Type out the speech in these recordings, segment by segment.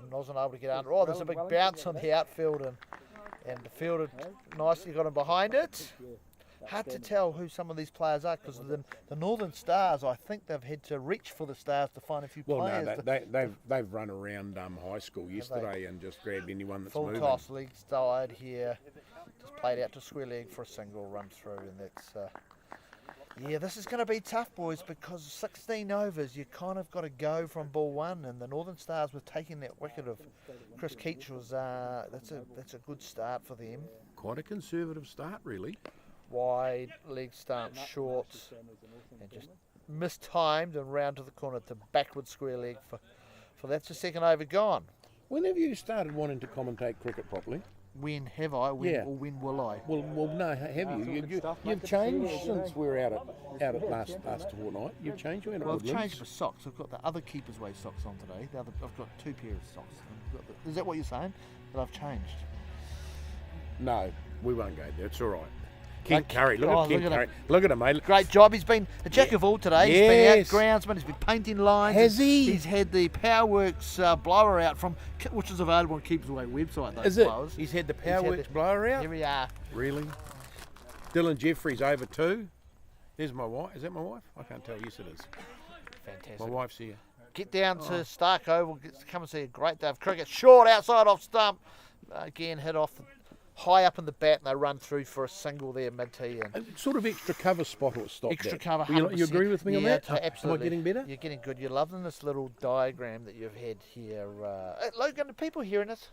and wasn't able to get under. Oh, there's a big bounce on the outfield, and the fielder nicely got him behind it. Hard to tell who some of these players are because the Northern Stars, I think they've had to reach for the Stars to find a few players. Well, no, they've run around high school yesterday and just grabbed anyone that's moving. Full toss, league side here. Just played out to square leg for a single, run through, and that's... yeah, this is going to be tough, boys, because 16 overs, you kind of got to go from ball one, and the Northern Stars were taking that wicket of Chris Keach was that's a good start for them. Quite a conservative start, really. Wide, leg stump, short, and just mistimed and round to the corner to backward square leg for that's the second over gone. When have you started wanting to commentate cricket properly? When have I? Or when will I? Well, no, have you? You've changed since we were out at last fortnight. You've changed. Well, I've changed my socks. I've got the other Keepers Way socks on today. I've got 2 pairs of socks. Is that what you're saying? That I've changed? No, we won't go there. It's all right. Ken Curry, look at Curry. Look at him, mate. Great job. He's been a jack of all today. He's been out groundsman. He's been painting lines. Has he? He's had the Powerworks blower out which is available on Keepers Away website. Those blowers. He's had the Powerworks blower out? Here we are. Really? Dylan Jeffries over 2. There's my wife. Is that my wife? I can't tell. Yes, it is. Fantastic. My wife's here. Get down to Stark Oval. Come and see a great day of cricket. Short outside off stump. Again, hit off high up in the bat, and they run through for a single there, mid-tee. Sort of extra cover spot or stop. Extra cover, 100%. You agree with me on that? Absolutely. Am I getting better? You're getting good. You're loving this little diagram that you've had here. Logan, are people hearing it?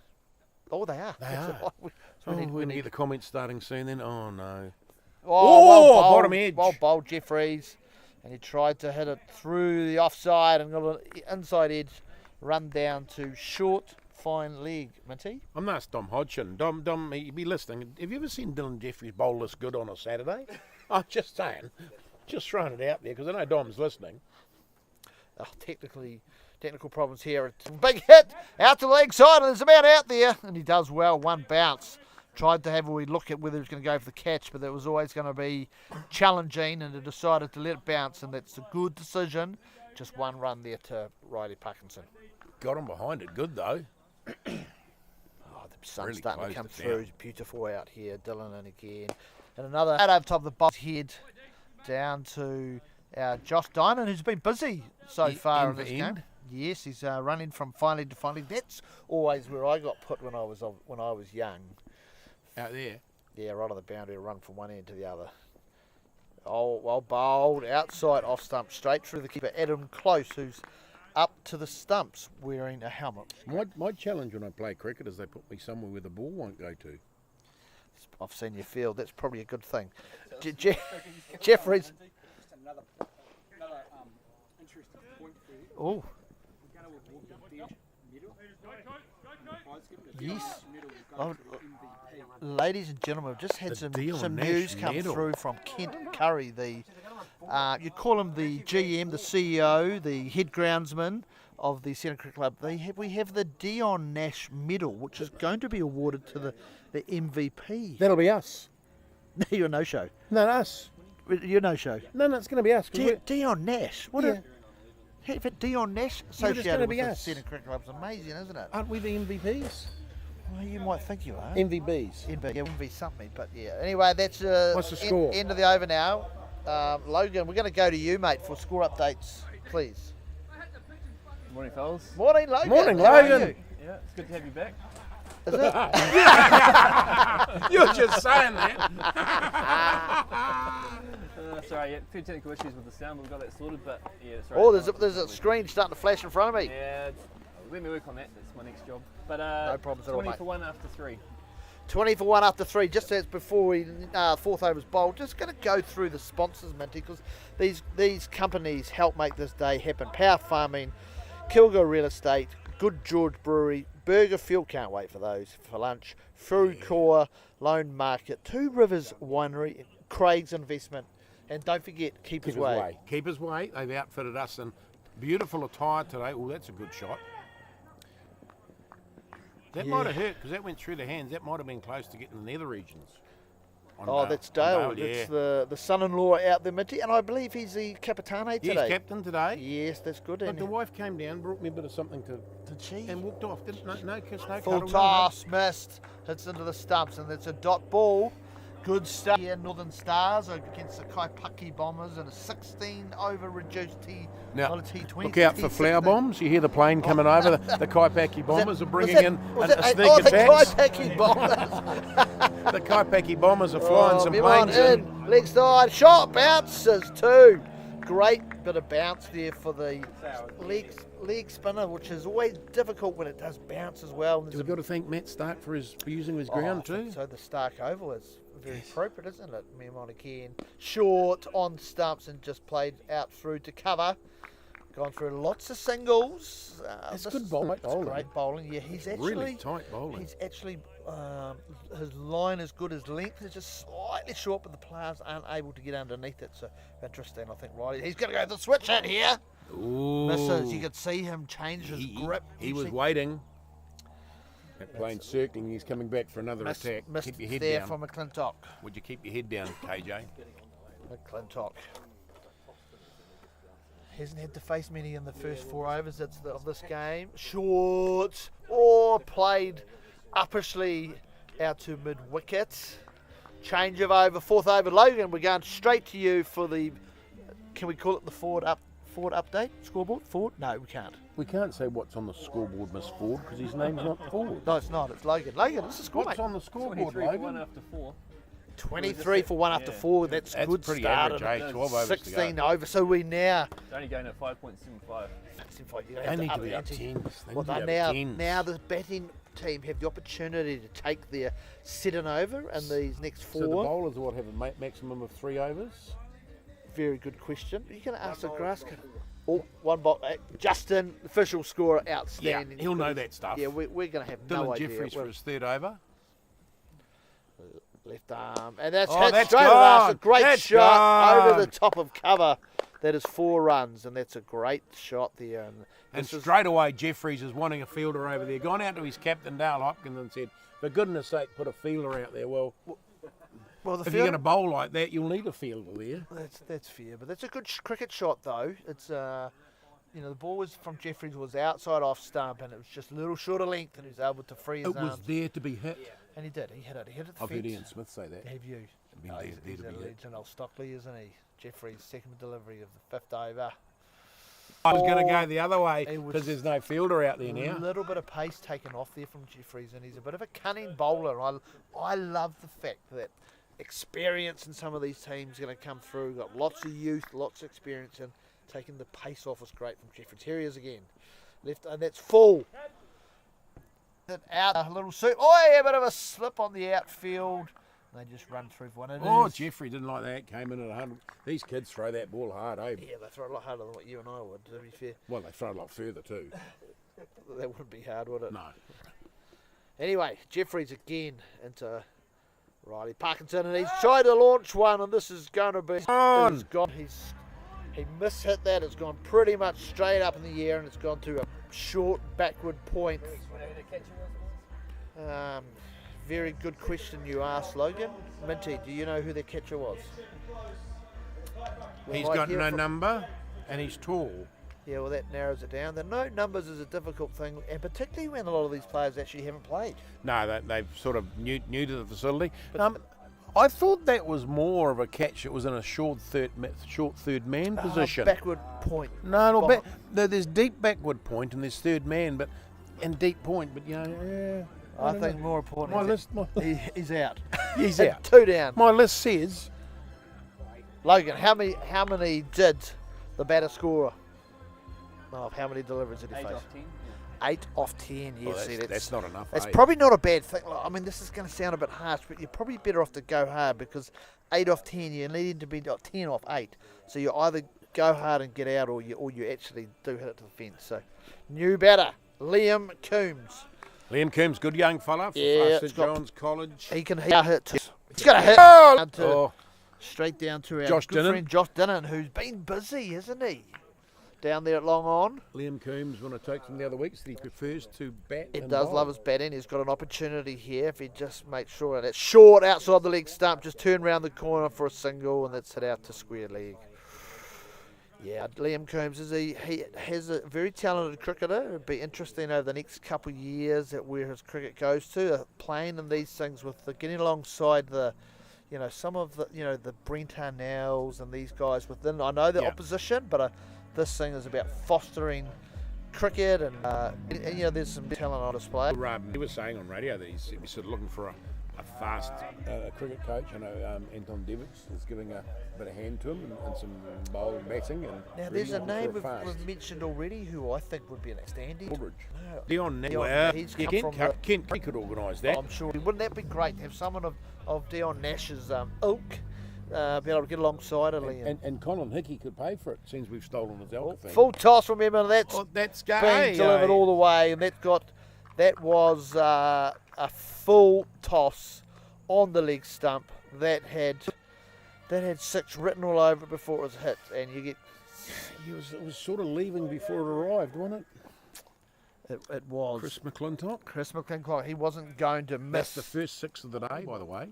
Oh, they are. They are. We're going to get the comments starting soon then. Oh, no. Well bottom edge. Well bowled, Jeffries. And he tried to hit it through the offside and got an inside edge run down to short. Fine leg, Minty. I'm not Dom Hodgson. Dom, you be listening. Have you ever seen Dylan Jeffries bowl this good on a Saturday? I'm just saying. Just throwing it out there because I know Dom's listening. Oh, technical problems here. It's a big hit out to the leg side, and there's a man out there, and he does well. One bounce. Tried to have a wee look at whether he was going to go for the catch, but it was always going to be challenging, and he decided to let it bounce, and that's a good decision. Just one run there to Riley Parkinson. Got him behind it. Good though. The sun's Really starting to come through. down. It's beautiful out here. Dylan in again. And another out over top of the box head down to our Josh Dynan, who's been busy so far in this game. Yes, he's running from fine leg to fine leg. That's always where I got put when I was young. Out there? Yeah, right on the boundary, run from one end to the other. Oh, well bowled. Outside off stump, straight through the keeper. Adam Close, who's up to the stumps wearing a helmet. My challenge when I play cricket is they put me somewhere where the ball won't go to. I've seen your field. That's probably a good thing. Jeffries. Another interesting point for you. Oh. We're going to walk the dead middle. Yes. Middle will Oh, go for MVP. ladies and gentlemen, we've just had The some Nash news come medal. through from Kent Curry, the you call him the GM, the CEO, the head groundsman of the Seddon Cricket Club. We have the Dion Nash Medal, which is going to be awarded to the MVP. That'll be us. No, you're no show. No, us. You're no show. No, it's going to be us. Dion Nash. What Yeah. a Dion Nash it's associated gonna with be the us. Seddon Cricket Club is amazing, isn't it? Aren't we the MVPs? Well, you might think you are. MVBs. MV something, but yeah. Anyway, that's What's the score? End of the over now. Logan, we're going to go to you, mate, for score updates, please. Morning, fellas. Morning, Logan. Morning, How are Logan. you? Yeah, it's good to have you back. Is it? You're just saying that. Sorry, yeah, a few technical issues with the sound, but we got that sorted. But yeah, it's right. Oh, there's a screen starting to flash in front of me. Yeah, let me work on that. That's my next job. But No problems at all, 20 mate. for 1 after 3. 20 for 1 after 3, just as before we fourth over's bowled. Just going to go through the sponsors, Minty, because these companies help make this day happen. Power Farming, Kilgo Real Estate, Good George Brewery, Burger Fuel, can't wait for those for lunch, Food Core, Lone Market, Two Rivers Winery, Craig's Investment, and don't forget Keepers Way. Keepers Way. They've outfitted us in beautiful attire today. Oh, that's a good shot. That might have hurt because that went through the hands. That might have been close to getting the nether regions. That's Dale. Yeah. That's the son-in-law out there, Minty, and I believe he's the Capitane today. He's captain today. Yes, that's good. But And the wife came down, brought me a bit of something to Did she? And walked off. No kiss, no Full cuddle, no hug. toss, missed, hits into the stumps, and it's a dot ball. Good start here, Northern Stars against the Kaipaki Bombers in a 16-over reduced T. Now, not a T20. look out for flower bombs. You hear the plane coming over. The Kaipaki Bombers are bringing in a sneak the attacks. Kaipaki Bombers. The Kaipaki Bombers are flying some planes in. Leg side, shot, bounces two. Great bit of bounce there for the leg spinner, which is always difficult when it does bounce as well. Do we got to thank Matt Stark for using his ground too? So the Stark Oval is very appropriate, isn't it? Memon again, short on stumps and just played out through to cover. Gone through lots of singles. It's good bowling. It's great bowling. Yeah, he's actually Really tight bowling. He's actually his line is good. His length is just slightly short, but the players aren't able to get underneath it. So interesting, I think. Right, he's going to go the switch hit here. Ooh. Misses. You could see him change his grip. He was waiting. That plane circling. He's coming back for another attack. Missed Keep your head there down. from McClintock. Would you keep your head down, KJ? McClintock hasn't had to face many in the first 4 overs of this game. Short or played uppishly out to mid-wicket. Change of over, 4th over. Logan, we're going straight to you for the, can we call it the Ford update? Scoreboard? Ford? No, we can't. We can't say what's on the scoreboard, Miss Ford, because his name's not Ford. No, it's not. It's Logan. Logan, it's the score, What's mate. on the scoreboard, 23 for 1 Logan? after 4. 23 for 1 after 4. That's good pretty start. average, eh? 12 overs 16 to go. over. So we now... It's only going at 5.75. They need to be up 10. Well, now the batting team have the opportunity to take their Seddon over in these next 4. So the bowlers what have a maximum of 3 overs? Very good question. You're going to ask the grass cutter. Oh, one ball. Justin, official scorer, Yeah, outstanding. he'll know that stuff. Yeah, we're going to have no Dylan idea. Jeffries for his 3rd over. Left arm. And that's Oh, hit that's straight at us. A gone. great That's shot over gone. the top of cover. That is 4 runs, and that's a great shot there. And this is- straight away, Jeffries is wanting a fielder over there. Gone out to his captain, Dale Hopkins, and said, for goodness sake, put a fielder out there. Well, well, the if you're going to bowl like that, you'll need a fielder there. That's fair, but that's a good cricket shot though. It's the ball was from Jeffries was outside off stump, and it was just a little shorter length, and he was able to free his It was arms. there to be hit. And he did. He hit it. He hit it. I've heard Ian Smith say that. Have you? Been No, there- he's there to a be hit. legend, old Stockley, isn't he? Jeffries' second delivery of the 5th over. I was going to go the other way It was- because there's no fielder out there A now. little bit of pace taken off there from Jeffries, and he's a bit of a cunning bowler. I love the fact that experience in some of these teams going to come through. Got lots of youth, lots of experience, and taking the pace off was great from Jeffries. Here he is again. Left, and that's full. Out a little suit. Oh, yeah, a bit of a slip on the outfield. They just run through for one. It Oh, is- Jeffrey didn't like that. Came in at 100. These kids throw that ball hard, eh? Yeah, they throw a lot harder than what you and I would, to be fair. Well, they throw it a lot further too. That wouldn't be hard, would it? No. Anyway, Jeffries again into Riley Parkinson, and he's tried to launch one, and this is going to be... On. It's gone. He mishit that. It's gone pretty much straight up in the air, and it's gone to a short backward point. Very good question you asked, Logan. Minty, do you know who the catcher was? We He's might got hear no from- number and he's tall. Yeah, well, that narrows it down. The no numbers is a difficult thing, and particularly when a lot of these players actually haven't played. No, they've sort of new to the facility. I thought that was more of a catch. It was in a short third man position. Backward point. There's deep backward point and there's third man, and deep point. But I think more important. He's out. He's out. 2 down. My list says Logan, how many did the batter score? Of how many deliveries did he 8 face? off 10. 8 off 10. Yeah, well, see, that's not enough. It's eh? probably not a bad thing. I mean, this is going to sound a bit harsh, but you're probably better off to go hard because 8 off 10, you're needing to be 10 off 8. So you either go hard and get out, or you actually do hit it to the fence. So, new batter, Liam Coombs. Liam Coombs, good young fella for Yeah, St John's College. He can hit too. He's going to hit down to, Oh, straight down to our Josh good Dinnan. friend Josh Dinnan, who's been busy, hasn't he? Down there at Long On. Liam Coombs, when I talked to him the other week, said he prefers to bat. He and does bowl. love his batting. He's got an opportunity here if he just makes sure. And it's short outside the leg stump. Just turn round the corner for a single, and that's hit out to square leg. Yeah, Liam Coombs he has a very talented cricketer. It'd be interesting over the next couple of years at where his cricket goes to. Playing in these things with getting alongside some of the Brent Harnells and these guys within. I know the opposition, but this thing is about fostering cricket and there's some talent on display. He was saying on radio that he's sort of looking for a fast cricket coach. I know Anton Devic is giving a bit of hand to him and some bowling batting. And now there's a name we've mentioned already who I think would be an outstanding. Aldridge. No. Dion, he's come from Kent could organise that. I'm sure. Wouldn't that be great to have someone of Dion Nash's ilk be able to get alongside of Liam? And Colin Hickey could pay for it since we've stolen his alcohol thing. Full toss, remember, that's been delivered all the way, and that was a full toss on the leg stump that had 6 written all over it before it was hit, and you get. It was sort of leaving before it arrived, wasn't it? It was. Chris McClintock. He wasn't going to miss. That's the first 6 of the day, by the way.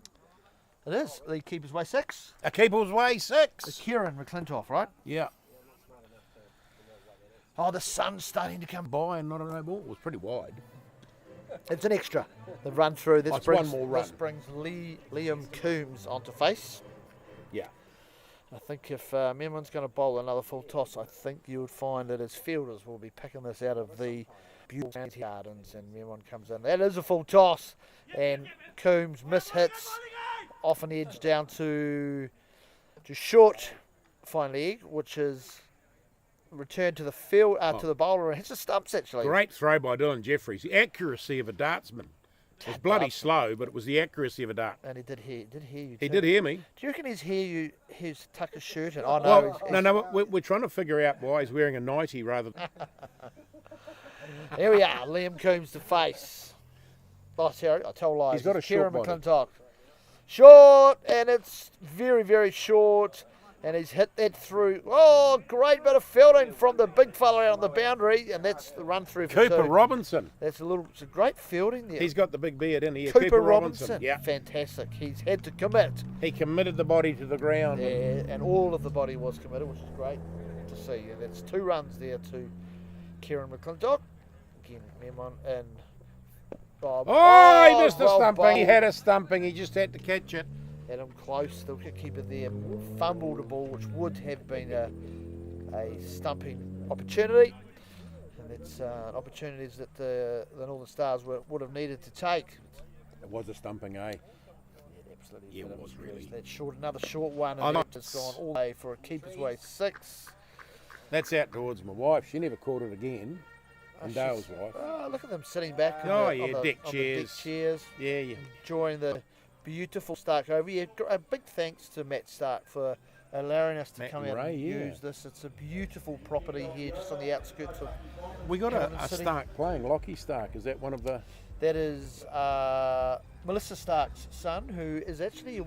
It is. The keeper's way 6. A keeper's way 6. It's Kieran McClintock, right? Yeah. Oh, the sun's starting to come By and not a no ball. It was pretty wide. It's an extra. The run through. This one more run. This brings Liam Coombs onto face. Yeah. I think if Memmon's going to bowl another full toss, I think you would find that his fielders will be picking this out of the beautiful gardens, and Memon comes in. That is a full toss, and Coombs mishits off an edge down to short fine leg, which is returned to the field to the bowler and hits the stumps actually. Great throw by Dylan Jeffries. The accuracy of a dartsman. It was bloody slow, but it was the accuracy of a dart. And he did hear you. He did hear me. Do you reckon he's tucked his shirt in? Oh no. Well, no, we're trying to figure out why he's wearing a nightie rather than. Here we are, Liam Coombs to face. Oh, sorry, I told lies. He's got a Kieran short body. McClintock. Short, and it's very, very short. And he's hit that through. Oh, great bit of fielding from the big fella out on the boundary, and that's the run through for Cooper 2. Robinson. It's a great fielding there. He's got the big beard in here. Cooper Robinson. Yeah. Fantastic. He's had to commit. He committed the body to the ground. Yeah, and all of the body was committed, which is great to see. And that's 2 runs there to Kieran McClintock. Again, Memon and Bob. Oh, he missed a stumping. bowled. He had a stumping. He just had to catch it. Had him close. The wicketkeeper there fumbled a ball, which would have been a stumping opportunity. And it's opportunities that the Northern Stars would have needed to take. It was a stumping, eh? Yeah, absolutely. Yeah, But it was really. Another short one, I and like- it's gone all the way for a keeper's way 6. That's out towards my wife. She never caught it again. And Dale's wife. Oh, look at them sitting back. Oh, on yeah, the deck on chairs. The deck chairs, Yeah, yeah. enjoying the beautiful Stark over. Yeah, a big thanks to Matt Stark for allowing us to Matt come and out Ray, and yeah. use this. It's a beautiful property here, just on the outskirts of. We got Cameron a City. Stark playing, Lockie Stark. Is that one of the... That is Melissa Stark's son, who is actually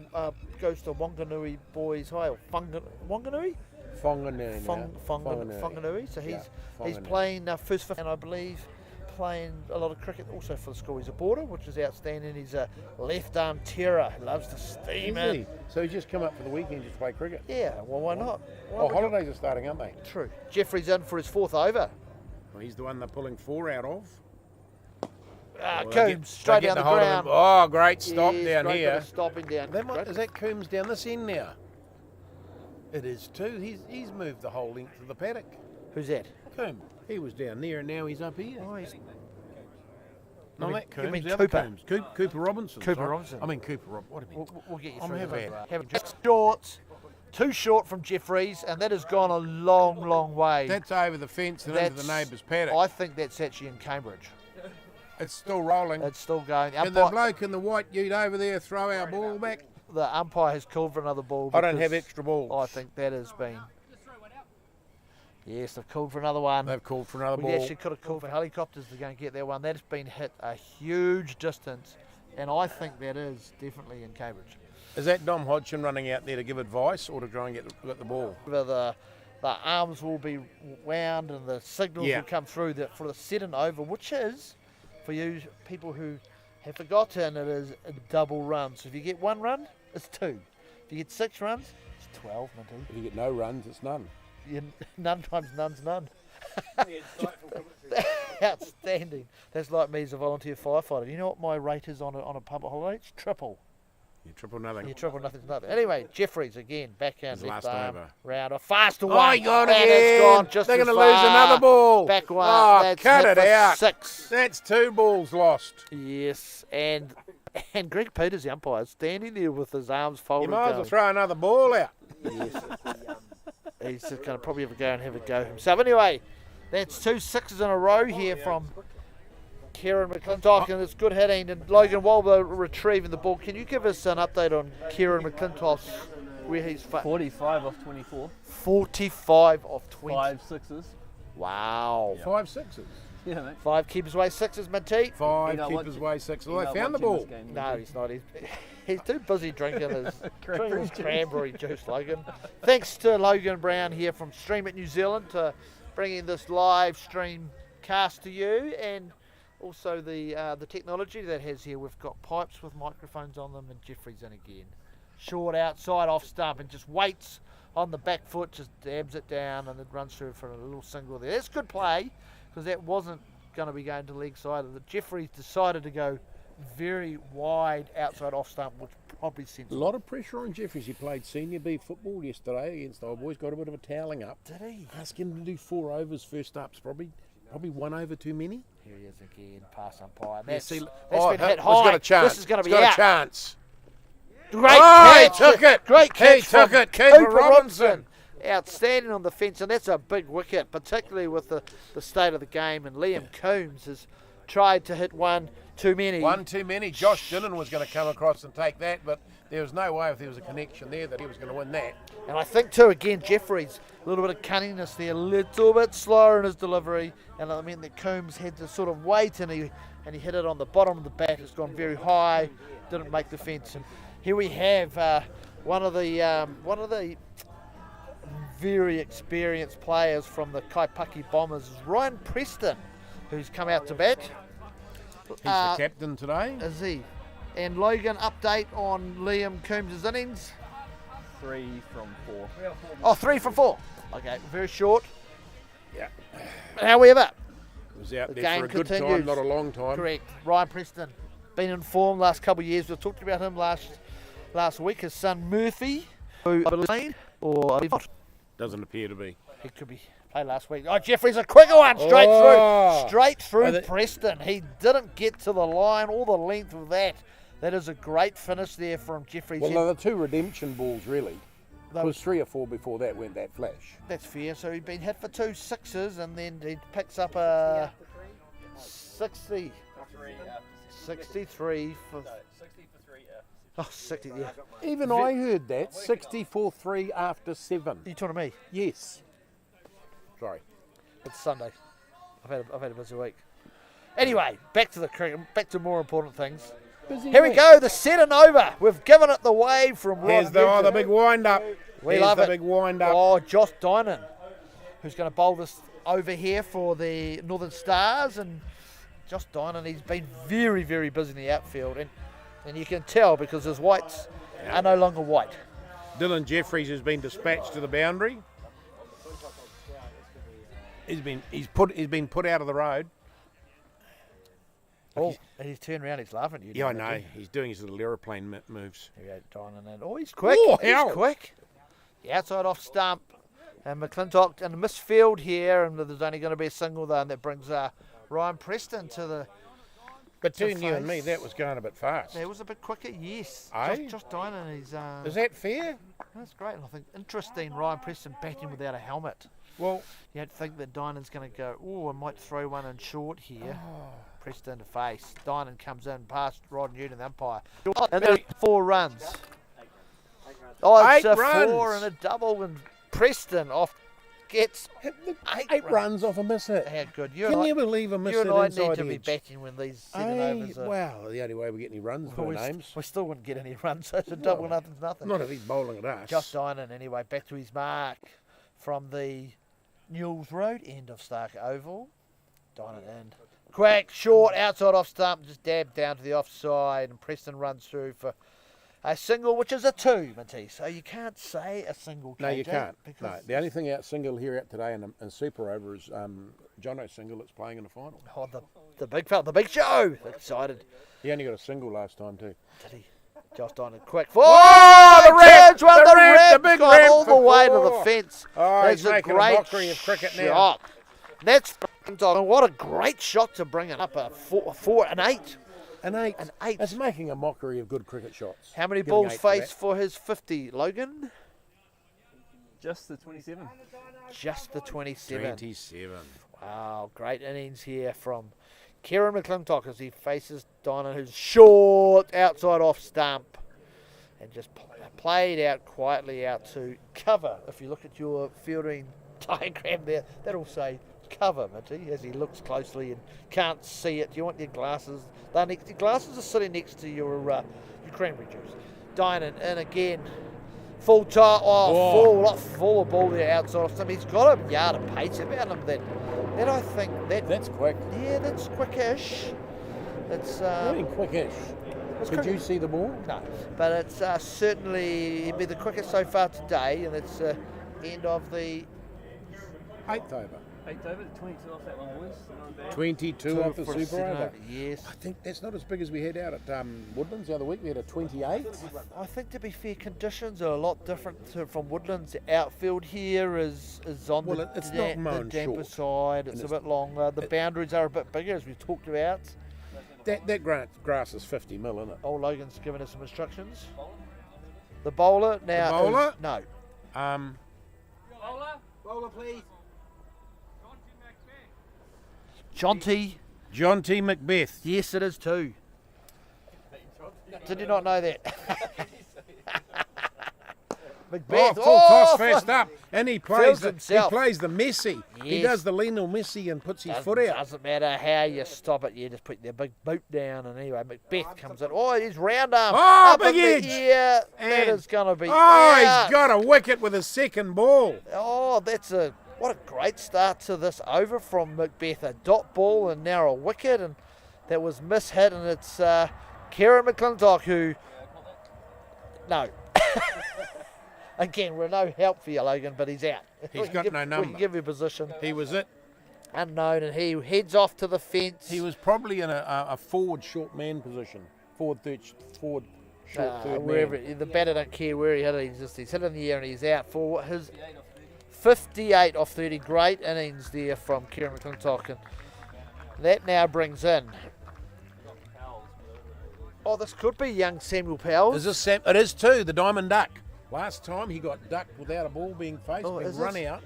goes to Wanganui Boys High, or Wanganui? Whanganui now. Whanganui. So he's Whanganui. playing first 15, I believe, playing a lot of cricket also for the school. He's a boarder, which is outstanding. He's a left arm terror. He loves to steam Is it. he? So he's just come up for the weekend just to play cricket? Yeah, well, why not? Oh, holidays are starting, aren't they? True. Jeffrey's in for his 4th over. Well, he's the one they're pulling 4 out of. Well, Coombs straight they get down the hold of him. ground. Oh, great stop Yes, down great bit here. of stopping down. Great. Is that Coombs down this end now? It is too. He's moved the whole length of the paddock. Who's that? Coombs. He was down there and now he's up here. Oh, he's Not you that mean Coombs, the Cooper? other Coombs. Cooper Robinson. Cooper sorry. Robinson. I mean Cooper Robinson. What do you mean? We'll get you I'm through. having- Just short. Too short from Jeffries, and that has gone a long, long way. That's over the fence and into the neighbour's paddock. I think that's actually in Cambridge. It's still rolling. It's still going. Can the bloke in the white ute over there throw our ball back? The umpire has called for another ball. I don't have because extra balls. I think that has been. Yes, they've called for another one. They've called for another We ball. actually could have called for helicopters to go and get that one. That has been hit a huge distance, and I think that is definitely in Cambridge. Is that Dom Hodgson running out there to give advice or to try and get the ball? The arms will be wound and the signals will come through for the Seddon over, which is, for you people who have forgotten, it is a double run. So if you get 1 run, it's 2. If you get 6 runs, it's 12, Minty. If you get no runs, it's none. none times none's none. Yeah, insightful commentary. Outstanding. That's like me as a volunteer firefighter. You know what my rate is on a public holiday? It's triple. You triple nothing. You triple nothing's nothing. Anyway, Jeffries again back in His left last arm, over. round off, fast away. Oh, he got and it it's in. gone just They're as going to lose far. another ball. Back one. Oh, That's cut hit it for out. 6. That's 2 balls lost. Yes, and Greg Peters, the umpire, standing there with his arms You folded. might as well going, throw another ball out. yes. He's just going to probably have a go and have a go himself. Anyway, that's 2 sixes in a row here from Kieran McClintock, and it's good hitting. And Logan, while they're retrieving the ball, can you give us an update on Kieran McClintock's where he's 45 off 24. 45 off 20. 5 sixes. Wow. 5 sixes. Yeah, mate. 5 keepers away 6s, mid-tee. 5 You're not keepers watching- away 6. You're Well, not they found the watching ball. this game, No, he's not. He's too busy drinking his Cranberry cranberry juice, Logan. Thanks to Logan Brown here from Stream It New Zealand for bringing this live stream cast to you, and also the technology that has here. We've got pipes with microphones on them, and Jeffrey's in again. Short outside off stump and just waits on the back foot, just dabs it down and then runs through for a little single there. That's good play because that wasn't going to be going to leg side. Jeffrey's decided to go very wide outside off stump, which probably sent A lot of pressure on Jeffries. He played senior B football yesterday against the old boys. Got a bit of a toweling up. Did he? Ask him to do 4 overs first up's probably 1 over too many. Here he is again, pass umpire. Yeah, That's, see, that's oh, been hit he's high. got a chance. This is going to He's be got out. a chance. Great Oh, he catch. took it. Great catch. He took from it. Cooper Cooper Robinson. Outstanding on the fence, and that's a big wicket, particularly with the state of the game. And Liam Coombs has tried to hit one too many. 1 too many. Josh Dinnan was going to come across and take that, but there was no way if there was a connection there that he was going to win that. And I think too, again, Jeffries, a little bit of cunningness there, a little bit slower in his delivery, and I mean that Coombs had to sort of wait, and he hit it on the bottom of the bat. It's gone very high, didn't make the fence. And here we have one of the very experienced players from the Kaipaki Bombers, is Ryan Preston, who's come out to bat. He's the captain today. Is he? And Logan, update on Liam Coombs' innings. 3 from 4. Oh, 3 from 4. Okay, very short. Yeah. However, He was out The there game for a good continues. time, not a long time. correct. Ryan Preston, been in form last couple of years. We've talked about him last week. His son Murphy, who I believe, or I believe not. Doesn't appear to be. He could be played last week. Oh, Jeffrey's a quicker one, straight Oh. through Preston. He didn't get to the line or the length of that. That is a great finish there from Jeffrey's. Well, they're the 2 redemption balls, really. They- It was 3 or 4 before that went that flash. That's fair. So he'd been hit for 2 sixes, and then he picks up a 63 for 60 for 3 60. Yeah. Even I heard that. 64-3 after 7. Are you talking to me? Yes. Sorry. It's Sunday. I've had a busy week. Anyway, back to the cricket. Back to more important things. Busy Here we week. go. The Seddon over. We've given it the wave from Rod. Here's the big wind-up. We Here's love the it. big wind-up. Oh, Josh Dynan, who's going to bowl this over here for the Northern Stars. And Josh Dynan, he's been very, very busy in the outfield. And you can tell because his whites are no longer white. Dylan Jeffries has been dispatched to the boundary. He's been put out of the road. Oh, and he's turned around, he's laughing at you. Yeah, I Dynan, know. isn't he? He's doing his little aeroplane moves. Here we go, Dynan. And, oh, he's quick. Oh, he's hell. quick. The outside off stump. And McClintock in the misfield here. And there's only going to be a single though. And that brings Ryan Preston to the... But To between you and me, face. that was going a bit fast. That was a bit quicker, yes. Aye. Josh Dynan, he's... Is that fair? That's great. And I think interesting, Ryan Preston batting without a helmet. Well, You don't think that Dynan's going to go, oh, I might throw one in short here. Preston to face. Dynan comes in past Rod Newton, the umpire. And there's 4 runs. Oh, it's 8 a runs. 4 and a double, and Preston gets eight runs off a miss hit. how good. Can you believe a miss You hit and I inside need to be edge? batting when these 7 overs are... Well, the only way we get any runs for we, the names. we still wouldn't get any runs, so it's a double, Well, nothing's nothing. Not if he's bowling at us. Josh Dynan, anyway, back to his mark from the Newells Road end of Stark Oval. Dynan in. Quick, short, outside off stump, just dabbed down to the offside, and Preston runs through for A single, which is a 2, Minty. So you can't say a single. No, you KJ, can't. because No, the only thing out single here out today in Super Over is Jono's single that's playing in the final. Oh, the big fella, the big show. Excited. He only got a single last time too. Did he? Josh Dinan quick. Oh, the ramp, Reds won the the ramp, ramp, the big got ramp all the for way to 4. the fence. Oh, That's he's making a great mockery of cricket now. shot. That's what a great shot to bring it up a 4 and 8. An 8. An 8. That's making a mockery of good cricket shots. How many Giving balls 8 for faced that. for his 50, Logan? Just the 27. Just the 27. 27. Wow, great innings here from Kieran McClintock as he faces Dinan, who's short outside off stump, and just played out quietly out to cover. If you look at your fielding diagram there, that'll say cover, Mitty, as he looks closely and can't see it. You want your glasses. Your glasses are sitting next to your cranberry juice. Dinan in again. Full time, full of ball there outside of him. He's got a yard of pace about him. That I think That's quick. yeah, that's quickish. It's I mean, quickish. Did you see the ball? no, but it's certainly be the quickest so far today, and it's end of the 8th over. 8 over, 22 off that one, boys. Not bad. 22 off the for a Super seven Over. Yes, I think that's not as big as we had out at Woodlands the other week. We had a 28. I think to be fair, conditions are a lot different from Woodlands. The outfield here is on Well, it's not mown damper short. side. It's a bit longer. The boundaries are a bit bigger, as we've talked about. That grass is 50 mil, isn't it? Old Logan's given us some instructions. The bowler now. The bowler? Is, no. Bowler, please. Jonty. John T. Macbeth. Yes, it is too. Did you not know that? Macbeth. Full toss first up, and he plays Feels himself. the Messi. He Yes. does the Lionel Messi and puts his foot out. Doesn't matter how you stop it. You just put your big boot down, and anyway, Macbeth comes in. Oh, he's round arm. Oh, up big in edge. the ear. That And- is going to be. Oh, out. he's got a wicket with his second ball. Oh, what a great start to this over from Macbeth. A dot ball and now a wicket, and that was mishit, and it's Kieran McClintock who. No. Again, we're no help for you, Logan, but he's out. He's got no We number. can give you position. He was it. Unknown, and he heads off to the fence. He was probably in a forward short man position. Forward short third wherever man. the batter don't care where he hit it. He's hit in the air and he's out for his 58 off 30. Great innings there from Kieran McClintock, and that now brings in. Oh, this could be young Samuel Powell. Is this Sam? It is too. The Diamond Duck. Last time he got ducked without a ball being faced, Oh, big is run this? out.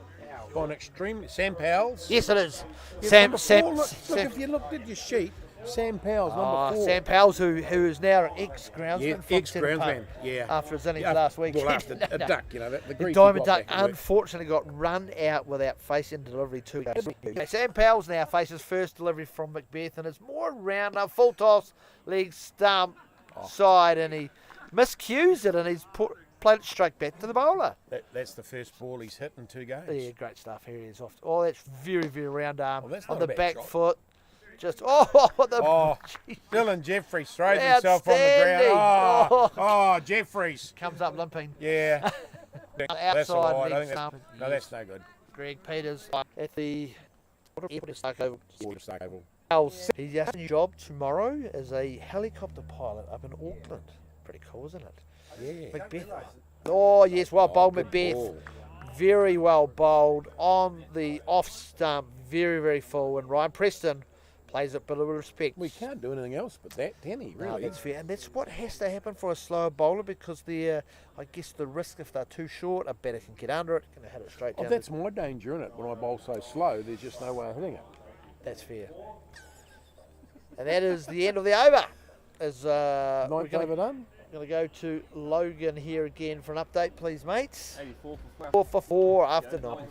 Gone extreme. Sam Powell's. Yes, it is. Yeah, Sam. number Sam. 4, look, Sam. if you looked at your sheet, Sam Powell's number 4. Sam Powell's, who is now an ex-groundsman Yeah, from Seddon Park, ex-groundsman, yeah. after his innings Yeah, last week. Well, after No, a no. duck, you know, the The grief he Diamond got Duck back at work. unfortunately got run out without facing delivery to Sam Powell's now faces first delivery from Macbeth, and it's more round up, full toss, leg stump, side, and he miscues it, and he's played it straight back to the bowler. That's the first ball he's hit in 2 games. Yeah, great stuff. Here he is off. Oh, that's very, very round arm Well, that's on not a the bad back shot. foot. Just Oh, Dylan Jeffries throws himself on the Outstanding. ground. Oh, Jeffries. comes up limping. Yeah. That's all Outside right. I leg think stump. no, that's no good. Greg Peters at the Stable. He has a new job tomorrow as a helicopter pilot up in Auckland. Pretty cool, isn't it? Yeah. Macbeth. Oh, yes, well bowled, good Macbeth. ball. Very well bowled on the off stump. Very, very full. And Ryan Preston plays it, but with respect. We can't do anything else but that, can he? No, Really? that's fair. And that's what has to happen for a slower bowler, because I guess the risk if they're too short, a batter can get under it, can hit it straight Oh, down. that's my danger in it. When I bowl so slow, there's just no way of hitting it. That's fair. And that is the end of the over. As we're Ninth going over done. to go to Logan here again for an update, please, mates. 84 for 4. 4 for 4 after 9.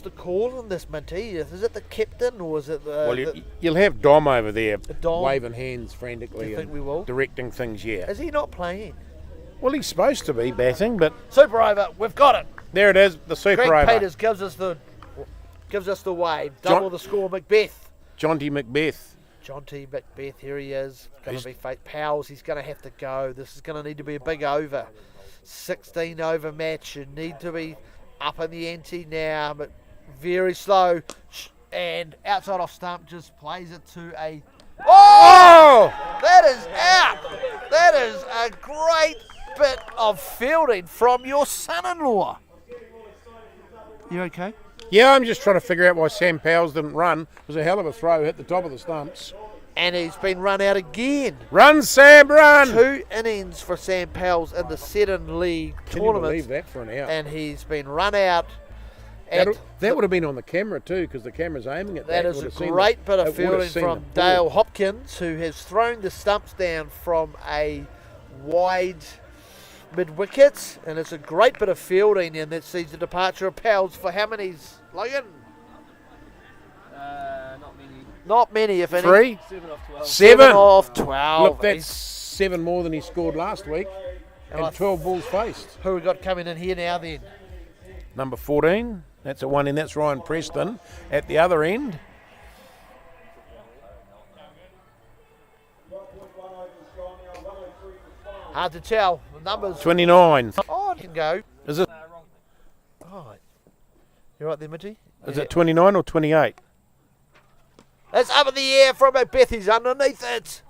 the call on this, Minty? Is it the captain or is it the... Well, you'll have Dom over there Dom? waving hands frantically Do you think and we will? directing things, yeah. Is he not playing? Well, he's supposed to be batting, but Super over. We've got it. there it is, the super Greg over. Peters gives us the wave. Double the score, Macbeth. Jonty Macbeth. Jonty Macbeth, here he is. Going to be fate. Powell's, he's going to have to go. This is going to need to be a big over. 16 over match. You need to be up in the ante now, but very slow. And outside off stump just plays it to a... Oh! That is out. That is a great bit of fielding from your son-in-law. You okay? Yeah, I'm just trying to figure out why Sam Powell's didn't run. It was a hell of a throw, hit the top of the stumps. And he's been run out again. Run, Sam, run! 2 innings for Sam Powell's in the Seddon League Can tournament. you believe that for an out? And he's been run out. That would have been on the camera too, because the camera's aiming at that. That is a great bit of fielding from Dale Hopkins, who has thrown the stumps down from a wide mid-wicket. And it's a great bit of fielding, and that sees the departure of Powell's for how many, Logan? Not many, if any. 3? 7 off 12. 7 off 12. Look, that's 7 more than he scored last week, and 12 balls faced. Who we got coming in here now then? Number 14, that's at one end, that's Ryan Preston. At the other end, Hard to tell. The numbers. 29. Oh, it can go. Is it? Oh, you right there, Mitty? Is it 29 or 28? It's up in the air from Macbeth. He's underneath it.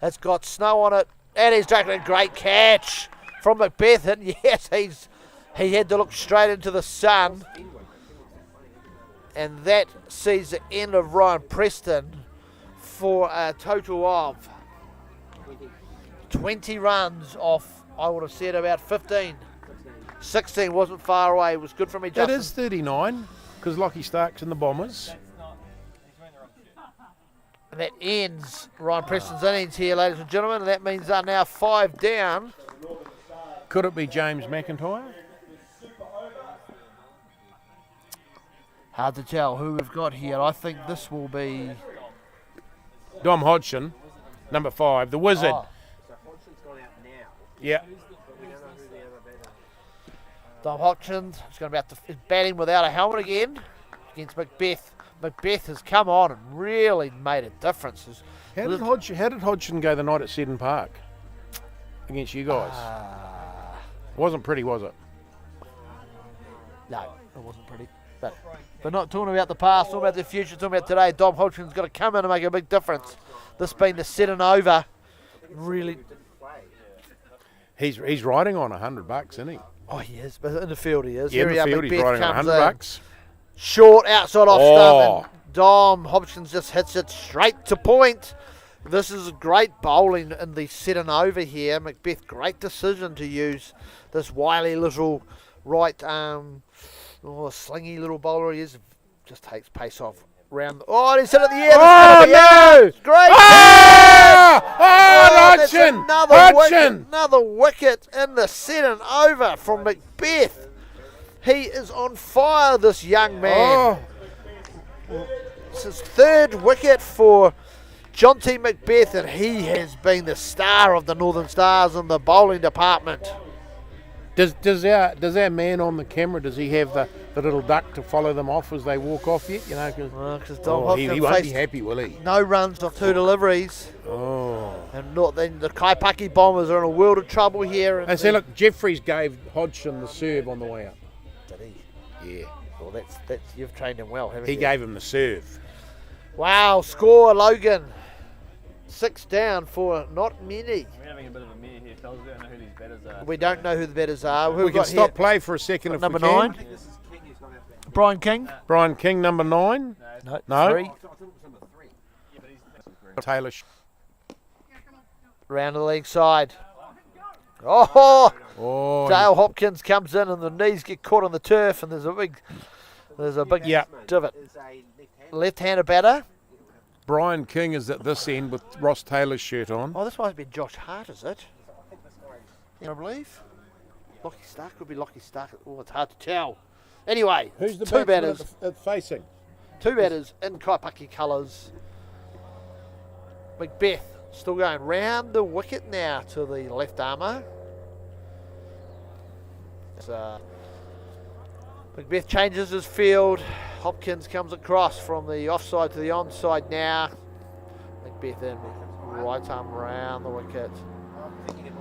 It's got snow on it. And he's taking a great catch from Macbeth. And yes, he had to look straight into the sun. And that sees the end of Ryan Preston for a total of 20 runs off, I would have said, about 15. 16 wasn't far away. It was good for me, That Justin. is 39, because Lockie Stark's in the Bombers. And that ends Ryan Preston's innings here, ladies and gentlemen. And that means they're now 5 down. Could it be James McIntyre? Hard to tell who we've got here. I think this will be... Dom Hodgson, number 5, the Wizard. Oh, Yeah. Dom Hodgins is going to be batting without a helmet again against Macbeth. Macbeth has come on and really made a difference. How did Hodgson go the night at Seddon Park against you guys? Wasn't pretty, was it? No, it wasn't pretty. But not talking about the past, talking about the future, talking about today. Dom Hodgson's got to come in and make a big difference. This being the Seddon over, really. He's riding on $100, isn't he? Oh, he is, but in the field he is. Yeah, in the field he's riding on $100. Short, outside off stump, and Dom Hodgkins just hits it straight to point. This is great bowling in the Seddon over here. Macbeth, great decision to use this wily little right, slingy little bowler he is. Just takes pace off round. And he's hit it in the air. No! Great! Hodgson! Another wicket in the Seddon over from Macbeth. He is on fire, this young man. It's his 3rd wicket for Jonty Macbeth, and he has been the star of the Northern Stars in the bowling department. Does our man on the camera, does he have the little duck to follow them off as they walk off yet? You know, Because Dom Hopkins he won't be faced happy, will he? no runs off 2 deliveries. Oh. And then the Kaipaki Bombers are in a world of trouble here. I say, look, Jeffries gave Hodgson the serve on the way up. Did he? Yeah. Well, that's you've trained him well, haven't He you? gave him the serve. Wow, score, Logan. 6 down for not many. We're having a bit of a mare here, fellas. We don't know who these batters are. We don't know who the batters are. Who We can stop play for a second if number we can. 9. Brian King. Brian King, number 9. No. 3. Taylor. Round the league side. Oh! Oh, Dale Hopkins comes in and the knees get caught on the turf and there's a big divot. Left-handed batter. Brian King is at this end with Ross Taylor's shirt on. Oh, this might be Josh Hart, is it? I believe. Lockie Stark could be Lockie Stark. Oh, it's hard to tell. Anyway, Who's the two batsman batters. facing? Two batters in Kaipaki colours. Macbeth still going round the wicket now to the left armour. Macbeth changes his field. Hopkins comes across from the offside to the onside now. Macbeth in right arm round the wicket.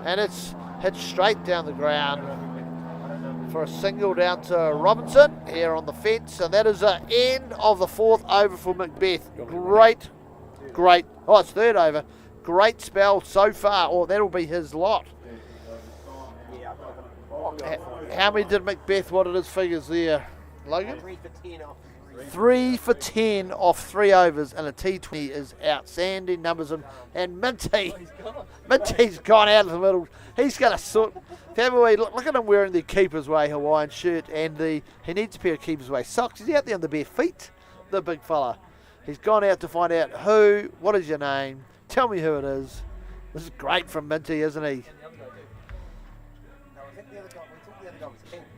And it's hit straight down the ground for a single down to Robinson here on the fence. And that is the end of the 4th over for Macbeth. Great. Oh, it's 3rd over. Great spell so far. Or that'll be his lot. How many did Macbeth? What are his figures there, Logan? 3 for 10 off 3 overs, and a T20 is outstanding numbers. And Minty's gone out of the middle. He's going to sort. Look at him wearing the Keepers Way Hawaiian shirt, and he needs a pair of Keepers Way socks. He's out there on the bare feet, the big fella. He's gone out to find out what is your name? Tell me who it is. This is great from Minty, isn't he?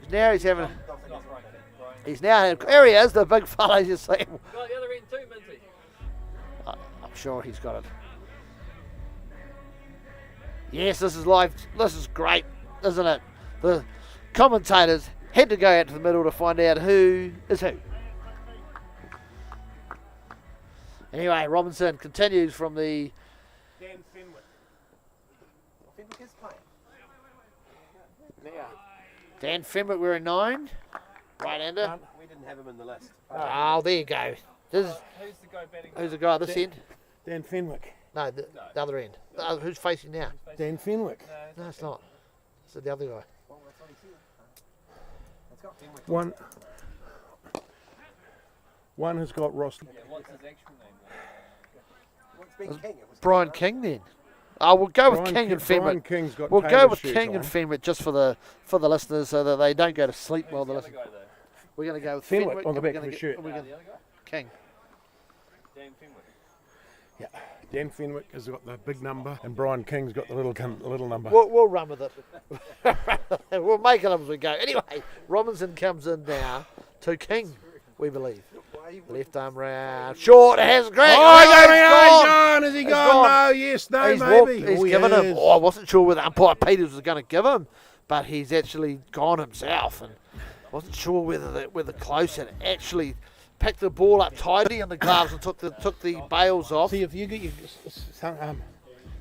Now there he is, the big fella you see. Got the other end too, Minty. I'm sure he's got it. Yes, this is live. This is great, isn't it? The commentators had to go out to the middle to find out who is who. Anyway, Robinson continues from the... Dan Fenwick. Fenwick is playing. Dan Fenwick wearing 9. Right-hander. We didn't have him in the list. Oh, there you go. Who's the guy batting? Who's the guy at this end? Dan Fenwick. No, the other end. Who's facing now? Dan Fenwick. No, it's not. It's the other guy. One has got Ross. What's his actual name? What's been King? It was Brian King then. We'll go with King and Brian Fenwick. King's got We'll go Taylor's with shirt King on. and Fenwick just for the listeners, so that they don't go to sleep while they're Who's the listening. other guy though? We're going to go with Fenwick Fenwick on the and we're back of gonna his get- shirt. we're The gonna- other guy? King. Dan Fenwick. Yeah. Dan Fenwick has got the big number, and Brian King's got the little number. We'll run with it. We'll make it up as we go. Anyway, Robinson comes in now to King, we believe. Left arm round. Short has Greg. Is he He's gone? gone. No, yes, no, He's maybe. walked, he's He given him. is. I wasn't sure whether umpire Peters was going to give him, but he's actually gone himself, and wasn't sure whether close had actually picked the ball up tidy in the gloves and took the bails off. See, if you get your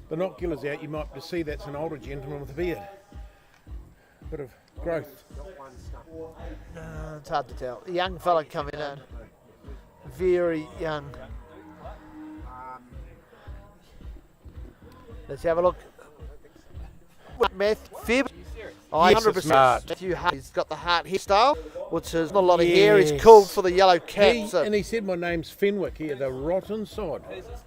binoculars out, you might see that's an older gentleman with a beard. Bit of growth. It's hard to tell. A young fella coming in, very young. Let's have a look. Matthew, Yes, 100%. it's smart. Matthew Hart, he's got the Hart hairstyle, which is not a lot of hair. He's called for the yellow cap. So, And he said, my name's Fenwick here, the rotten sod. Who's this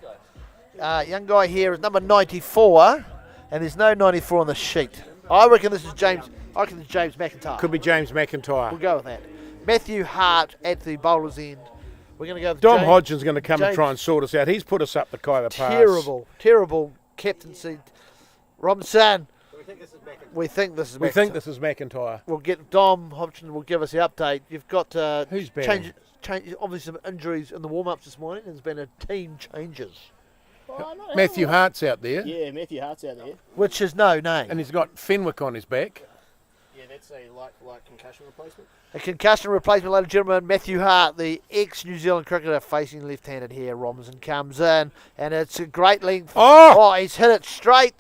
guy? young guy here is number 94, and there's no 94 on the sheet. I reckon this is James. I reckon it's James McIntyre. Could be James McIntyre. We'll go with that. Matthew Hart at the bowler's end. We're going to go with Dom James. Hodgson's going to come and James- try and sort us out. He's put us up the Kaiwa Pass. Terrible captaincy. Robinson, We think this is back in. we think this is We McIntyre. think this is McIntyre. We'll get Dom Hodgson will give us the update. You've got Who's batting? change obviously some injuries in the warm-ups this morning. There's been a team changes, Matthew Hart's out there, Yeah, Matthew Hart's out there. which is no name. and he's got Fenwick on his back. Yeah, that's a light concussion replacement. A concussion replacement, ladies and gentlemen. Matthew Hart, the ex-New Zealand cricketer, facing left-handed here. Robinson comes in, and it's a great length. Oh! He's hit it straight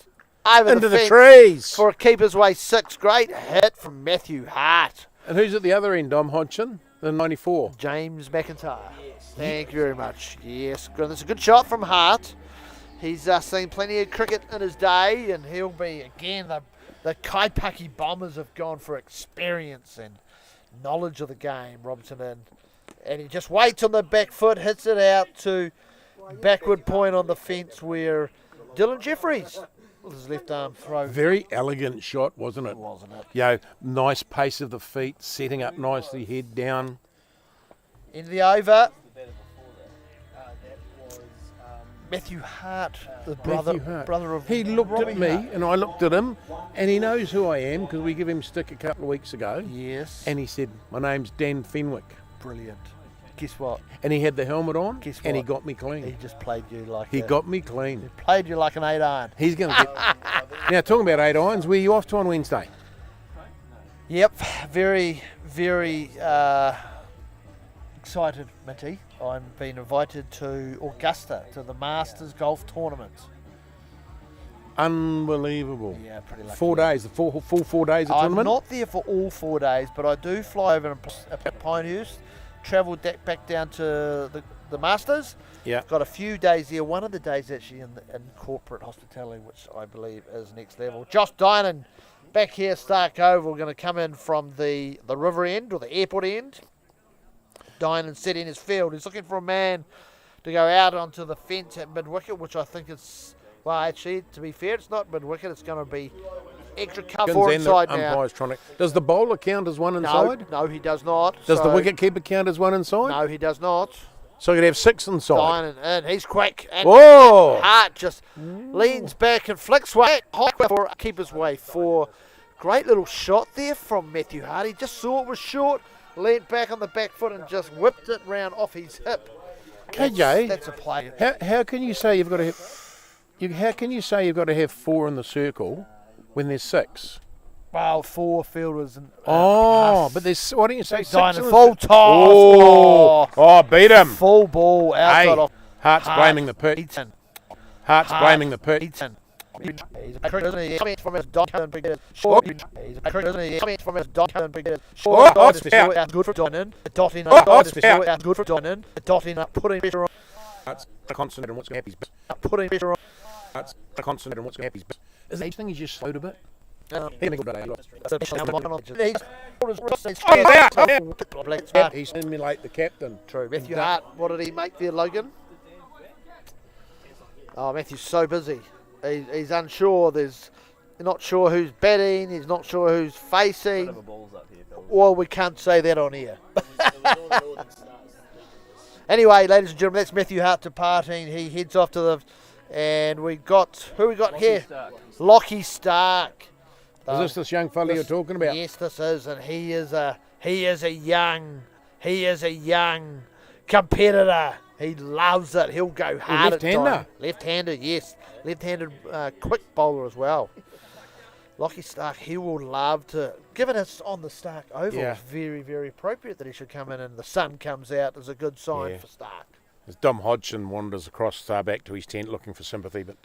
over Into the fence trees. for a keeper's way 6. Great hit from Matthew Hart. And who's at the other end, Dom Hodgson? The 94. James McIntyre. Thank you very much. Yes, good. That's a good shot from Hart. He's seen plenty of cricket in his day, and he'll be, again, the Kaipaki Bombers have gone for experience and knowledge of the game, Robinson in. And he just waits on the back foot, hits it out to backward point on the fence where Dylan Jeffries with his left arm throw. Very elegant shot, wasn't it? Wasn't it? You know, nice pace of the feet, setting up nicely, head down. Into the over. The batter before that. That was Matthew Hart, the Matthew Hart. brother of He looked Robbie at me Hart. and I looked at him, and he knows who I am because we give him stick a couple of weeks ago. Yes. And he said, "My name's Dan Fenwick." Brilliant. Guess what? And he had the helmet on, Guess and he what? got me clean. He just played you like He a- got me clean. he played you like an 8-iron. He's going to get... Now, talking about 8 irons, where are you off to on Wednesday? Yep, very, very excited, Mitty. I'm being invited to Augusta to the Masters Golf Tournament. Unbelievable. Yeah, pretty lucky. 4 days, the full 4 days of I'm tournament? not there for all 4 days, but I do fly over and Pinehurst, travel back down to the Masters. Yeah. Got a few days there. One of the days actually in corporate hospitality, which I believe is next level. Josh Dynan back here, Stark Oval, going to come in from the river end or the airport end. Dynan sitting in his field. He's looking for a man to go out onto the fence at mid-wicket, which I think is, well, actually, to be fair, it's not mid-wicket. It's going to be extra cover And the inside now. umpire's trying to... Does the bowler count as one inside? No, he does not. Does the So- wicket keeper count as one inside? No, he does not. So you'd have 6 inside. Dynan in. He's quick. And Whoa! Hart just leans back and flicks way for keeper's way for great little shot there from Matthew Hart. He just saw it was short, leaned back on the back foot and just whipped it round off his hip. KJ, That's a play. how can you say you've got to have... how can you say you've got to have 4 in the circle when there's 6? Well, 4 fielders and Oh, but there's... Why don't you say 6? in Dynan the full cir- toss. Oh, beat him. Full ball outside Hey, off. Hart's Hart. blaming the pitch. Eaton. Hart's blaming the pitch. Eaton. He's a cricket, isn't he? Comments from his Dynan big head. Short. He's a cricket, isn't he? Comments from his Dynan big head. Short. Oh, Dot it's is out. good for Dynan. Dotting Oh, up. it's out. Is good for Dynan. Dotting up. Putting pressure on. Hart's concentrating on what's going to happen. Putting pressure on. Hart's concentrating on what's going to happen. Is the thing he's just slowed a bit? Um, He's going to go True. He's simulate the captain. Matthew Hart, what did he make there, Logan? Oh, Matthew's so busy. He's unsure. He's not sure who's batting. He's not sure who's facing. Whatever balls up here, fellas. Well, we can't say that on air. Anyway, ladies and gentlemen, that's Matthew Hart departing. He heads off to the... And we got... Who we got here? Stark. Lockie Stark. Is this young fella you're talking about? Yes, this is, and he is a young competitor. He loves it. He'll go hard at left-hander? time. Left-hander, yes. Left-handed quick bowler as well. Lockie Stark, he will love to. Given it's on the Stark Oval, Yeah. it's very, very appropriate that he should come in and the sun comes out as a good sign Yeah. for Stark. As Dom Hodgson wanders across back to his tent looking for sympathy, but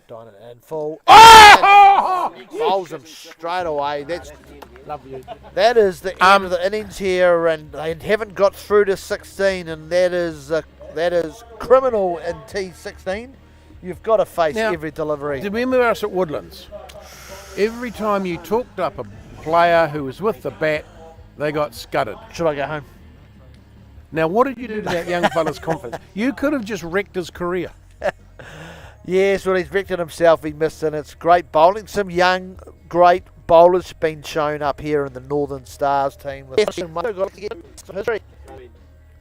Dynan and full. Oh! Bowls him straight away. That is the end of the innings here, and they haven't got through to 16, and that is criminal in T16. You've got to face Now, every delivery. remember us at Woodlands? Every time you talked up a player who was with the bat, they got scudded. Should I go home? Now, what did you do to that young fella's confidence? You could have just wrecked his career. Yes, well, he's wrecked it himself. He missed it. It's great bowling. Some young, great bowlers been shown up here in the Northern Stars team.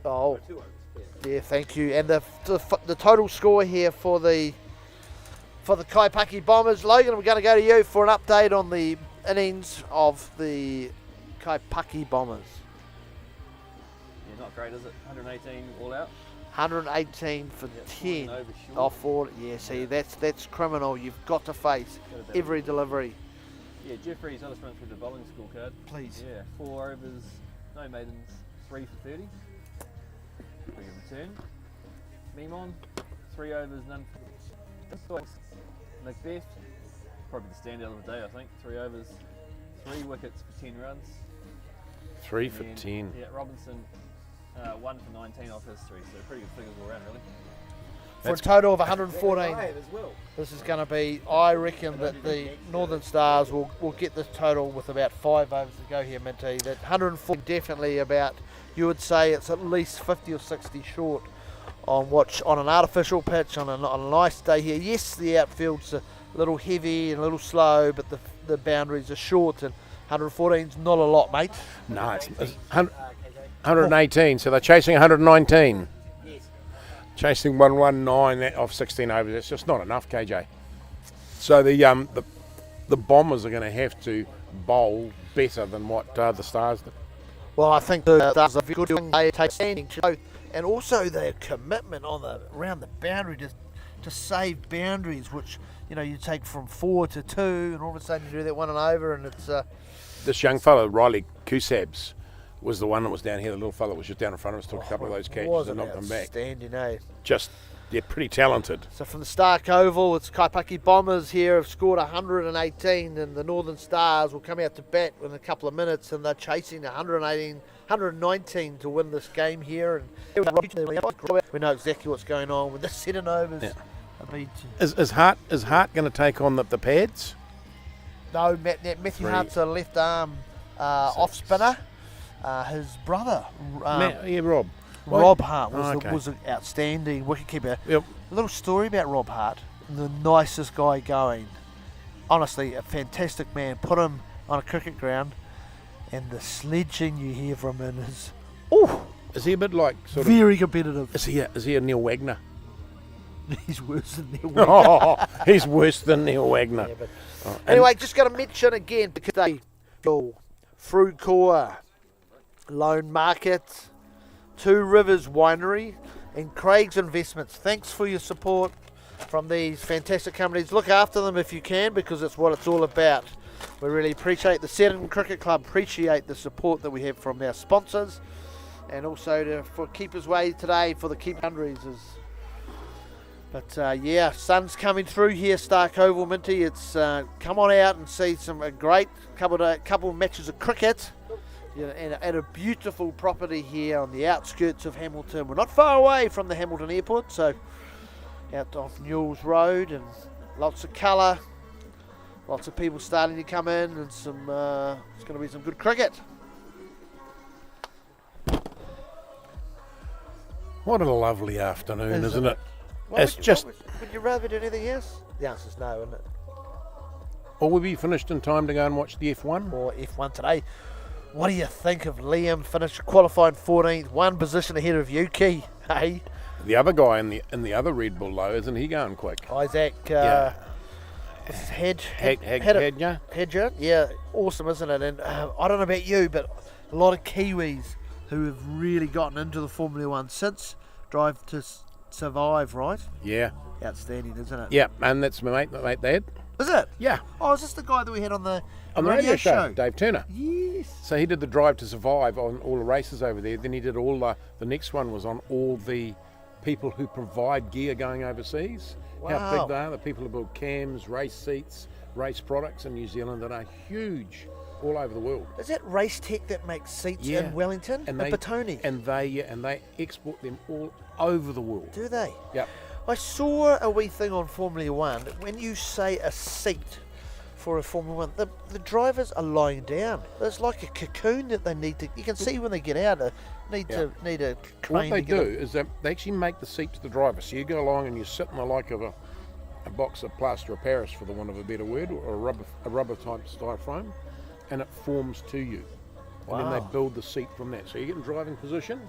Oh, yeah, thank you. And the total score here for the Kaipaki Bombers. Logan, we're going to go to you for an update on the innings of the Kaipaki Bombers. Yeah, not great, is it? 118 all out. 118 for 10 over short. off 4. Yeah, see, that's criminal. You've got to face every delivery. Yeah, Jeffrey's, I'll just run through the bowling scorecard. Please. Yeah, 4 overs, no maidens, 3 for 30. Pretty good return. Mimon, 3 overs, none for Macbeth, probably the standout of the day, I think. 3 overs, 3 wickets for 10 runs. 3 And for then, 10. Yeah, Robinson, 1 for 19 off his 3, so pretty good figures all around, really. For a total of 114. As well. This is going to be, I reckon that the Northern Stars will get this total with about 5 overs to go here, Minty. That 140 definitely about, you would say it's at least 50 or 60 short on an artificial pitch on a nice day here. Yes, the outfield's a little heavy and a little slow, but the boundaries are short, and 114's not a lot, mate. No, it's 118, so they're chasing 119. chasing 119 off 16 overs. That's just not enough, KJ. So the Bombers are going to have to bowl better than what the Stars did. Well, I think the Stars are good doing they take standing, and also their commitment around the boundary to save boundaries, which you take from 4 to 2, and all of a sudden you do that 1 and over, and it's. This young fellow, Riley Kusabs, was the one that was down here. The little fellow was just down in front of us, took a couple of those catches and knocked them back. Outstanding, Just, they're pretty talented. So from the Stark Oval, it's Kaipaki Bombers here have scored 118, and the Northern Stars will come out to bat in a couple of minutes, and they're chasing 119 to win this game here. And we know exactly what's going on with the Seddon overs. Yeah. Is Is Hart going to take on the pads? No, Matthew Hart's a left arm off spinner. His brother, Rob. Rob Hart, okay. was an outstanding wicketkeeper. Yep. A little story about Rob Hart, the nicest guy going. Honestly, a fantastic man. Put him on a cricket ground, and the sledging you hear from him is, Is he a bit like very competitive. Is he a Neil Wagner? He's worse than Neil Wagner. He's worse than Neil Wagner. Yeah, anyway, just got to mention again because they go Fruit Core, Lone Market, Two Rivers Winery, and Craig's Investments. Thanks for your support from these fantastic companies. Look after them if you can, because it's what it's all about. We really appreciate the Seddon Cricket Club, appreciate the support that we have from our sponsors, and also for Keepers Way today for the Keep Boundaries. But yeah, sun's coming through here, Stark Oval, Minty. It's come on out and see some great couple of matches of cricket. At a beautiful property here on the outskirts of Hamilton. We're not far away from the Hamilton Airport, so out off Newell's Road, and lots of colour, lots of people starting to come in, and it's going to be some good cricket. What a lovely afternoon, isn't it? Well, It's just. Would you rather do anything else? The answer's no, isn't it? Or will we be finished in time to go and watch the F1? Or F1 today. What do you think of Liam finished qualifying 14th, one position ahead of Yuki? Hey, The other guy in the other Red Bull though, isn't he going quick? Isaac. Yeah. What's his head? Hedger? Hedger, yeah, awesome, isn't it? And I don't know about you, but a lot of Kiwis who have really gotten into the Formula One since Drive to Survive, right? Yeah. Outstanding, isn't it? Yeah, and that's my mate Dad. Is it? Yeah. Oh, is this the guy that we had on the Radio show, Dave Turner. Yes. So he did the Drive to Survive on all the races over there. Then he did all the next one was on all the people who provide gear going overseas. Wow. How big they are. The people who build cams, race seats, race products in New Zealand that are huge all over the world. Is that Race Tech that makes seats Yeah. in Wellington and Petone? And they export them all over the world. Do they? Yep. I saw a wee thing on Formula One. When you say a seat for a Formula One, the drivers are lying down. It's like a cocoon that they need to. You can see when they get out. Need a crane. What they to get do is that they actually make the seat to the driver. So you go along and you sit in the like of a box of plaster of Paris, for the want of a better word, or a rubber type styrofoam, and it forms to you. And then they build the seat from that. So you get in driving position,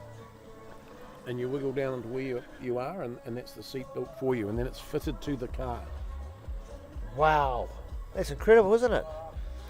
and you wiggle down into where you are, and that's the seat built for you, and then it's fitted to the car. Wow, that's incredible, isn't it?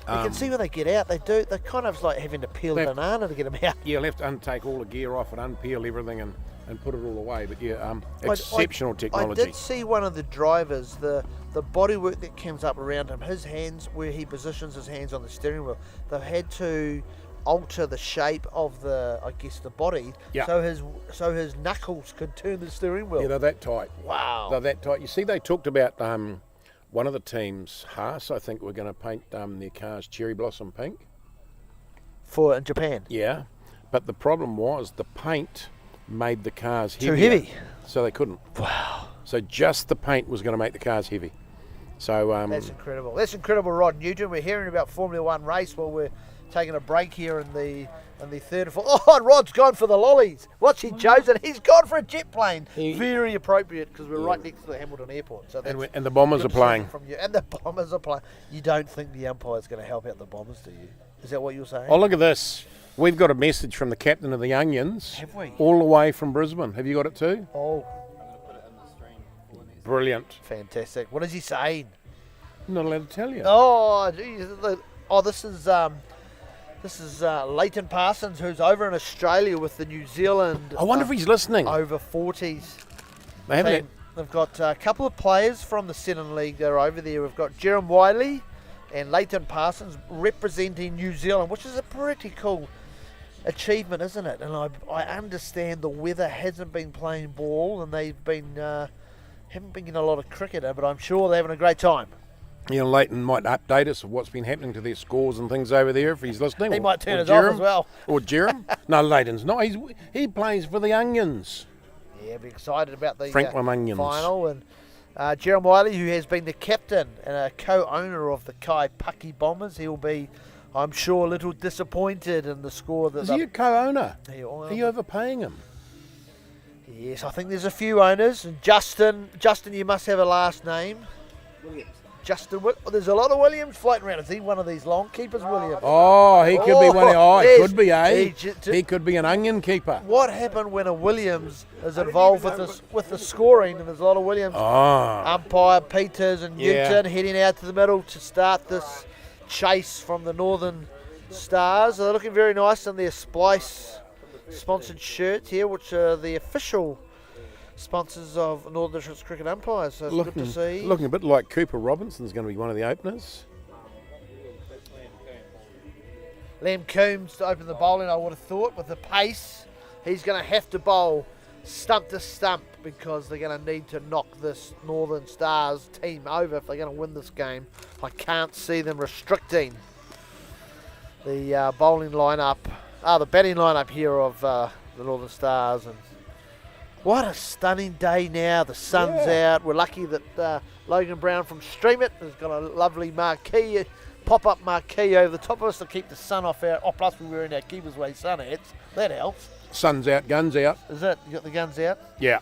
You can see when they get out, they're kind of like having to peel a banana to get them out. You'll have to untake all the gear off and unpeel everything and put it all away. But yeah, exceptional technology. I did see one of the drivers, the bodywork that comes up around him, his hands, where he positions his hands on the steering wheel, they've had to alter the shape of the body, so his knuckles could turn the steering wheel. Yeah, they're that tight. Wow. They're that tight. You see, they talked about one of the teams, Haas, I think, we're going to paint their cars cherry blossom pink. In Japan? Yeah, but the problem was the paint made the cars too heavier, heavy. So they couldn't. Wow. So just the paint was going to make the cars heavy. So that's incredible. That's incredible, Rod Newton. We're hearing about Formula One race while we're taking a break here in the third or fourth. Oh, Rod's gone for the lollies. What's he chosen? He's gone for a jet plane. Very appropriate, because we're right next to the Hamilton Airport. So and the Bombers are playing. From you. And the Bombers are playing. You don't think the umpire's going to help out the Bombers, do you? Is that what you're saying? Oh, look at this. We've got a message from the captain of the Onions. Have we? All the way from Brisbane. Have you got it too? Oh. Brilliant. Fantastic. What is he saying? Not allowed to tell you. Oh, geez. This is Leighton Parsons, who's over in Australia with the New Zealand I wonder if he's listening. over 40s They haven't. team. They've got a couple of players from the Seddon League that are over there. We've got Jerem Wiley and Leighton Parsons representing New Zealand, which is a pretty cool achievement, isn't it? And I understand the weather hasn't been playing ball, and they've been haven't been getting a lot of cricketer, but I'm sure they're having a great time. Leighton might update us of what's been happening to their scores and things over there if he's listening. He or- might turn or us off Jerem. as well. Or Jerem. No, Leighton's not. He plays for the Onions. Yeah, be excited about the Franklin Onions. final. And Jerem Wiley, who has been the captain and a co-owner of the Kaipaki Bombers, he'll be, I'm sure, a little disappointed in the score that Is he a co-owner? they- Are you overpaying him? Yes, I think there's a few owners. And Justin, you must have a last name. Williams. Justin, there's a lot of Williams floating around. Is he one of these Longkeepers, Williams? Oh, he could be one of. Oh, yes. it could be, eh? He He could be an onion keeper. What happened when a Williams is involved with the scoring, and there's a lot of Williams? Oh, Umpire Peters and Yeah. Newton heading out to the middle to start this chase from the Northern Stars. They're looking very nice in their Splice sponsored shirts here, which are the official sponsors of Northern Districts Cricket Umpires. So it's good to see. looking a bit like Cooper Robinson's going to be one of the openers. Liam Coombs to open the bowling, I would have thought, with the pace. He's going to have to bowl stump to stump because they're going to need to knock this Northern Stars team over if they're going to win this game. I can't see them restricting the bowling lineup, the batting lineup here of the Northern Stars. And what a stunning day now. The sun's out. We're lucky that Logan Brown from Stream It has got a lovely marquee, pop-up marquee over the top of us to keep the sun off our... Oh, plus we're wearing our Keepers Way sun hats. That helps. Sun's out, guns out. Is it? You got the guns out? Yeah.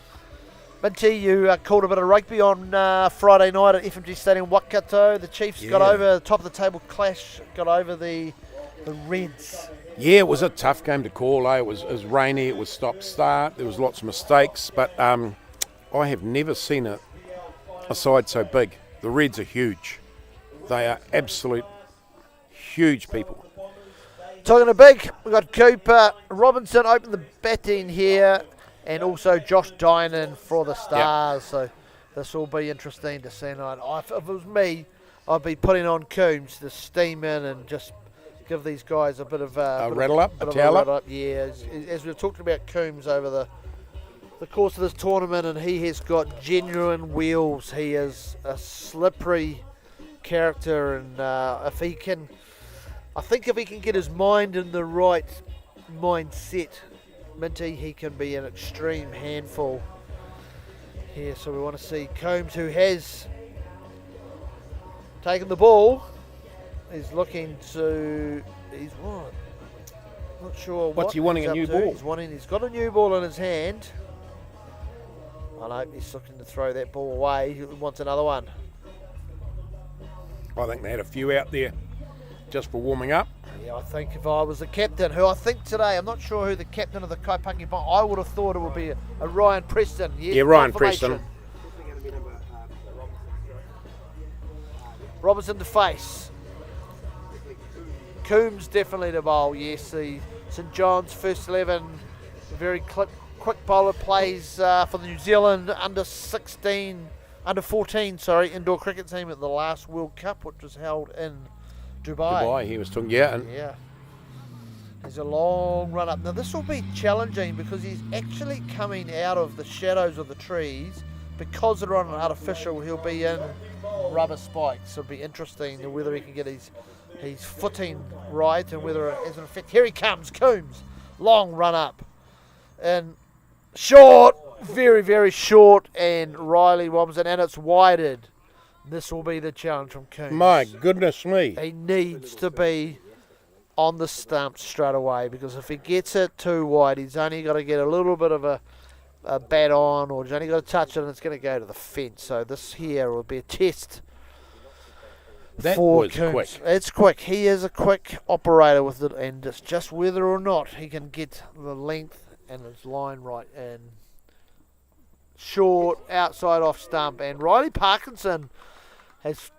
Minty, you called a bit of rugby on Friday night at FMG Stadium, Waikato. The Chiefs got Yeah. over the top of the table clash, got over the Reds. Yeah, it was a tough game to call. It was rainy, it was stop-start, there was lots of mistakes, but I have never seen a side so big. The Reds are huge. They are absolute huge people. Talking of big, we've got Cooper Robinson open the batting here, and also Josh Dynan for the Stars. So this will be interesting to see tonight. If it was me, I'd be putting on Coombs to steam in and just give these guys a bit of a rattle up, bit a of towel rattle up. Yeah, as we've talked about Coombs over the course of this tournament, and he has got genuine wheels. He is a slippery character, and if he can get his mind in the right mindset, Minty, he can be an extreme handful here. So we want to see Combs, who has taken the ball. He's looking to. He's what? Not sure. What's he wanting, he's a up new to. ball? He's got a new ball in his hand. I hope he's looking to throw that ball away. He wants another one. I think they had a few out there just for warming up. Yeah, I think if I was the captain, who I think today, I'm not sure who the captain of the Kaipaki Bomb, I would have thought it would be a Ryan Preston. Yes, Yeah, Ryan confirmation. Preston. Robinson to face. Coombs definitely to bowl. Yes, the St John's first 11, a very quick bowler, plays for the New Zealand under 14 indoor cricket team at the last World Cup, which was held in Dubai. He was talking, yeah, and Yeah. There's a long run up. Now this will be challenging because he's actually coming out of the shadows of the trees. Because they're on an artificial, he'll be in rubber spikes. It'll be interesting whether he can get his footing right and whether it has an effect. Here he comes, Coombs. Long run up. And short, very, very short, and Riley Robinson, and it's wided. This will be the challenge from Coombs. my goodness me. He needs to be on the stump straight away, because if he gets it too wide, he's only got to get a little bit of a bat on, or he's only got to touch it and it's going to go to the fence. So this here will be a test That for was Coombs. quick. It's quick. He is a quick operator with it, and it's just whether or not he can get the length and his line right. And short, outside off stump. And Riley Parkinson has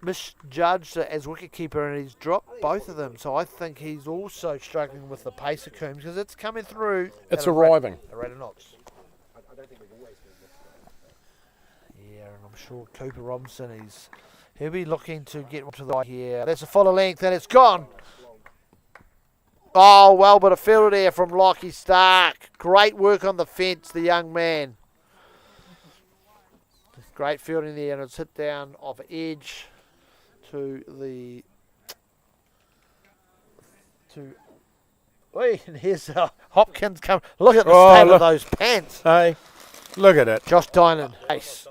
misjudged as wicketkeeper, and he's dropped both of them. So I think he's also struggling with the pace of Coombs because it's coming through. It's at arriving. A rate of knots. Yeah, and I'm sure Cooper Robinson, he'll be looking to get to the right here. That's a full of length, and it's gone. Oh, well, but a fielder there from Lockie Stark. Great work on the fence, the young man. Great fielding there, and it's hit down off edge to the... Oi, and here's Hopkins come. Look at the state of those pants. Hey, look at it. Josh Dynan. Ace.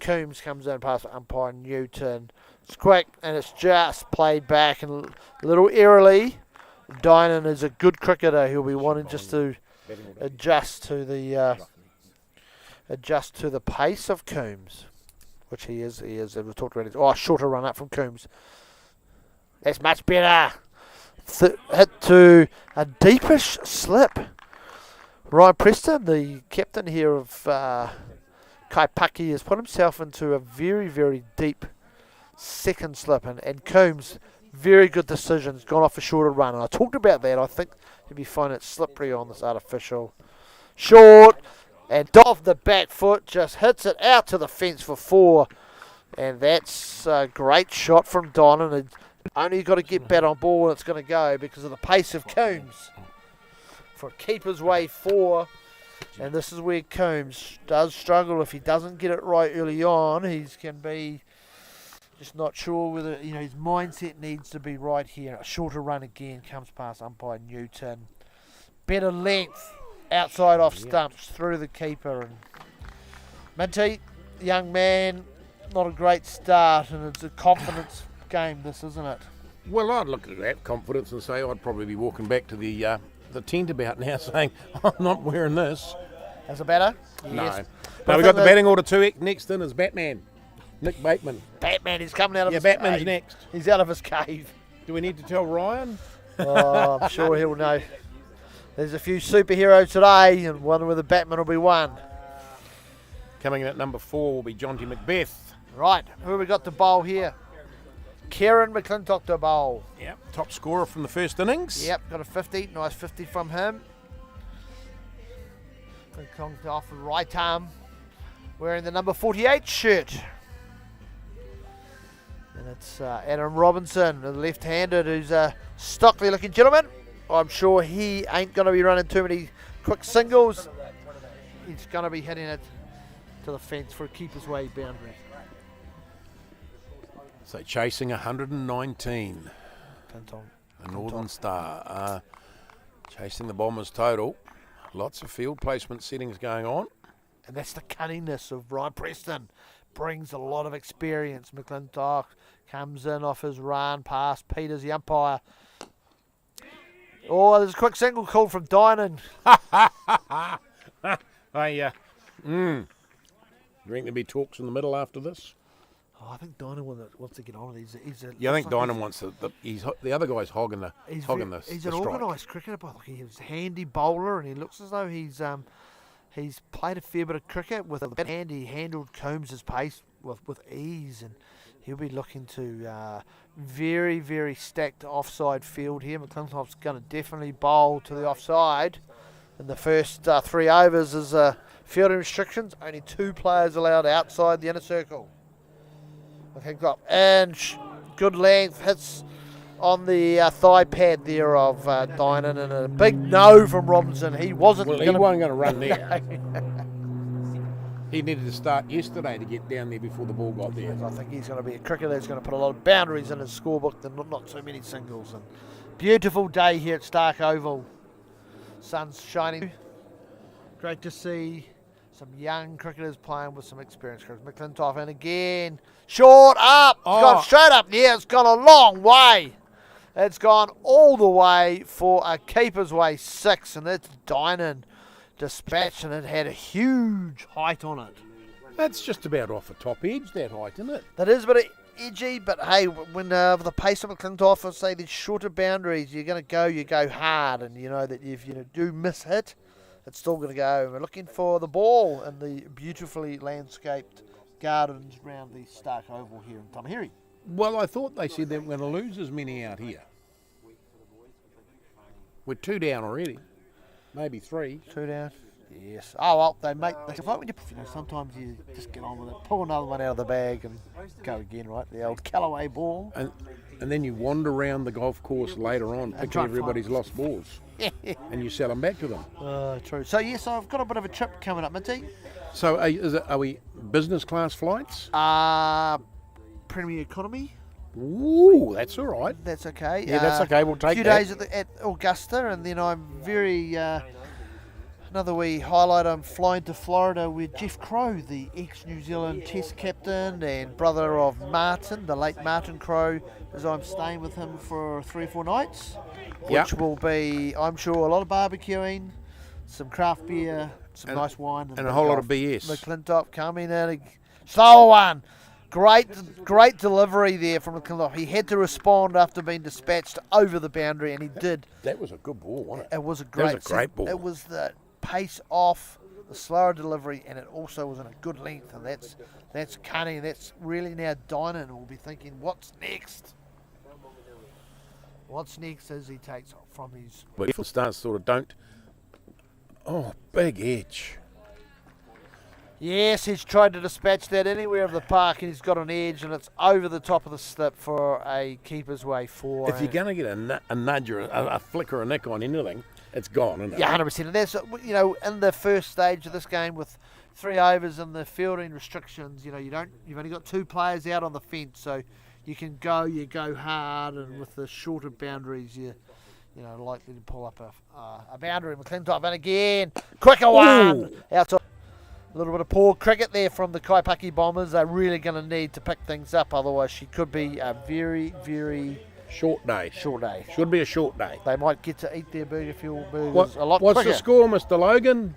Coombs comes in past umpire Newton. It's quick, and it's just played back, and a little eerily. Dynan is a good cricketer. He'll be wanting just to adjust to the pace of Coombs, which he is. As we talked about. Oh, shorter run up from Coombs. That's much better. Hit to a deepish slip. Ryan Preston, the captain here of Kaipaki, has put himself into a very, very deep second slip, and Coombs, very good decisions, gone off a shorter run, and I talked about that. I think he'll be finding it slippery on this artificial short, and off the back foot, just hits it out to the fence for 4, and that's a great shot from Donnan. And only got to get bat on ball and it's going to go because of the pace of Coombs for keeper's way 4. And this is where Coombs does struggle. If he doesn't get it right early on, he can be just not sure whether, his mindset needs to be right here. A shorter run again comes past umpire Newton. Better length outside off stumps through the keeper. And Minty, young man, not a great start, and it's a confidence game, this, isn't it? Well, I'd look at that confidence and say I'd probably be walking back to the tent about now saying, I'm not wearing this. As a batter? No. Yes. No, we've got the batting order 2. Next in is Batman. Nick Bateman. Batman, he's coming out of his Batman's cave. next. He's out of his cave. Do we need to tell Ryan? Oh, I'm sure he'll know. There's a few superheroes today, and one with the Batman will be one. Coming in at number 4 will be Jonty Macbeth. Right, who have we got to bowl here? Kieran McClintock to bowl. Yep, top scorer from the first innings. Yep, got a 50. Nice 50 from him. McClintock off the right arm, wearing the number 48 shirt. And it's Adam Robinson, the left-handed, who's a stockly-looking gentleman. I'm sure he ain't going to be running too many quick singles. He's going to be hitting it to the fence for a keeper's way boundary. So chasing 119. Clinton. The Northern Star. Chasing the Bombers total. Lots of field placement settings going on. And that's the cunningness of Ryan Preston. Brings a lot of experience. McClintock comes in off his run past Peters, the umpire. Oh, there's a quick single call from Dynan. You reckon there'll be talks in the middle after this? Oh, I think Dynan wants to get on it. I think Dynan wants the other guy's hogging the He's strike. an organised cricketer, but he's a handy bowler, and he looks as though he's played a fair bit of cricket with a hand. He handled Coombs' pace with ease, and he'll be looking to very, very stacked offside field here. McClintock's going to definitely bowl to the offside. In the first 3 overs is fielding restrictions. Only 2 players allowed outside the inner circle. McClintock, and good length, hits on the thigh pad there of Dynan, and a big no from Robinson. He wasn't Well, he gonna... wasn't going to run there. He needed to start yesterday to get down there before the ball got there. I think he's going to be a cricketer that's going to put a lot of boundaries in his scorebook, and not too many singles. And beautiful day here at Stark Oval. Sun's shining. Great to see some young cricketers playing with some experienced cricketers. McClintock, and again, short up. It's gone straight up. Yeah, it's gone a long way. It's gone all the way for a keeper's way 6, and it's Dynan dispatched, and it had a huge height on it. That's just about off the top edge, that height, isn't it? That is a bit edgy, but hey, when the pace of McClintock, I say these shorter boundaries, you go hard, and you know that if you do miss hit, it's still going to go. We're looking for the ball in the beautifully landscaped gardens round the Stark Oval here in Tamahere. Well, I thought they said they were going to lose as many out here. We're 2 down already, maybe 3. 2 down. Yes. Oh well, they make. It's like when sometimes you just get on with it, pull another one out of the bag, and go again. Right, the old Callaway ball. And then you wander around the golf course later on, picking try and everybody's find lost balls, and you sell them back to them. True. So yes, I've got a bit of a trip coming up, Minty. So are we business class flights? Premier economy. Ooh, that's all right. That's okay. Yeah, that's okay. We'll take a few that. days at Augusta, and then I'm very another wee highlight. I'm flying to Florida with Jeff Crow, the ex-New Zealand Test captain and brother of Martin, the late Martin Crow, as I'm staying with him for 3 or 4 nights, which will be, I'm sure, a lot of barbecuing, some craft beer, some nice wine, and a whole lot of BS. McClintock coming in, slow one. Great delivery there from McClintock. He had to respond after being dispatched over the boundary, and he did. That was a good ball, wasn't it? It was a great ball. It was the pace off, the slower delivery, and it also was in a good length, and that's cunning. That's really now Dynan will be thinking, what's next? What's next as he takes off from his... But if the stars sort of don't... Oh, big edge. Yes, he's tried to dispatch that anywhere of the park, and he's got an edge, and it's over the top of the slip for a keeper's way 4. If you're going to get a nudge or a flick or a nick on anything, it's gone, isn't it? Yeah, 100%. And that's, in the first stage of this game with 3 overs and the fielding restrictions, you've only got 2 players out on the fence, so you can go hard, and with the shorter boundaries, you're likely to pull up a boundary. McClintock, and again, quicker one outside. A little bit of poor cricket there from the Kaipaki Bombers. They're really going to need to pick things up, otherwise she could be a very, very short day. Should be a short day. They might get to eat their burgers a lot quicker. What's the score, Mr. Logan?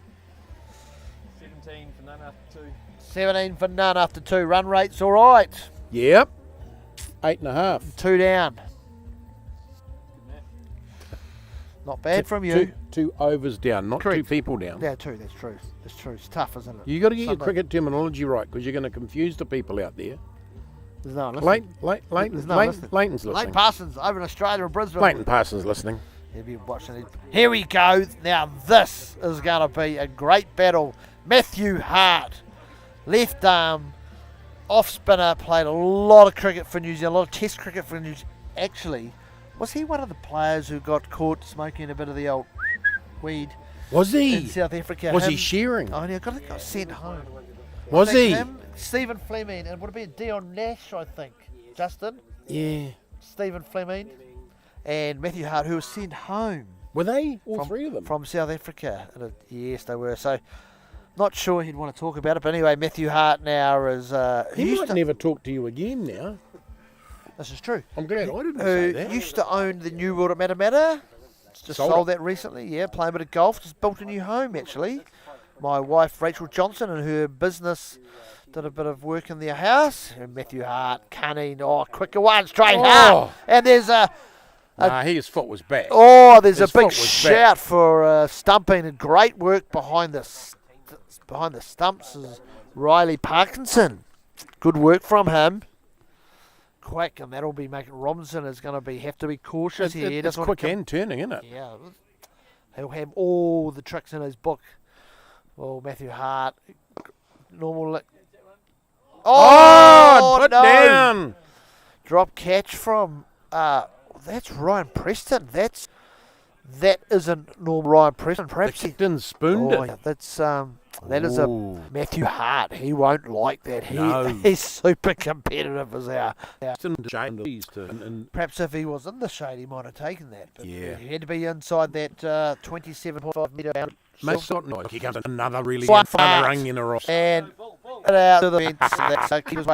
17 for none after 2. 17 for none after 2. Run rate's all right. Yep. 8.5. 2 down. Not bad from you. 2 overs down, not Correct. 2 people down. Yeah, 2. That's true. That's true. It's tough, isn't it? You got to get your cricket terminology right, because you're going to confuse the people out there. There's no one listening. There's no one listening. Leighton's listening. Leighton Parsons over in Australia and Brisbane. Leighton Parsons listening. He'll be watching it. Here we go. Now this is going to be a great battle. Matthew Hart, left arm, off spinner, played a lot of cricket for New Zealand, a lot of Test cricket for New Zealand. Actually, was he one of the players who got caught smoking a bit of the old weed? Was he? In South Africa. Was he shearing? Oh, yeah, got sent home. Was he? Him, Stephen Fleming, and would it be Dion Nash, I think. Justin? Yeah. Stephen Fleming and Matthew Hart, who was sent home. Were they? All 3 of them? From South Africa. Yes, they were. So, not sure he'd want to talk about it, but anyway, Matthew Hart now is... he might never talk to you again now. This is true. I'm glad I didn't say that. Used to own the New World at Matamata. Just sold that recently, yeah, playing a bit of golf. Just built a new home, actually. My wife, Rachel Johnson, and her business did a bit of work in their house. And Matthew Hart, cunning, quicker one, straight out. And there's his foot was back. There's a big shout for stumping, and great work behind the stumps is Riley Parkinson. Good work from him. Quick, and that'll be making Robinson is going to have to be cautious here. It's quick and turning, isn't it? Yeah, he'll have all the tricks in his book. Well, Matthew Hart, normal. Put down. Drop catch from. That's Ryan Preston. That isn't normal Ryan Preston. Perhaps the captain spooned it. Yeah, that is a Matthew Hart. He won't like that. He's super competitive as our. Perhaps if he was in the shade, he might have taken that. But yeah, he had to be inside that 27.5 metre boundary. He comes another really fun in a row. And out to the fence.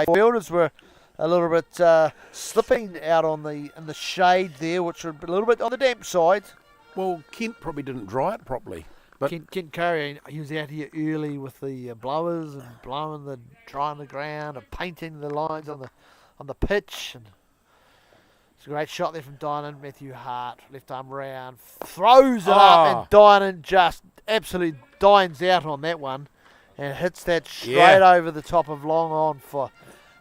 Fielders were a little bit slipping out in the shade there, which were a little bit on the damp side. Well, Kent probably didn't dry it properly. But Kent Curry, he was out here early with the blowers and drying the ground and painting the lines on the pitch. And It's a great shot there from Dynan. Matthew Hart, left arm round, throws it up, and Dynan just absolutely dines out on that one and hits that straight over the top of long on for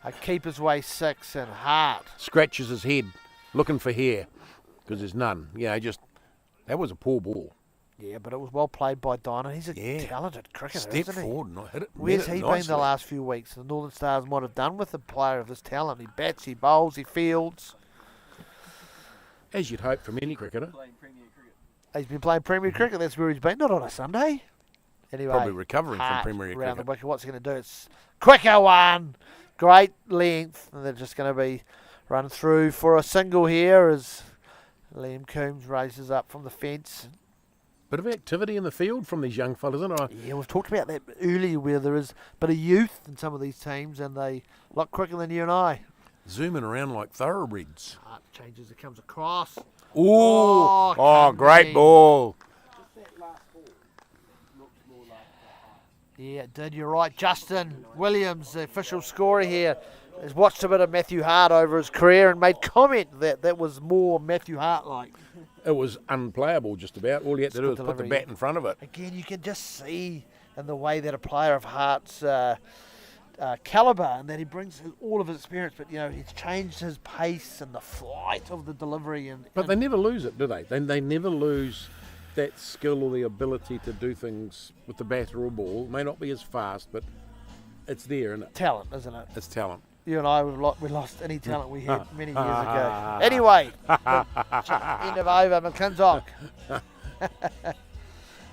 a keeper's way 6, and Hart Scratches his head, looking for hair, because there's none. That was a poor ball. Yeah, but it was well played by Dynan. He's a talented cricketer, Step isn't he? forward and I hit it. Where's he been the last few weeks? The Northern Stars might have done with a player of this talent. He bats, he bowls, he fields. As you'd hope from any cricketer. He's been playing Premier Cricket. That's where he's been. Not on a Sunday. Anyway, Probably recovering from Hart Premier round Cricket. the wicket. What's he going to do? It's quicker one. Great length. And they're just going to be run through for a single here as Liam Coombs races up from the fence. Bit of activity in the field from these young fellas, isn't it? Yeah, we've talked about that earlier, where there is a bit of youth in some of these teams and they look quicker than you and I. Zooming around like thoroughbreds. Hart changes, it comes across. Oh, great ball. Yeah, it did. You're right. Justin Williams, the official scorer here, has watched a bit of Matthew Hart over his career and made comment that that was more Matthew Hart-like. It was unplayable just about. All you had to do was put the delivery. bat in front of it. Again, you can just see in the way that a player of Hart's calibre and that he brings all of his experience, but he's changed his pace and the flight of the delivery. But they never lose it, do they? They never lose that skill or the ability to do things with the bat or a ball. It may not be as fast, but it's there, isn't it? Talent, isn't it? It's talent. You and I, we lost any talent we had many years ago. Anyway, end of over, McClintock.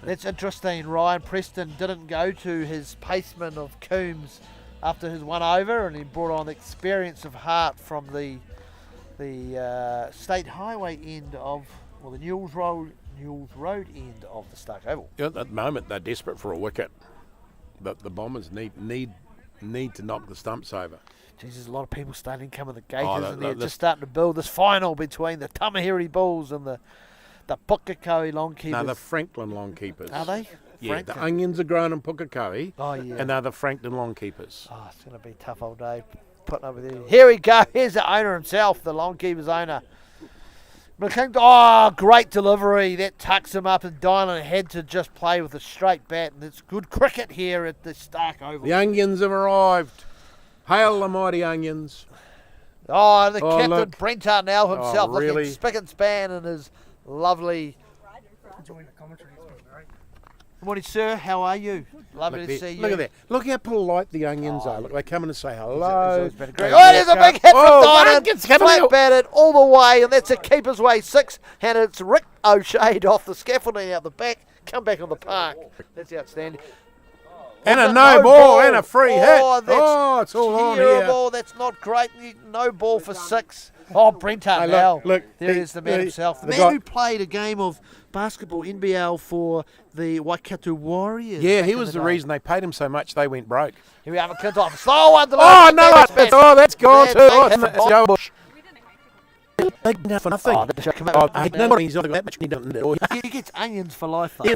That's interesting. Ryan Preston didn't go to his paceman of Coombs after his one over, and he brought on the experience of Hart from the State Highway end of, the Newells Road end of the Stark Oval. At the moment, they're desperate for a wicket, but the Bombers need to knock the stumps over. Geez, there's a lot of people starting to come in the gate, Oh, isn't there? Just starting to build this final between the Tamahere Bulls and the Pukekohe Longkeepers. No, the Franklin Longkeepers. Are they? Yeah, Franklin? the onions are grown in Pukekohe, Oh, yeah. and they're the Franklin Longkeepers. Oh, it's going to be a tough old day putting over there. Here we go. Here's the owner himself, the Longkeepers owner. Oh, great delivery. That tucks him up, and Dylan had to just play with a straight bat. And it's good cricket here at the Stark Oval. The onions have arrived. Hail the mighty onions. Oh, the captain, look. Brent Arnell himself, Oh, really? looking spick and span in his lovely... Enjoying the commentary, it's been great. Good morning, sir. How are you? Lovely Look to there. see you. Look at that. Look how polite the onions are. Look, they come in and say It's hello. always been a great. They Oh, there's a walk big hit up. from Dynan. It's coming Flat out. batted all the way, and that's a keeper's way 6. And it's Rick O'Shea off the scaffolding out the back. Come back on the park. That's outstanding. And Oh, a no ball and a free hit. Oh, that's it's all on terrible. here. That's not great. No ball for 6. Oh, Brent Arnell. look, There is the man himself. The man guy- who played a game of basketball NBL for the Waikato Warriors. Yeah, back he in was the day. reason they paid him so much they went broke. Here we have a cut off. Slow one. Oh, no, that's gone Bad too. big Oh, hit it's from Joe Bush. For nothing. Oh, He's not that much. He gets onions for life, though. Yeah.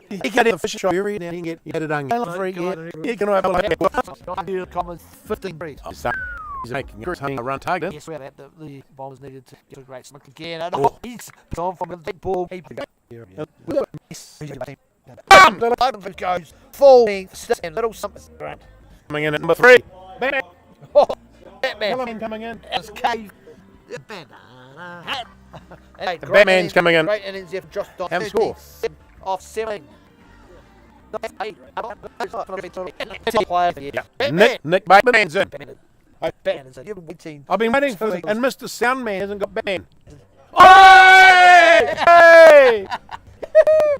He get in the fish shop every now and then. Get it onion free. He can have a Common 15 breeds. He's making a run target. Yes, we had that. The Bombers needed to get a great smoke again. And oh, he's on from the big ball. He goes full length and little something. Coming in at number 3. Batman. Oh, Batman. Batman coming in. It's cave. Banana hat. Hey, The Batman's coming in. Great innings there from Josh Don. Have a score. Off 7. Nick Bateman's in. Batman's in. You've been waiting. I've been waiting for this, and Mr. Soundman hasn't got Batman. Hey! Hey!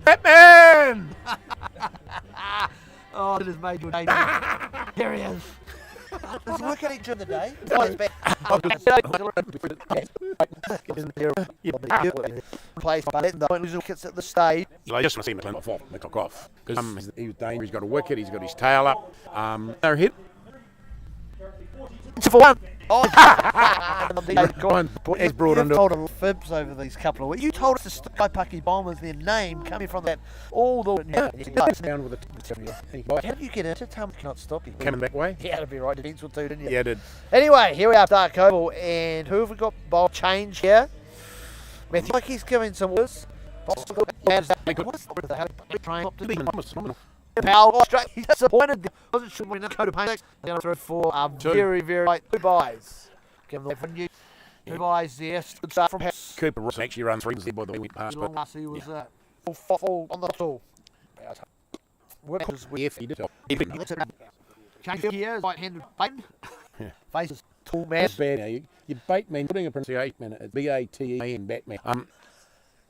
Batman! Oh, it has made your day. Here he is. Does he work at each other day? Plays by letting the point lose wickets at the stage. I just want to see McClintock off. Because he was dangerous. He's got a wicket. He's got his tail up. They're hit. For one. Oh, He's brought You've into told a fibs over these couple of weeks. You told us the Kaipaki Bombers, their name coming from that all the down with How did you get into Tom cannot stop you? coming back way. Yeah, that'd be right. Defence with two, didn't you? Yeah, I did. Anyway, here we are, Dark Oval, and who have we got? Bowl change here. Matthew, like he's giving some worse. What's the train? Powell straight. He's disappointed. Wasn't sure when go to paint. Down through for very, very light. Two buys. Give them that for you. Two buys there. Good start from House. Cooper Ross actually ran three by the way we passed, but Last he was full on the tool. yeah, he did. Change here, right-handed button. Yeah. Faces tall man. That's bad now. You bait man, putting a pronunciation, it's B-A-T-E-N, Batman.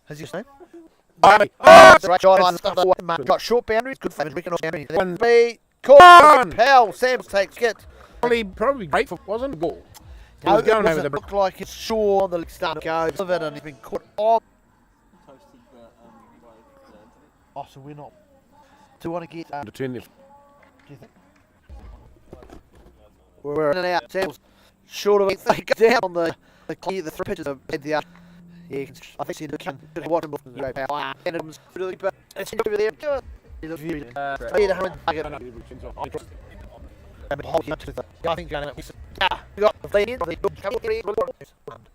Has your name? Oh, Right shot on the got short boundaries, good for Wicket boundaries. One B, call Powell, Sam's takes it. probably grateful, wasn't a goal. He No, was going over it the looked like it's sure on the start goes of it and he's been caught on. Oh, so we're not. Do you want to get to turn the do you think? We're in and out. Sam's short of it. They go down on the three pitches of the yeah, I think he can watch him go power. And it's really but it's over there. I think going up. We got the lead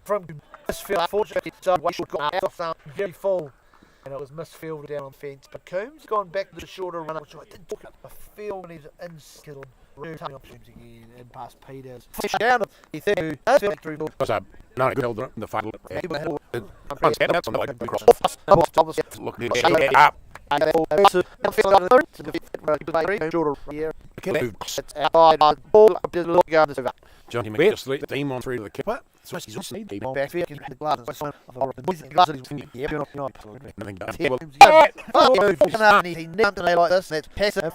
from Misfield. Unfortunately, we should got out very full, and it was misfielded down on the fence. But Coombs gone back to the shorter run, which I didn't talk about. I feel when he's in skill. Taking options again and past Peters. Down he threw through. was a no good held in the final. That's on the way across. Look up. Johnny McGuire just let the team on through to the keeper. So he's also need to Back here, the glass. Like this, that's passive.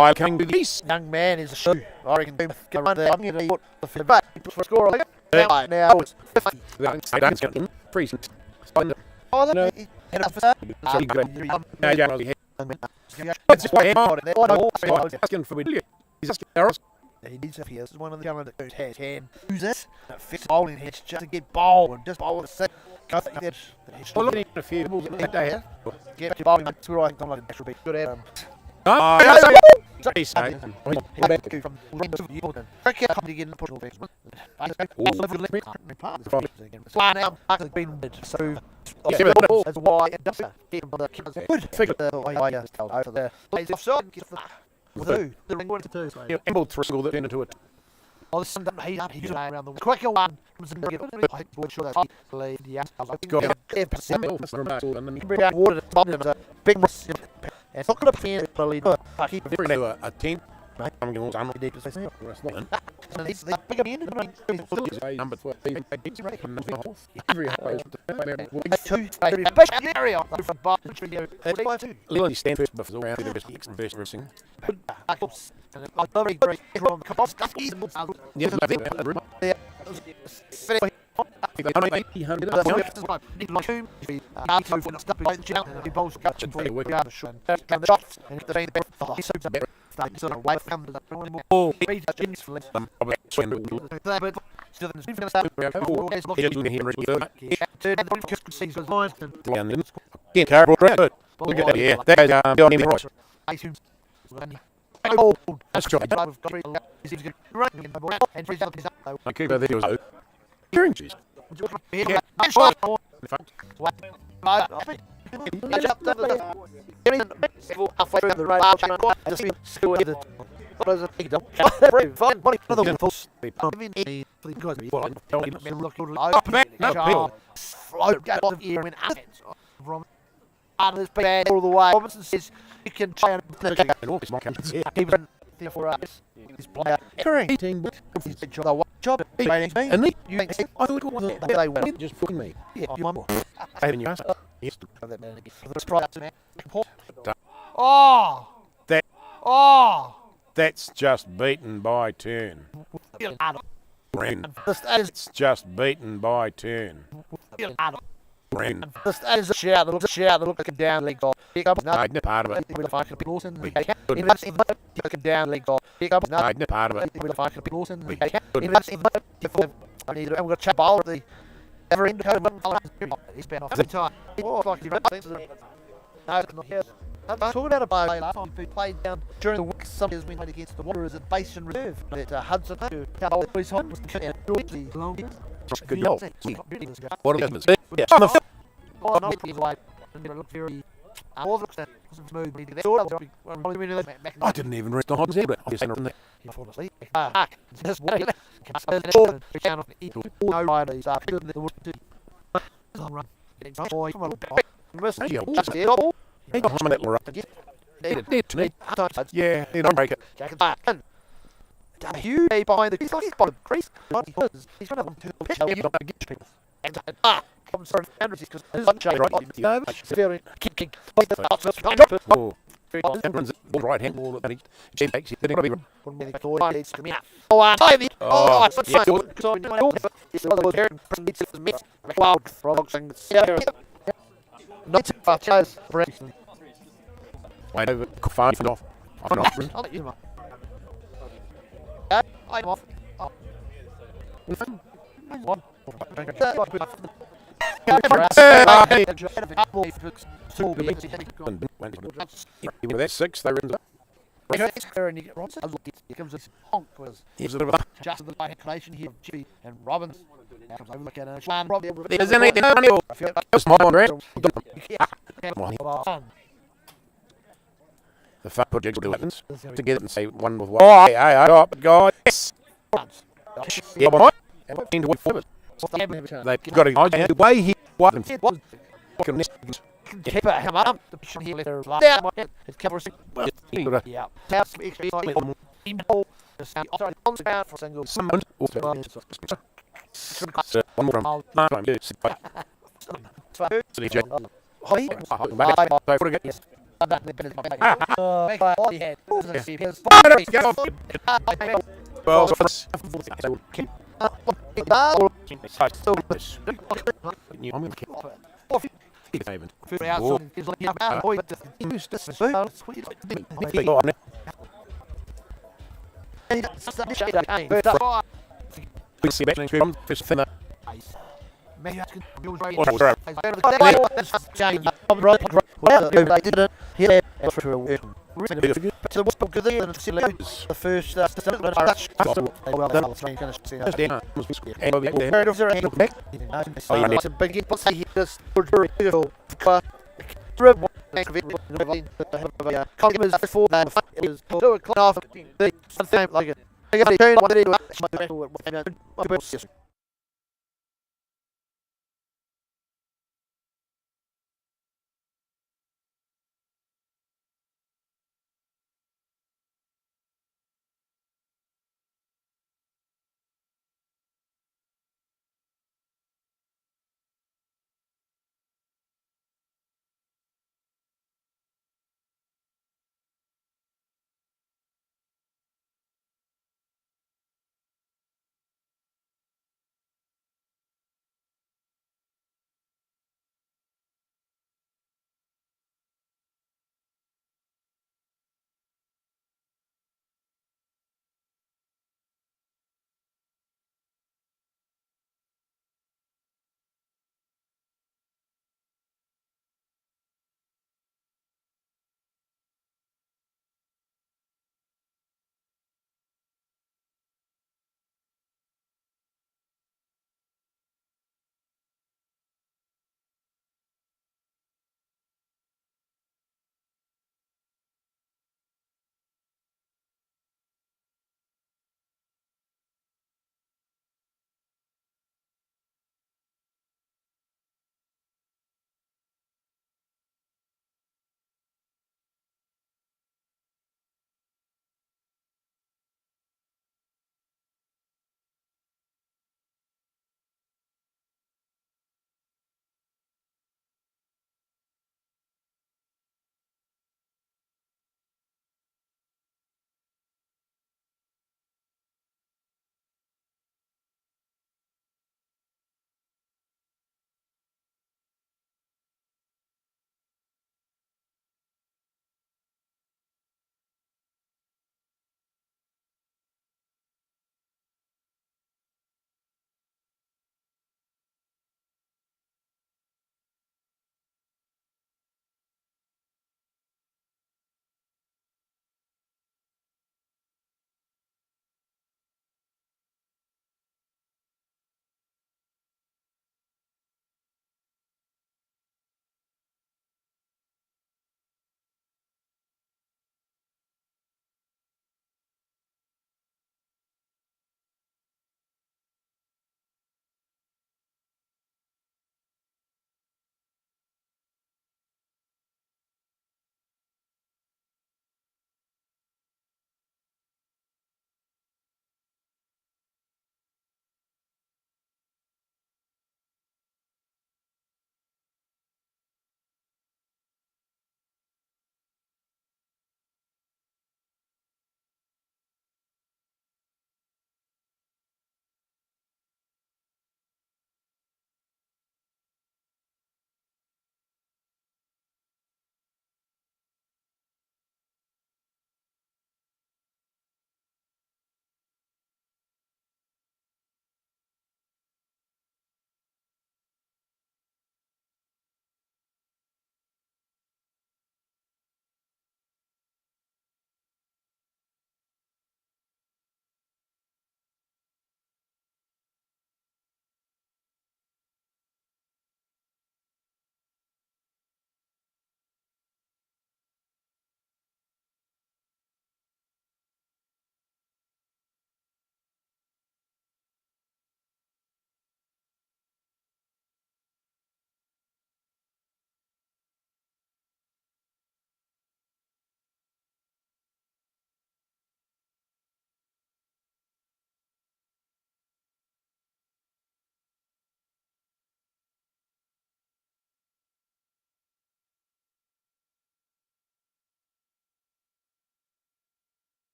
I coming to this. Young man is a shoe. I reckon I'm going to put the back for a score. Now it's 50. That's getting precinct. Oh, No. That's just why Asking for me. He's asking Harris. he needs to hear. This is one of the government that has hand. Use this. Fix bowling heads just to get bowl and just bowl the set. Go think that. Well, looking at a few balls that day here. Get your bowling. That's where I think I'm like that be good at him. He's saying. From cricket, come to get in the push. So that's why it does good. Figure over there. Plays offside. The ring went to two. Embled through school that turned into it. Oh, the sun he's up. He's around the quicker one. I think sure that's lead. Yeah, water to big. And it's not going to be a keep a team. I'm going to number 12. Every Leland stand first before around the best racing. Look at that, yeah. That goes down in the right. That's I keep that there was hearing cheese. This bad all the way. Robinson says you can try and he's player. He's been job. And You think I thought it was they went just fucking me. Yeah, you want more. I haven't asked. Yes. Oh! That- Oh! That's just beaten by turn. Ren. It's just beaten by turn. Rain. Just as a shout, the look down, legs off. Pick up, No, no part of it. with a fire can be Lawson. Looking down, legs off. Pick up, No, no part of it. with a fire can be Lawson. We I need to, I'm going to chat ball at the ever end code. He's been off every time. Oh, like he runs. No, it's not here. I'm talking about a play last time. We played down during the week. Some years we played against the Wanderers at Basin Reserve at Hudson. Boys home was the Longkeepers. Good goal. What are the yeah. Oh, no, he's like, look very. All the smooth. I didn't even rest on Hod's head. I was saying from there. He fallen asleep. Just what he no riders are good in the wood too. Run. Boy, come on. He got him a little rough. Yeah, he don't break it. Huge behind the crease. He's trying to pitch. And comes from Andrews because his lunch right. Kicking. Oh. Runs it, ball right hand, ball, and he takes it. Then he'll be wide over, far off. I'm off. That's 6, they ran And you get Ronson. Here comes this honk was just the right inclination here of Chippy and Robbins. Now comes over look at Sean Robbie. There's anything on you. Small on red. The fat project will do weapons together and say one with one. Oh, I got God. Yes. Yeah, but what? Into what forward? They've got to idea the way he was. Keep him up. The position here later. Down. It's covers. Yeah. Taps extra like the sound. On the ground for single. Someone. One more from time. Yes. The first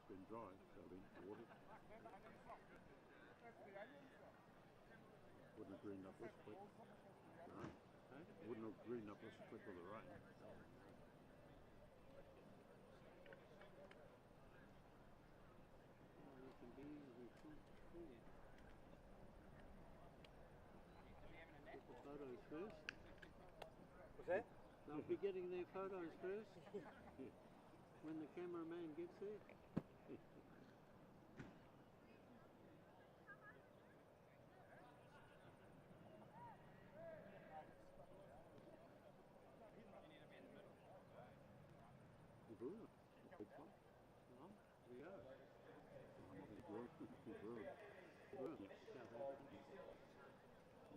been dry, so I've been watered. Wouldn't have greened up this quick. No. Hey? Wouldn't have greened up this quick with the rain. Get the photos first. What's that? They'll be getting their photos first. When the cameraman gets there.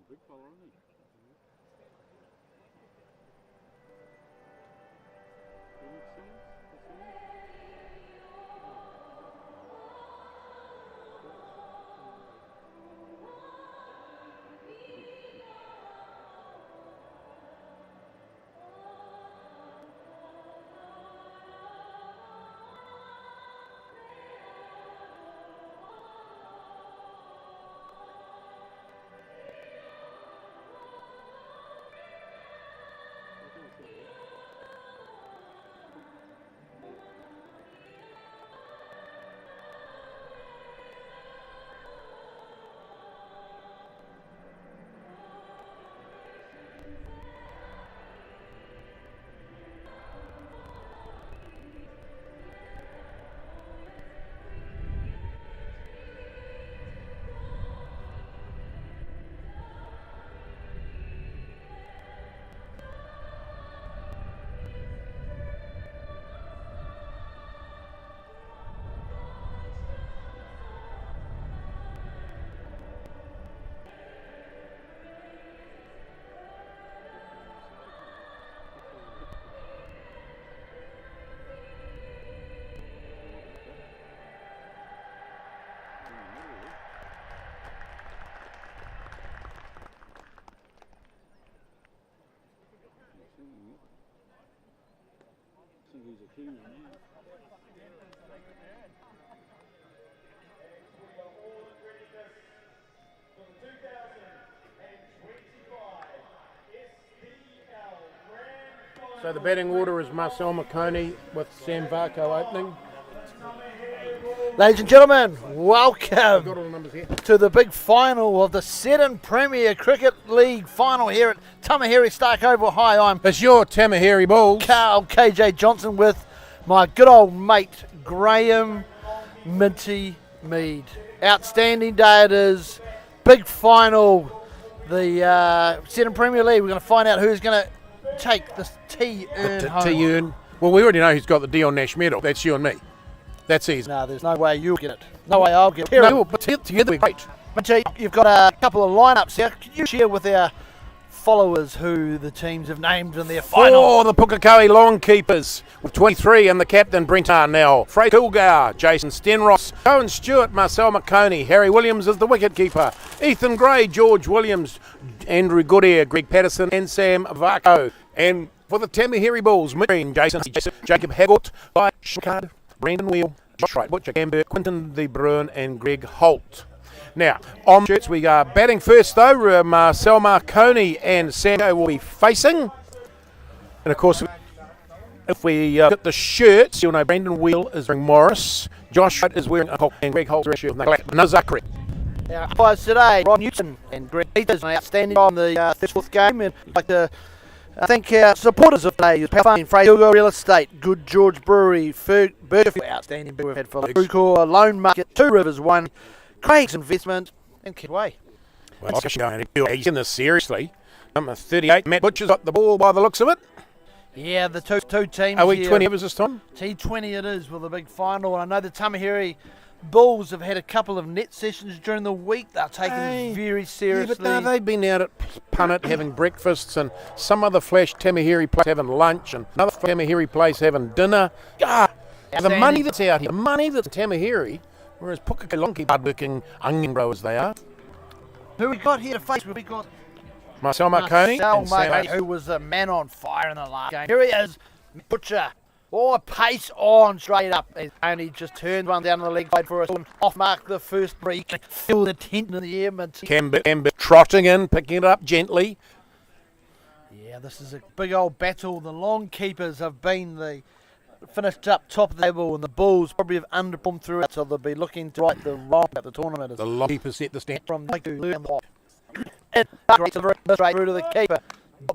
Big fella, isn't he? I think he's a king now. So the batting order is Marcel McConey with Sam Varco opening. Ladies and gentlemen, I've got welcome all the numbers here. to the big final of the Seddon Premier Cricket League final here at Tamahere Stark Oval. Hi, I'm It's your Tamahere Bulls. Carl KJ Johnson with my good old mate Graham Minty Mead. Outstanding day it is. Big final. The Seddon Premier League. We're going to find out who's going to take this T-Earn home. T-Earn. Well, we already know who's got the Dion Nash medal. That's you and me. That's easy. No, there's no way you'll get it. No way I'll get it. No, but together we're great. Minty, you've got a couple of lineups here. Can you share with our followers who the teams have named in their final? For the Pukekohe Longkeepers with 23 and the captain Brent Arnell, Frey Kilgour, Jason Stenross, Owen Stewart, Marcel McConey, Harry Williams is the wicket keeper, Ethan Gray, George Williams, Andrew Goodair, Greg Patterson and Sam Varco. And for the Tamahere Bulls, Mick Green, Jason, Jacob Haggart, Guy Shikard, Brendan Wheel, Josh Wright, Butcher Gamber, Quinton De Bruin and Greg Holt. Now, on shirts, we are batting first though. Marcel Marconi and Sam will be facing. And of course, if we look at the shirts, you'll know Brendan Wheel is wearing Morris, Josh Wright is wearing a Holt, and Greg Holt is wearing Nazakri. Our umpires today, Ron Newton and Greg Peters, an outstanding on the 34th game. And I'd like to thank our supporters of today, Power Farming, Frey Kilgour Real Estate, Good George Brewery, Burgerfield, outstanding we've had for the Crew Loan Market, Two Rivers, One, Craig's Investment, and Kidway. Well, I'm going to taking this seriously. Number 38, Matt Butcher's got the ball by the looks of it. Yeah, the two teams. Are we here. 20 overs this time? T20 it is with a big final. And I know the Tamahere Bulls have had a couple of net sessions during the week. They're taking it very seriously. Yeah, but no, they've been out at Punnet having breakfasts and some other flash Tamahere place having lunch and another Tamahere place having dinner. The money that's out here, the money that's Tamahere, whereas Pukekohe Longkeepers hard-working onion growers they are. Who we got here to face? We got Marcel Marconi Marcel and Sam Marconi, who was a man on fire in the last game. Here he is, Butcher, Oh, pace on straight up. And he just turned one down the leg side for us. Off mark the first break. Feel the tension in the air. Camber trotting in, picking it up gently. Yeah, this is a big old battle. The Longkeepers have been finished up top of the table, and the Bulls probably have underperformed throughout, so they'll be looking to right the wrong at the tournament. The Longkeepers set the stand. From straight through to the keeper.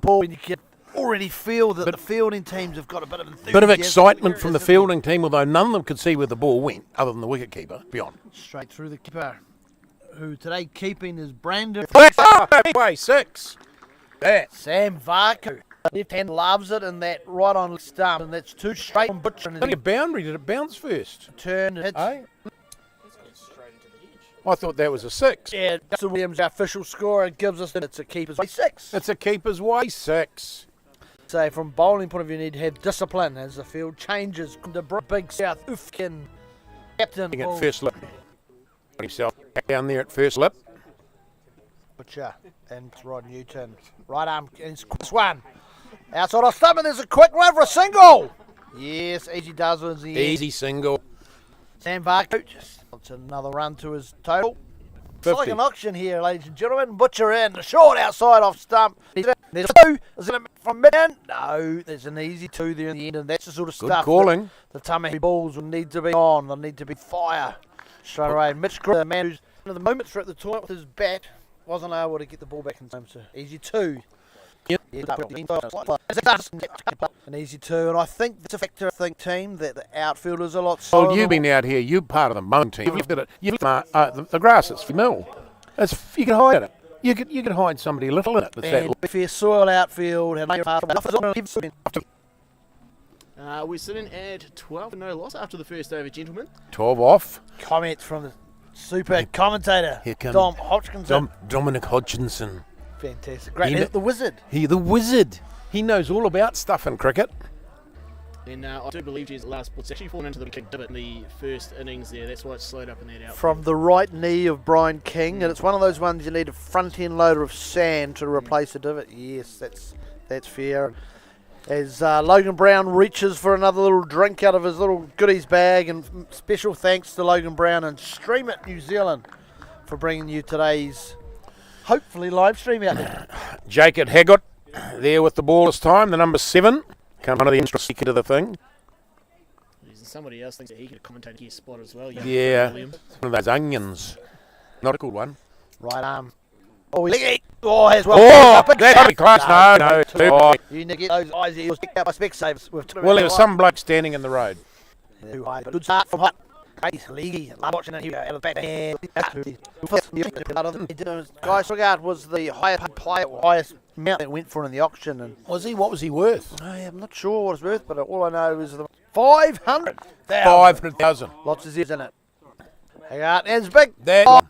Ball, you can already feel that the fielding teams have got a bit of enthusiasm. Bit of excitement from the fielding team, although none of them could see where the ball went, other than the wicket keeper. Beyond. Straight through the keeper, who today keeping is Brandon. Way 6. That. Sam Varku. Left hand loves it, and that right on stump, and that's too straight from Butcher. Only a boundary. Did it bounce first? Turn and hits. Eh? It's gone straight into the hedge. I thought that was a 6. Yeah, Justin Williams, our official scorer, gives us that it's a keeper's way 6. It's a keeper's way 6. So from bowling point of view, you need to have discipline as the field changes. The big South Ufkin captain. At first lip. Himself down there at first lip. Butcher and Rod Newton. Right arm, and it's quick one. Outside off stump, and there's a quick run for a single. Yes, easy does wins the Easy single. Sam Varku just wants another run to his total. It's 50. like an auction here, ladies and gentlemen. Butcher in, the short outside off stump. There's a 2. Is it from mid-in? No, there's an easy 2 there in the end, and that's the sort of Good stuff calling. that the Tamahere balls will need to be on. They'll need to be fire straight away. Mitch Green, the man who's one of the moments throughout the tournament with his bat, wasn't able to get the ball back in time. So easy 2. Yep. An easy 2, and I think that's a factor. I think team that the outfielders are a lot slower. Well, you've been out here. You're part of the moan team. You've looked at it. The grass is mill. You can hide it. You could hide somebody little in it. And fair soil outfield. We're sitting at 12 and no loss after the first over, gentlemen. 12 off. Comments from the super commentator, Here comes Dom Hodgkinson. Dominic Hodgkinson. Fantastic. Great. The wizard. The wizard. He knows all about stuff in cricket. And I do believe his last ball's actually fallen into the kick divot in the first innings there. That's why it's slowed up in that out. From the right knee of Brian King, and it's one of those ones you need a front end loader of sand to replace the divot. Yes, that's fair. As Logan Brown reaches for another little drink out of his little goodies bag, and special thanks to Logan Brown and Stream It New Zealand for bringing you today's hopefully live stream out there. Jacob Haggott there with the ball this time, the number 7. Come one of the interesting to the thing. Somebody else thinks that he could commentate his spot as well. Yeah, Williams. one of those onions. Not a good one. Right arm. Oh, as well. Oh, that'd be close. No, too high. You need to get those eyes ears picked out by Specsavers. Well, there was some bloke standing in the road. Too high, but good start from Hot. Great, League. I'm watching it here out of the back hand. Guy Sogard was the highest player, highest amount that went for in the auction. And Was he? What was he worth? I'm not sure what it's worth, but all I know is the 500,000. 500,000. Lots of zeros in it. Hang on, and it's big. That I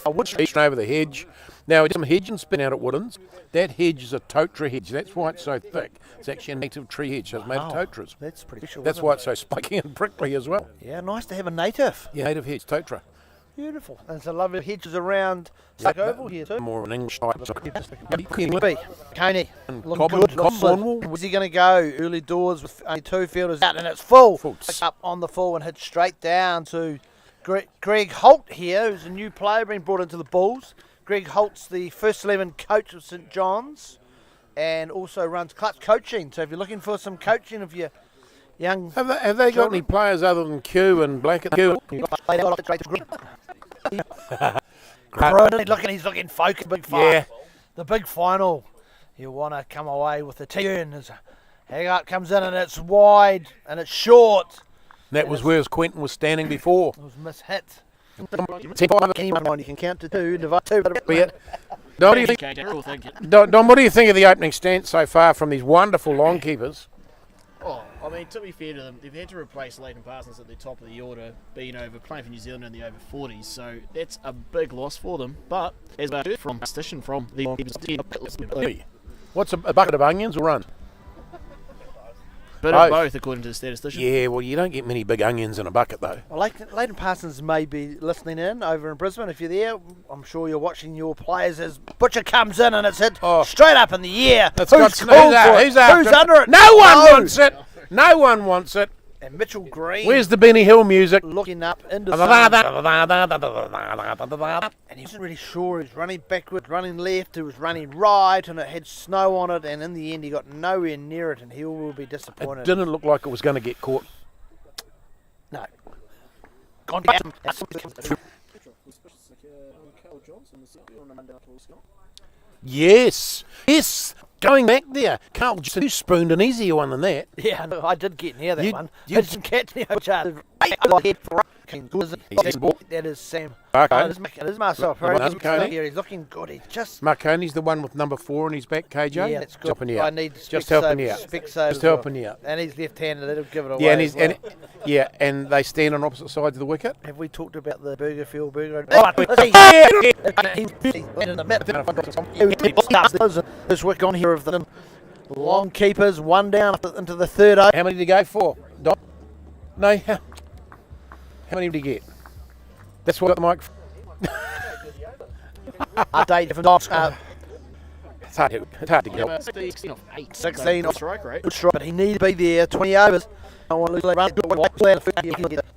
would reaching over the hedge. Now, we did some hedge and spin out at Woodlands. That hedge is a totra hedge. That's why it's so thick. It's actually a native tree hedge, so it's made of totras. That's pretty sure. That's why it's so spiky and prickly as well. Yeah, nice to have a native. Yeah, native hedge, totra. Beautiful. And it's a lovely hedges around Stuck Oval here too. More of an English type. Coney, And looking good. Cornwall. Where's he going to go? Early doors with only 2 fielders out, and it's full. Pick up on the full and hit straight down to Greg Holt here, who's a new player being brought into the Bulls. Greg Holt's the first 11 coach of St John's, and also runs Clutch Coaching. So if you're looking for some coaching of your young, Have they got any players other than Q and Blackett? Q. He's looking focused. Big fight. Yeah. The big final. You want to come away with the turn. Haggart comes in and it's wide and it's short. That was where Quentin was standing before. It was mishit. 10. Anyone you can count to 2, divide 2. Dom, what do you think? Dom, what do you think of the opening stance so far from these wonderful Longkeepers? Oh, I mean, to be fair to them, they've had to replace Leighton Parsons at the top of the order, being over playing for New Zealand in the over 40s, so that's a big loss for them. But as I heard from Station from the What's a bucket of onions will run? Bit of both, according to the statistician. Yeah, well, you don't get many big onions in a bucket, though. Well, Leighton Parsons may be listening in over in Brisbane. If you're there, I'm sure you're watching your players as Butcher comes in and it's hit straight up in the air. It's Who's got- called for it? who's after Who's it? under it? No one wants it. No one wants it. And Mitchell Green Where's the Benny Hill music? looking up into And he wasn't really sure. He was running backward, running left, he was running right, and it had snow on it, and in the end he got nowhere near it, and he will be disappointed. It didn't look like it was going to get caught. No. Gone down. Yes. Yes. Going back there. Carl, you spooned an easier one than that. Yeah, no, I did get near that You- one. you- It didn't catch me. That is Sam. Okay. It is myself. The one that's Coney? He's looking good. He just... Marconi's the one with number 4 on his back, KJ. Yeah, that's good. Helping you I out. need Just helping you out. Just Just helping you out. And he's left-handed. That'll give it away. Yeah, and as he's well. and they stand on opposite sides of the wicket. Have we talked about the Burgerfield burger? This week on here of the Longkeepers, one down into the third over. How many did he go for? Don? No, how many did he get? That's what the mic. Update different dogs. It's hard to get. 16 off 8. 16 No, off strike rate. Good strike, but he needed to be there. 20 overs. I want to lose run.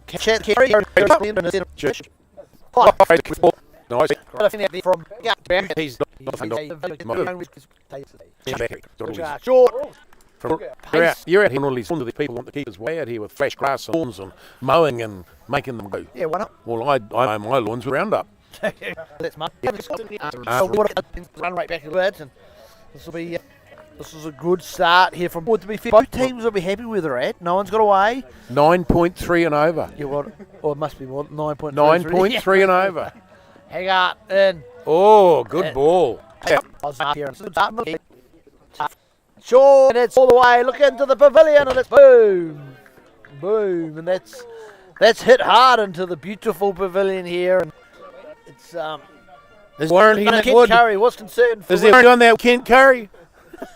Chat carry. Nice. From He's short. You're out here, all these people want to keep us way out here with fresh grass and lawns and mowing and making them go. Yeah, why not? Well, I mow my lawns with Roundup. That's my run right back a bit, and this will be. This is a good start here from. To be fair, both teams will be happy where they're at. No one's got away. 9.3 and over. Yeah, well, or it must be more. 9.3. 9.3 and over. Hang on, in. Oh, good ball. Sure, and it's all the way. Look into the pavilion, and it's boom, boom, and that's hit hard into the beautiful pavilion here, and it's There's warranty in that Kent wood. Curry was concerned for Is there on that Kent Curry?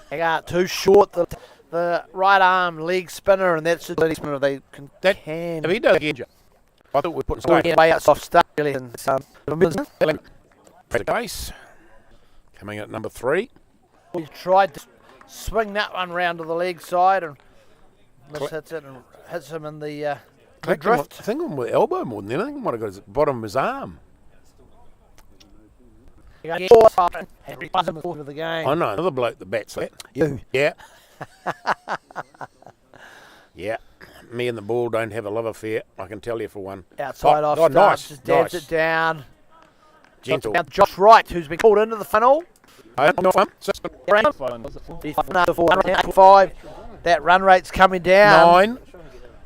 hang on, too short. The right arm leg spinner, and that's the leg spinner. They can. If he does get you, I thought we'd put some Way out soft start really, and base. Coming at number 3. we tried to swing that one round to the leg side, and hits it and hits him in the drift. I think I'm with elbow more than anything. I might have got his bottom of his arm. Of the game. I know another bloke that bats that. You. Yeah. Yeah. Me and the ball don't have a love affair, I can tell you for one. Outside off oh, start, nice, just dabs nice. it down. Gentle. Now Josh Wright, who's been called into the funnel. He's 5. That run rate's coming down. 9.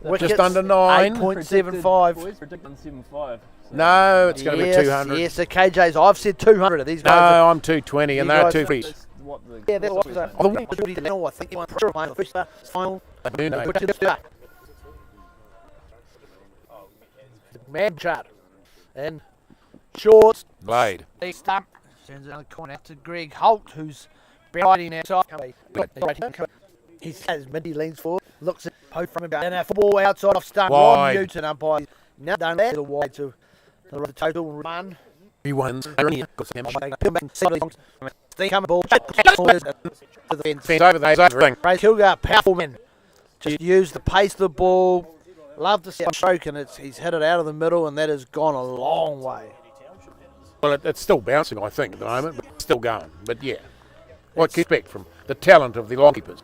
Wickets, Just under 9. 8.75. Boys predicting 7.5. No, it's going to be 200. Yes, so KJ's. I've said 200 of these No, guys. I'm 220 and You they're guys- 250. That's what the Yeah, that's what I think you want to play the first final. Man chart. And shorts. Blade. They stump. Sends another corner out to Greg Holt, who's biting outside. He's his mid, he leans forward, looks at poke from about. And a football outside off stump. Ron Wide. Newton umpire. Now done that. A wide to the total run. He wins. They come ball. To the fence. Fence over there. Over. Ray Kilgar, powerful man. Just use the pace of the ball. Love to see a stroke, and he's hit it out of the middle, and that has gone a long way. Well, it's still bouncing, I think, at the moment, but it's still going. But yeah, what can you expect from the talent of the Longkeepers?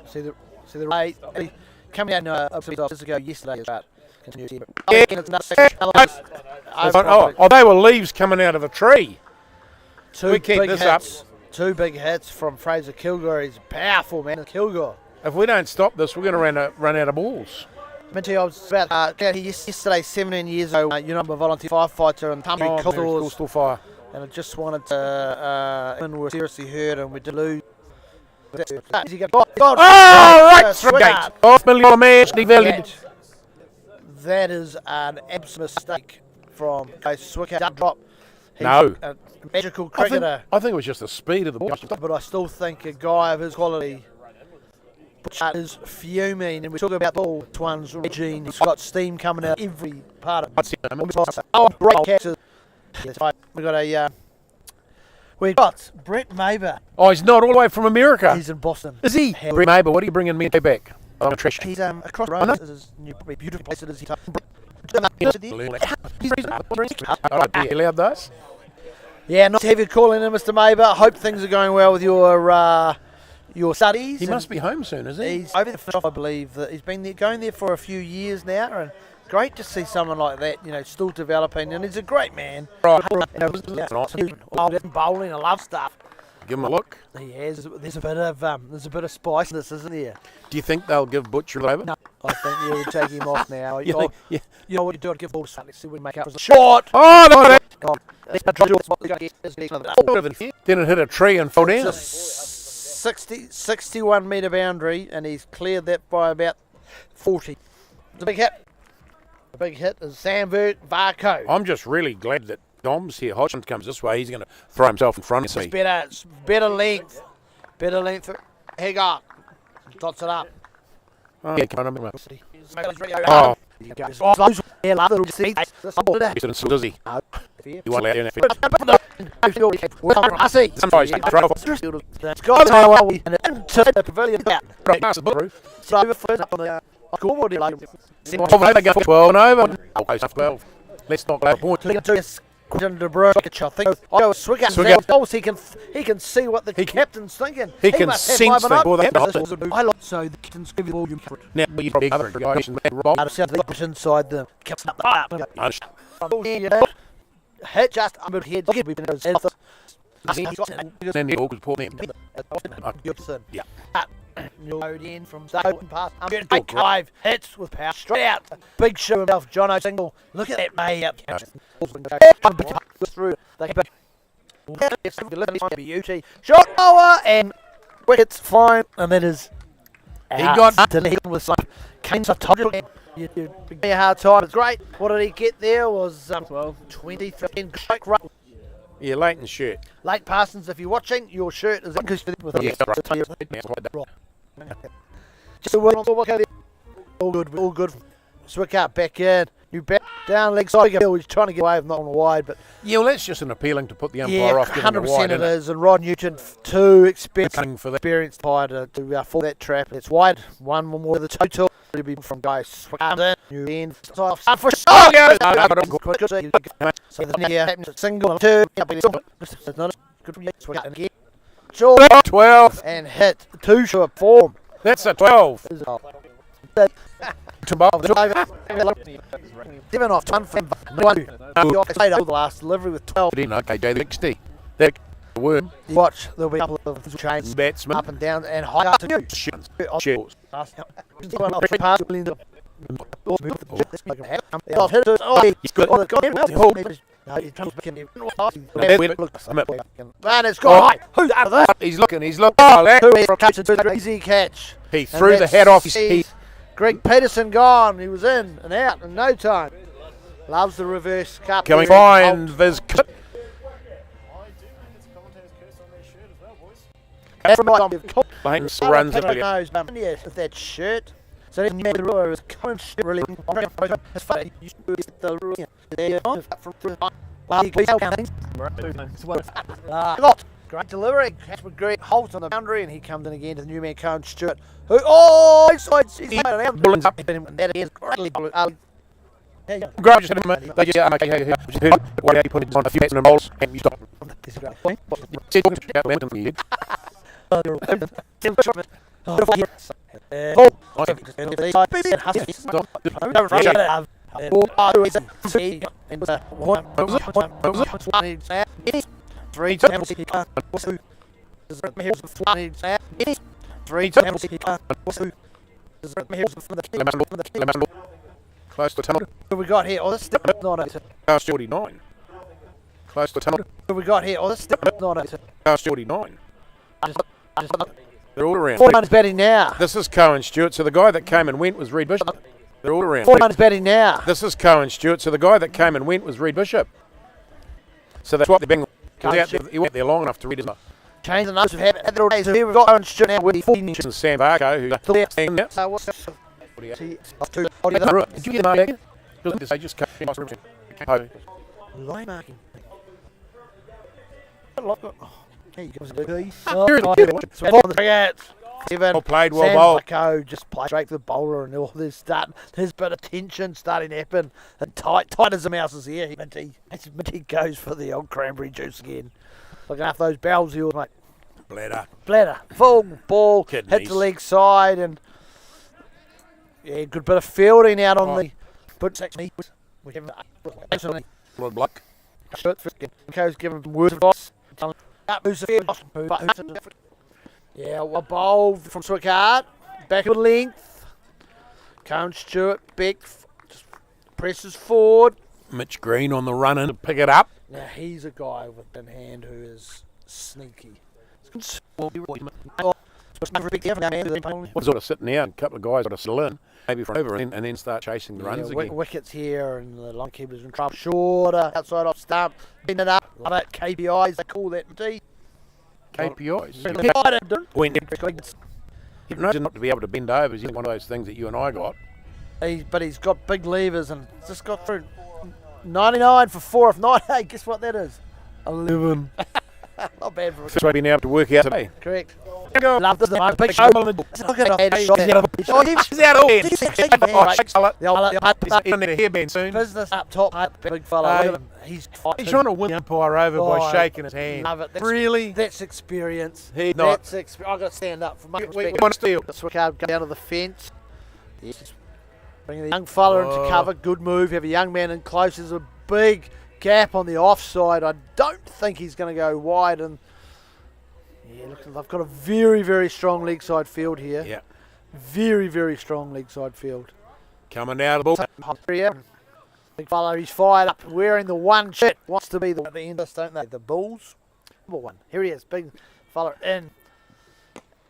See the rate coming out a few days ago yesterday. Oh, they were leaves coming out of a tree. We keep this up. 2 big hits from Fraser Kilgore. He's a powerful man, Kilgore. If we don't stop this, we're going to run out of balls. Minty, I was about out here yesterday, 17 years old, number volunteer firefighter and Tamahere Coastal Fire. and I just wanted to, we were seriously hurt and we did lose. Oh, right through gate. $5 million match devalued. That is an absolute mistake from Swicket. Drop. He's No. a magical I think cricketer, it was just the speed of the ball. but I still think a guy of his quality Butcher is fuming, and we talk about all ones raging. He's got steam coming out every part of it. Oh, great catches. We've got Brett Maber. Oh, he's not all the way from America. He's in Boston. Is he? Brett Maber, what are you bringing me back? I'm a trash. He's across the road. This is his new, beautiful place. It is. He allowed those? Yeah, not to have you calling in, Mr. Maber. I hope things are going well with your studies. He must be home soon, is he? He's over the first, I believe. That he's been there, going there for a few years now, and great to see someone like that, still developing. And he's a great man. Right. Bowling, I love stuff. Give him a look. He has. There's a bit of spice in this, isn't there? Do you think they'll give Butcher over? No, I think you would take him off now. You think? Yeah. You know what you do? I'd give ball to something. See if we make up for the short. Oh, no! God. Then it hit a tree and fell down. It's a 61 metre boundary, and he's cleared that by about 40. It's a big hit. The big hit is Samvert Varco. I'm just really glad that Dom's here. Hodgson comes this way. He's going to throw himself in front of me. It's better length. Better length. Hagar dots it up. Oh, yeah, come on. Oh. He's in Suzuki. You won't let him. Sometimes you throw off. It's got into the pavilion. It's over first up on the scoreboard. 12 and over. 12. Let's not go point. Quinton de Bruyne, I think. Oh, Swigger. He can see what the captain's thinking. He can sense the so the captain's giving the ball. Now you probably other guys inside the captain hit just under head. Then the August put him. Yeah. In from Stoke past. Big drive hits with power straight out. Big show himself, Jono single. Look at that May up. Through. Beauty. Shot lower and Wicket's fine, and that is. He got with some Kane's a told you give me a hard time. It's great. What did he get there? Was 23 strike run. Yeah, Leighton's shirt. Late Parsons, if you're watching, your shirt is with all good. Swicker back in. You back down leg side. He's trying to get away with not on the wide, but yeah, well, that's just an appealing to put the umpire off. 100% it is. And Rod Newton too experienced umpire to fall that trap. It's wide. One more the total. Be from guys. New end. For so the single two. Good 12 and hit 2 short form. That's a 12. 7 off 1 from the last delivery with 12. Okay, J60. That worm. Watch, there'll be a couple of chains batsmen up and down and high up to you. Man, it's gone high. Who's out of that? He's looking. Oh, easy catch. He threw the head off his head. Greg Peterson gone. He was in and out in no time. Loves the reverse cup. Can we find this? Leighton runs it. Knows that shirt. So then you is coming really great delivery. Catch with Greg Holt on the boundary, and he comes in again to the new man Cohen Stewart. Who he's made an out. That is greatly. Grab just hit him. They just what he put it on a few bats in the bowls and you stop. Three times. Close to tunnel. What we got here? Oh, this is not it. Past 49. Close to tunnel. What we got here? Oh, this is not it. Past 49. They're all around. 49's batting now. This is Cohen Stewart. So the guy that came and went was Reed Bishop. They're all around. 49's batting now. This is Cohen Stewart. So the guy that came and went was Reed Bishop. So that's what they're being. He went there long enough to read his. Change the notes of habit. At the days here, we've got Owen Stewart now with 14 inches. And Sam Barco, who's What's that? Did you get the name? They just came. Line marking. Well played, well Sam bowled. Barco just played straight to the bowler, and all this there's a bit of tension starting to happen. And tight as a mouse is here. Minty goes for the old cranberry juice again. Looking after those barrels of yours, mate. Bladder. Full ball, Kidneys. hit the leg side, and yeah, good bit of fielding out on the. But Good bloke. Co's giving him words of advice. Moves the field. Yeah, well bowled from Swickard. Back of length. Cone Stewart, Beck just presses forward. Mitch Green on the run in to pick it up. Now he's a guy with thin hand who is sneaky. What's sort of sitting there, and a couple of guys got to settle in, maybe from over, and then start chasing the runs again. Wicket's here, and the Longkeepers in trouble. Shorter, outside off stump, bend it up. Love it. KPIs, they call that. KPIs. You've noticed not to be able to bend over is one of those things that you and I got. But he's got big levers and just got through 99 for 4 of 9. Hey, guess what that is? 11. Not bad for a That's what been able to work out today. correct. Love this big show. Look at hairband soon. Business up top, big fella. Look at him. He's trying to win the umpire over by Oh, shaking his hand. Love it. Really? That's experience. He's not. I've got to stand up for my We respect. want to steal. Swickard go down to the fence. Yes. Bring the young fella into cover. Good move. Have a young man in close. There's a big gap on the offside. I don't think he's going to go wide. And yeah, look, they've got a very, very strong leg side field here. Yeah. Very, very strong leg side field. Coming out of the ball. Big fella, he's fired up, wearing the one shirt. Wants to be the end, don't they? The Bulls. Number one. Here he is. Big fella in.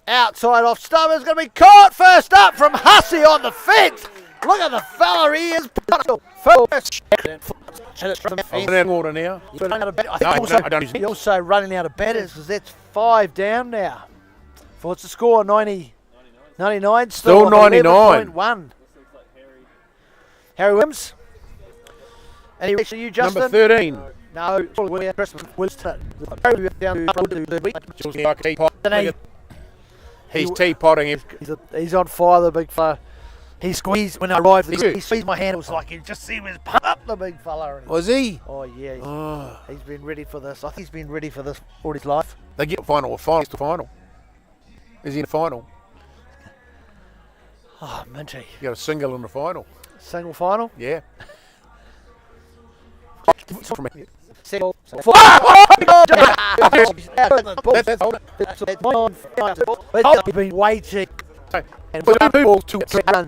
Outside off stump is going to be caught. First up from Hussey on the fence. Look at the fella. He is. I'm in water now. I don't use He's also running out of batters because that's 5 down now. For what's the score? 99. Still 99. 11.1. Harry Williams. Any reaction you, Justin? Number 13. No. He's teapotting him. He's on fire, the big fella. He squeezed when I arrived. He squeezed my hand. It was like you just see him as pump up the big fella. Was he? Oh yeah. He's been ready for this. I think he's been ready for this all his life. They get final to final. Is he in the final? Oh, Minty. You got a single in the final. Single final. Yeah. Single. He's been waiting. And people to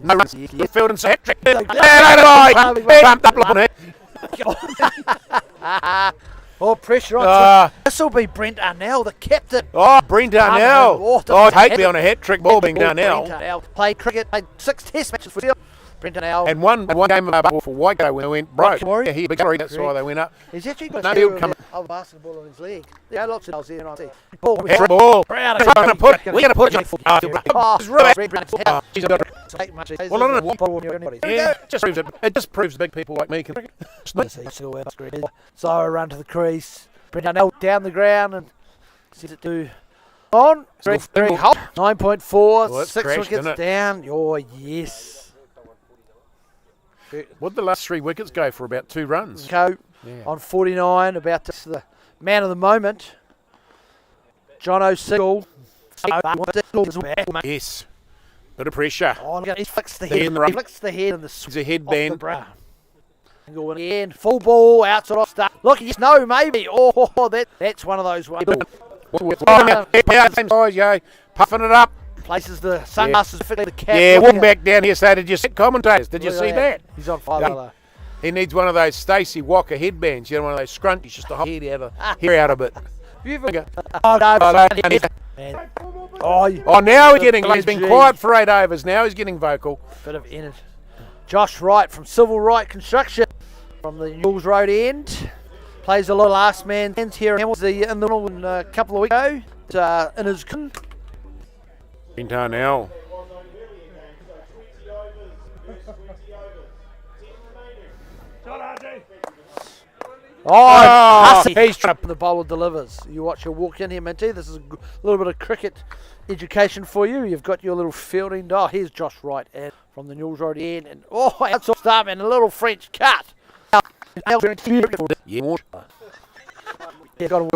no runs. The field and hat trick. Oh, pressure on. This will be Brent Arnell, the captain. Oh, Brent Arnell. Oh, I'd hate to be on a hat trick ball being Arnell. Played cricket, played 6 test matches for Brent Arnell. And one game of for Waikato when they went broke. Yeah, he big that's why they went up. He's actually got a basketball on his leg. Yeah, lots of those here. Ball. We're going to put it. It just proves big people like me can. So a run to the crease. Brent Arnell down the ground and sends it to on. 9.4, 6 wickets down. Oh, yes. What did the last 3 wickets go for? About 2 runs. On 49, about the man of the moment. John O'Sigal. Yes. Bit of pressure. Oh, look at, he flicks the head. He flicks the head and the He's a headband. Going in, full ball, outside off start. Look, yes, no, maybe. Oh, that's one of those ones. Puffing it up. Places the sunglasses, the cap. Yeah, walking back down here, so did you see commentators? Did you see that? He's on fire, though. He needs one of those Stacey Walker headbands, you know, one of those scrunchies, just to hold head out of it. Oh, now he's getting, he's been quiet for 8 overs, now he's getting vocal. Bit of energy. Josh Wright from Civil Right Construction from the Newells Road end. Plays a lot of last man here in the a couple of weeks ago. in his. Pintar now. Oh, he's trapped. The bowler delivers. You watch your walk in here, Minty. This is a little bit of cricket education for you. You've got your little fielding. Oh, here's Josh Wright and from the Newell's Road end. And outside stump and a little French cut. Yeah. He's got a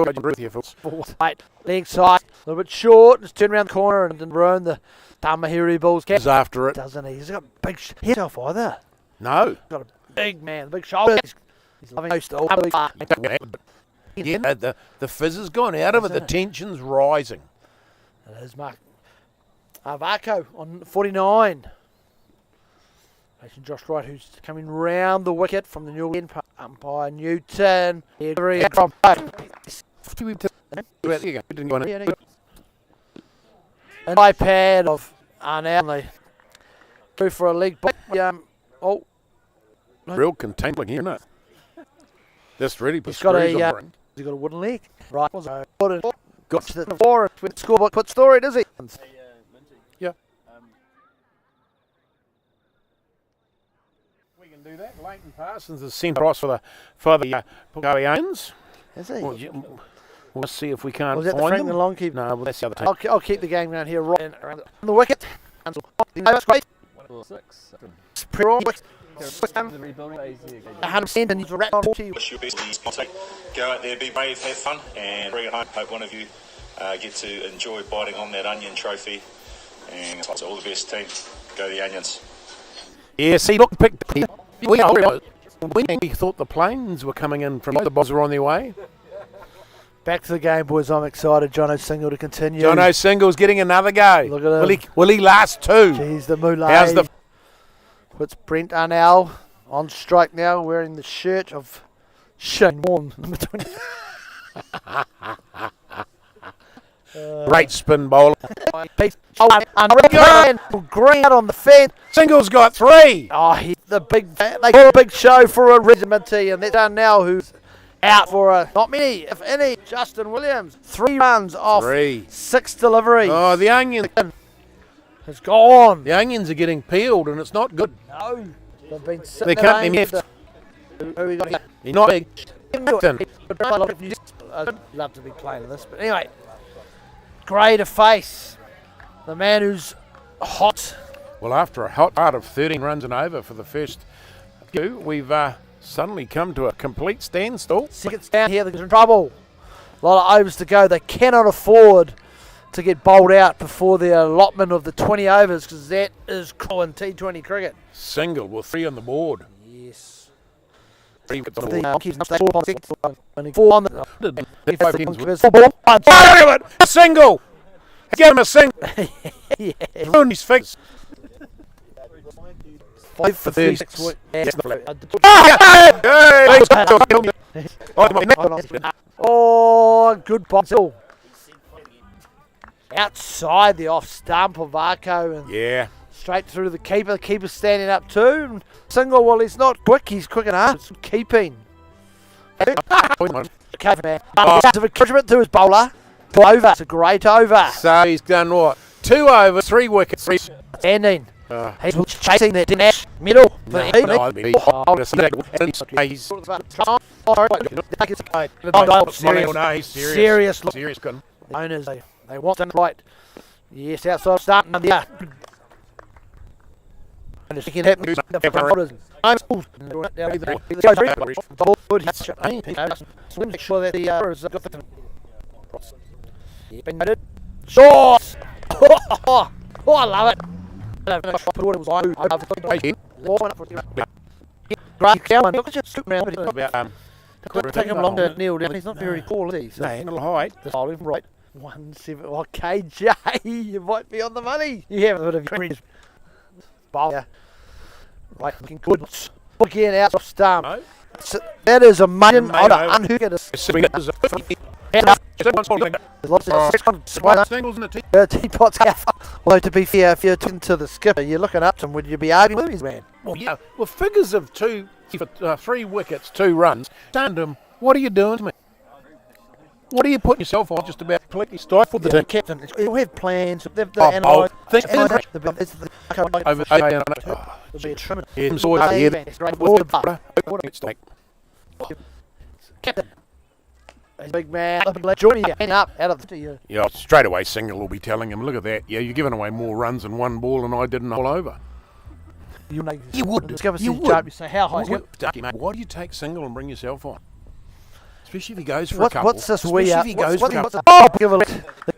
right leg side, a little bit short. Just turn around the corner and then ruin the Tamahere balls. He's after it. Doesn't he? He's got a big himself either. No. He's got a big man, big shoulders. He's loving most of Yeah, the fizz has gone out of it. The tension's rising. There's Mark Varco on 49. Facing Josh Wright, who's coming round the wicket from the Newell end. Umpire Newton. From an iPad of now go for a leg. Real containment here, isn't it? This really he's got a he's got a wooden leg. Right. Got to the floor with scorebook put story, does he? Yeah. We can do that. Leighton Parsons is sent across for the Pugalians. Is he? We'll see if we can't Was that the find Frank them. the Longkeepers? No, well, that's the other team. I'll keep the game around here right around the wicket. That's great. 6. The rebuilding phase here. 100% and he's wrapped on 40. Wish you best. Go out there, be brave, have fun, and bring it home. Hope one of you get to enjoy biting on that onion trophy. And so all the best, team. Go the Onions. Yeah, see, look, we thought the planes were coming in from the Boz were on their way. Back to the game, boys. I'm excited. Jono Single to continue. Jono Single's getting another go. Look at him. Will he last two? Jeez, the Moulay. How's the... Puts Brent Arnell on strike now, wearing the shirt of Shane Warne. Number 20. Great spin bowler. Green out on the fence. Single's got 3. Oh, he's the big. They got a big show for a regimenty, and that's Arnell who's out for not many, if any. Justin Williams, 3 runs off 6 deliveries. Oh, the onion. It's gone. The onions are getting peeled, and it's not good. No, they've been sitting. They can't be left. Who we got here? He's not big. I'd love to be playing this, but anyway, grey to face the man who's hot. Well, after a hot part of 13 runs and over for the first two, we've suddenly come to a complete standstill. Seconds down here, they're in trouble. A lot of overs to go. They cannot afford to get bowled out before the allotment of the 20 overs, because that is cool in T20 cricket. Single with 3 on the board. Yes. 3 with the board. A single! Get him a single! Ruin his face. 5 for 36. Oh, good ball. Outside the off stump of Varco and straight through the keeper. The keeper's standing up too. Single, well, he's not quick. He's quick enough. It's keeping. Okay, man. Of encouragement to his bowler. Over. It's a great over. So he's done what? 2 overs, 3 wickets. Standing. He's chasing that dash middle. Serious. Owners, they want them right. Yes, outside starting. Yeah. And it can happen. Make sure that the got the short. Oh, I love it. Take him long to kneel down. He's not very tall, is he? So little height. the bowling right. 1-7. Oh, KJ, you might be on the money. You have a bit of your bowler. Right, looking good. Again, out of stump. No. So that is a maiden unhook it. Singles in the team. Teapot's half. Although to be fair, if you're talking to the skipper, you're looking up to him, would you be arguing with his man? Well, yeah. Well, figures of 3 wickets, 2 runs. Tandem, what are you doing to me? What are you putting yourself on? Just about completely stifled the The team. captain, we have plans. They've Oh, analysed. think- There'll Over, be a trim. yeah, sort of, yeah, It's great. Water butt. it's like, Captain. He's a big man. Join me. Hang up out of the. yeah, straight away Single will be telling him, look at that, yeah, you're giving away more runs in one ball than I did in all over. You would. Discover You you would. would. Say how high. Why do you take Single and bring yourself on? Especially if he goes for a What, couple. what's this we Especially are? if he goes for a What's couple. a give a look.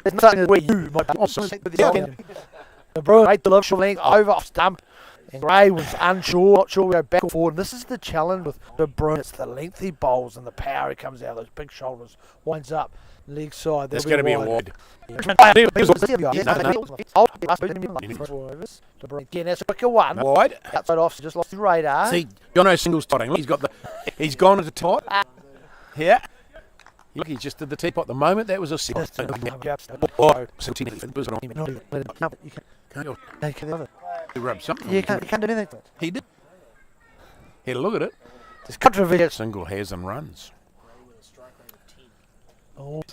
There's nothing that we you might be the bro made the love length over off stump. And Gray was unsure, not sure we go back or forward. This is the challenge with De Bruyne. It's the lengthy bowls and the power he comes out, those big shoulders, winds up, leg side. There's going to be a wide. Again, that's a quicker one. Wide. Outside off, just lost his radar. See, Jono Single's totting. He's gone into tight. Yeah. Look, he just did the teapot. The moment that was a six. Oh, he rubbed something. You can't do anything to it. He did. Here, look at it. There's controversy. Single has and runs.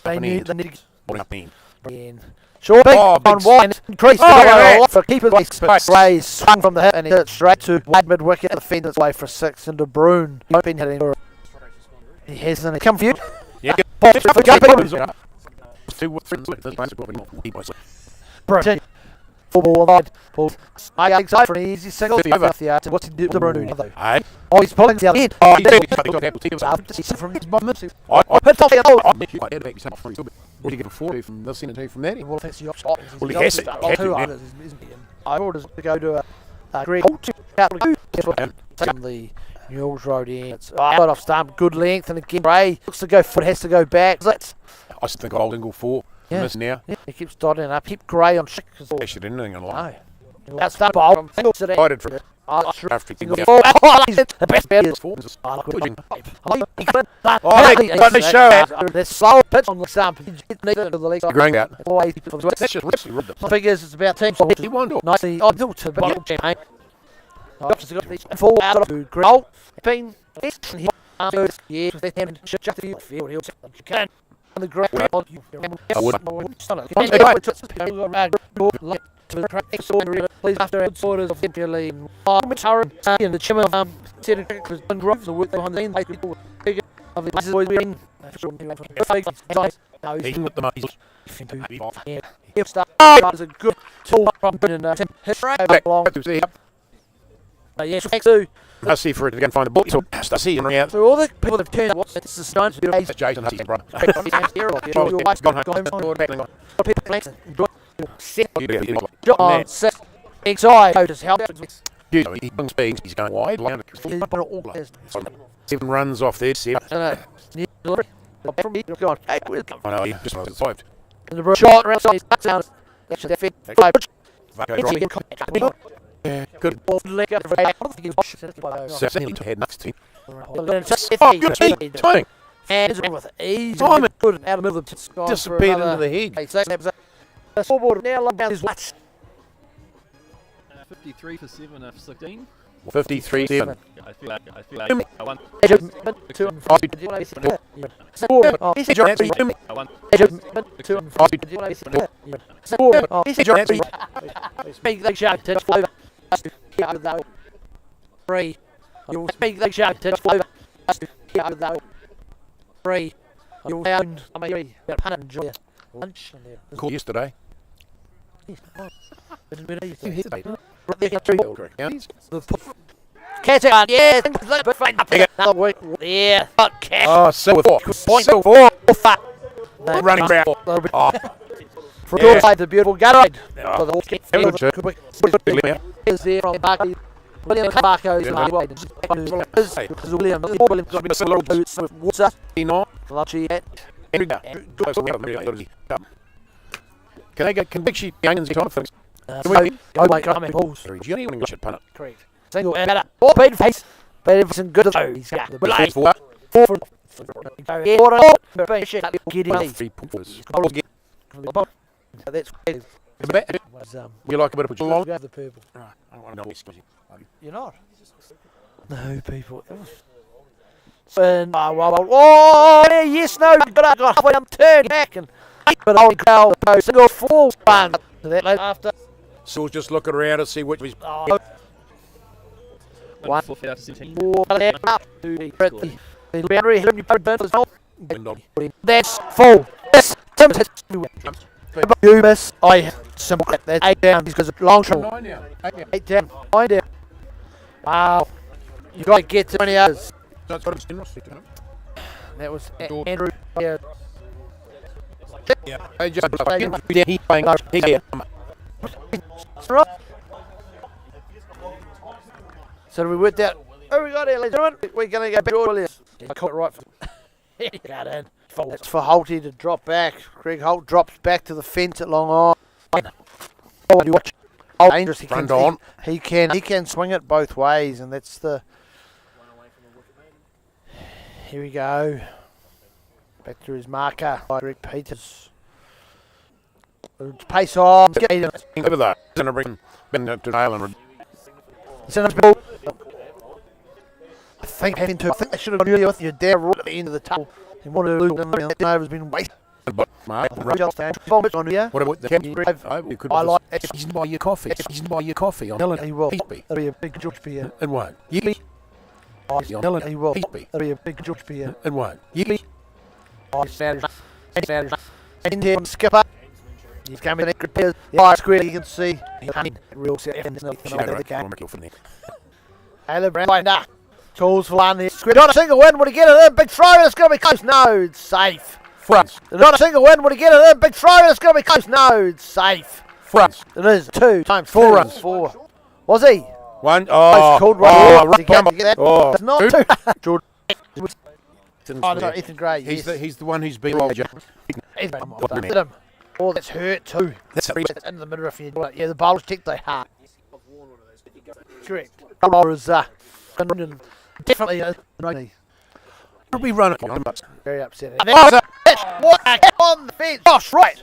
They an need end. they need What up in? again. Sure, big Oh, big on one. Increased for keeper. Ray swung from the hip and he hit it straight to wide mid wicket. The defender's way for six. And De Bruyne, he's been hitting. He hasn't come for you. Yeah. Bruyne. Full ball wide. Pulled. I excited for an easy single. What's he do? De Bruyne doing though? Hey. Oh, he's pulling the other end. Oh, From his bum. What do you get for from this end and from that end? Well, thanks to your shot. Well, he has it. I ordered to go to a Greg from the Newell's Road end. It's right off stump, good length, and again Ray looks to go foot, has to go back. I think I'll single four. Yeah. This now. Yeah, he keeps dotting up. Keep Gray on shit. Actually, anything in life. No. That's that ball. Single sitting. Excited for it. After the best bet is Oh, got the show. There's slow pitch on the stump. Growing out. Always That's just literally ribbed them. figures it's about team. He won it. Nicely. Oh, no, to bottle champagne. Full out of Growl. Been yeah, with him shut the field. He'll can on the ground. I wouldn't. Please after orders of the lead. And the chairman Seddon was done groves the work behind the scene. Big of the boys being Even with the money. He'll start as a good tool from Brennan hit along. Yes, thanks to I see for it to go and find the ball. So I see him out. so all the people that have turned up, it's the stones to That's Jason Hussey's brother. your wife's Gone home. people plants. Yeah. John, set, inside, notice how He brings speeds. He's going wide. 7 runs off there. 7. I know. He just was 5. shot around his down. Yeah, good. Certainly had next to him. Oh, good speed. Timing. Hands with ease. Timing. Good out of the middle of the sky. Disappeared into the head. The scoreboard now locked down his watch. 53 for 7 of 16. 53-7. I feel like I won. I won. Speak the shout to over. Three. You'll speak the shout to over. Three. You'll sound. I'm a pun enjoy it. Lunch. Called yesterday. Catch it on, yeah. Another week. Yeah. Catch. Oh, so 4. Point So 4. Running back. Oh, For good side, the beautiful guide. Yeah. For the whole kit. That was good. Is there from Barkley. William Cabaco's William Water. Lucky at Can I get conviction? Onions time for things. go wait, come in balls. Do you need English at punter? Correct. Single and better. Or paid face. But if it's in good though, he's got the blade. 4. For that's You like a bit of a long? the purple. I don't want to know. You're not. No people. And yeah, yes, no, but I got halfway, I'm turning back and but I'll go single full run to that later after. So we'll just looking around to see which was. One, Four feet after 17. four, up to the boundary. That's full. Yes, Tim hits you miss. I simple crap. That's 8 down because of long shot. 9 down. 8 down. 9 down. Wow. You got to get to 20 others. So it's got to be generous. That was Andrew. Yeah. Yeah. I just he's playing. So we worked out. Oh, we got here, ladies and gentlemen. We're going to go back to earlier. I caught it right for. Got in. It's for Holty to drop back. Greg Holt drops back to the fence at long on. Oh, you watch. Oh, dangerous. He can swing it both ways, and that's the. Here we go. Back to his marker. Greg Peters. Pace on. Get over that. Going to bring Ben to Island. I think they should have gone earlier with your dare right at the end of the tunnel. And what to lose that over's been wasted. But Mark, What about the captain? I like he's buy your coffee. He's buy your coffee. I'm telling he will. you. That'll be a big George beer. It won't. You I'm telling he will. That'll be a big George beer. It won't. You And here, skipper. He's coming in good pairs. Yeah, square, you can see. Real set. Taylor Brown. Tools for one there. Square. Not a single win. Would he get it in? Big throw. It's going to be close. No, it's safe. France. Not a single win. Would he get it in? Big throw. It's going to be close. No, it's safe. France. It is 2 times 4 2. runs. 4. Was he? 1. Oh, Oh, oh, it's not 2. Jordan. Oh, no, Ethan Gray. He's the one who's been larger. Oh, that's hurt too. That's in the middle of your. Yeah, the bowlers checked they hard. Correct. Bowler is definitely. What we run it? Very upsetting. What on the fence? Gosh, right.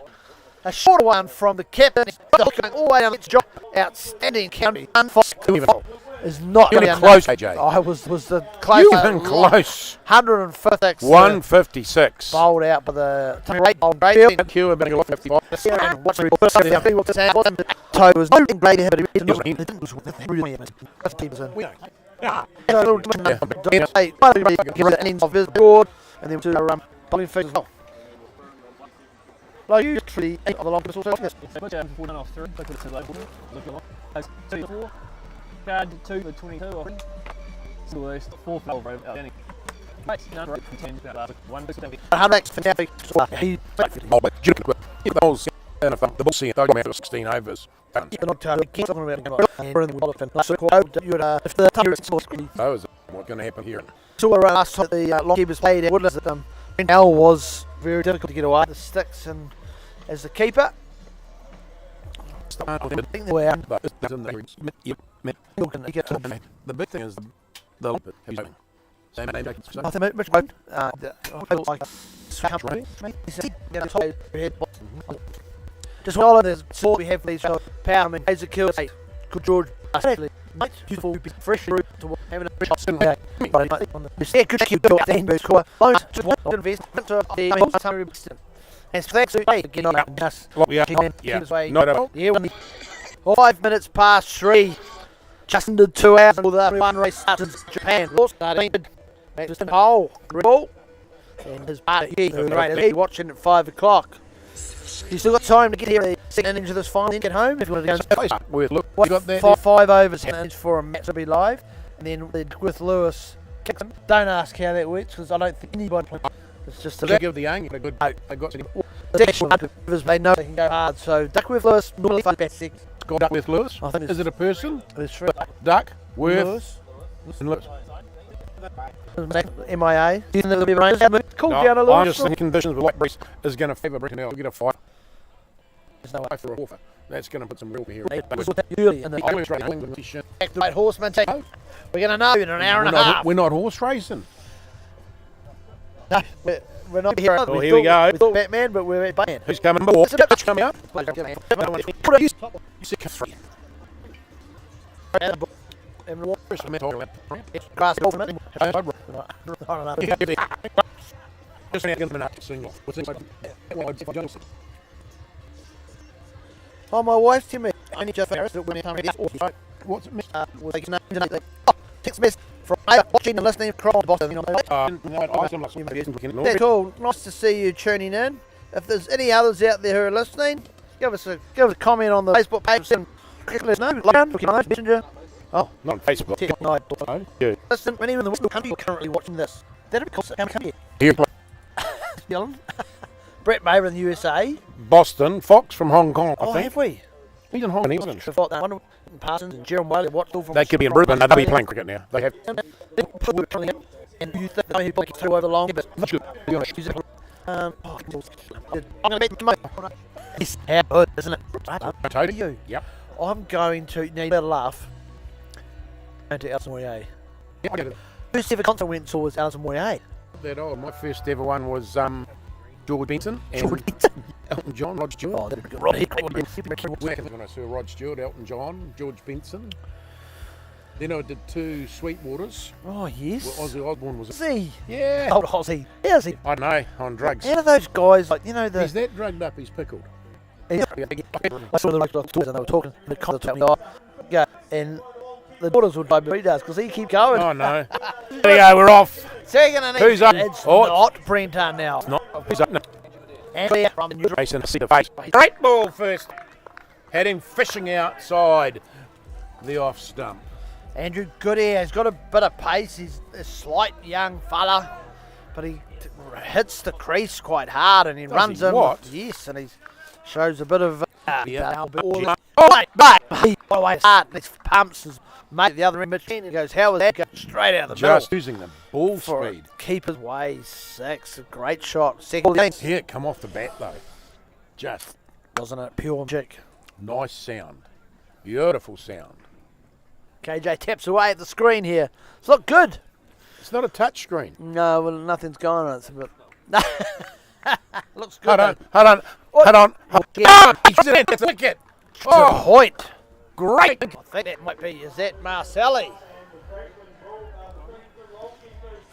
A shorter one from the captain. Going all the way down its job. Outstanding county. Is not You're close, AJ. I was the close. You were close. 156. 156. Bowled out by the great bowled Grayfield. Q about 55. And what's the toe was moving great ahead, but he didn't of his board, and then to bowling face as well. Like usually, on the long pistol. Card 2 for 22 offering. Still list 4 for over outstanding. Mates, none right from 10 about 1%. 100x fantastic. He the ball seeing 16 overs. if the That was what's going to happen here. so last time the Longkeepers played at Woodlands, Al was very difficult to get away. The sticks and as the keeper. The big thing is the just all of this sport we have these power. I mean, as a kill, good George, mate, beautiful, fresh to having a shot. Yeah, good keep doing that. Score. Just one investment to the and thanks to again on us. Yeah, 5 minutes past 3. Just under 2 hours until the one race starts in Japan. Just in hole. Ball. And his party, he's watching at 5 o'clock. You still got time to get here the second innings of this final and get home if you want to go. Look, you got that 5 overs for a match to be live. And then with Lewis, don't ask how that works because I don't think anybody plays. It's just a give the young a good. They got they know they can go hard. So Duckworth Lewis normally fight back 6. Duckworth Lewis. I think is it a person? It's true. Duck Worth Lewis. And Lewis. MIA. Do you think there'll be rain? Cool down a little. I'm just thinking conditions with light breeze is going to favour Britain. We'll get a 5. There's no way for a offer. That's going to put some real here. Early in the right horseman take. We're going to know in an hour and a half. We're not horse racing. No, we're not here. Oh, here we go. We thought Batman, but we're at Batman. Who's coming aboard? Who's coming up? You said 3. Grass. Oh, my wife's to me. I need just Ferris. What's it? Was like text message from watching and listening from Boston. That's cool. Nice to see you tuning in. If there's any others out there who are listening, give us a comment on the Facebook page and let us know. Messenger. Oh, Not on Facebook. Yeah. listen, anyone in the world country currently watching this, that'd be cool. Come here. Here, Dylan. Brett Mayer in the USA. Boston, Fox from Hong Kong, I Oh, think. have we? He's in Hong Kong, isn't he? We've got that one. Parsons and Jerome Wiley watched all from. They could be in Brisbane. They'll be playing cricket now. They have. And you think they probably through over long, but That's good. Be honest. I'm going to make my. It's how good, isn't it? Totally. You. Yep. I'm going to need a better laugh. Going to Alison Moyer. First ever concert I went and saw was Alison Moyer. That old. My first ever one was George Benson and Elton John, Rod Stewart. Oh, that'd be good. Rod When I saw Rod Stewart, Elton John, George Benson. Then I did 2 Sweetwaters. Oh, yes. Where Ozzy Osbourne was. Ozzy. Yeah. Old Ozzy. How's he? I don't know, on drugs. How do those guys, like, you know, the. He's that drugged up, he's pickled. I saw the tours and they were talking in the concert about me. Yeah, and the daughters would buy burritos because he keep going. Oh no. There we go, we're off. Second and Who's up? It's Oh, not Brenton now. Not who's up now? And from the New Jason, see the face. Great ball first. Had him fishing outside the off stump. Andrew Goodyear has got a bit of pace. He's a slight young fella, but he hits the crease quite hard and he runs he in. what? Yes, and he shows a bit of. Yeah. But he always hard. He pumps his mate the other end machine and goes, "How was that?" Goes straight out of the Just middle. using the ball For speed. keeper's way 6. A great shot. Second, Here, come off the bat though. Just wasn't it? Pure magic. nice sound. Beautiful sound. KJ taps away at the screen here. It's look good. It's not a touch screen. No, well, nothing's going on. It's a bit. Looks good. Hold on. Yeah. That's a wicket. Oh, point. Great. I think that might be. Is that Marcelli?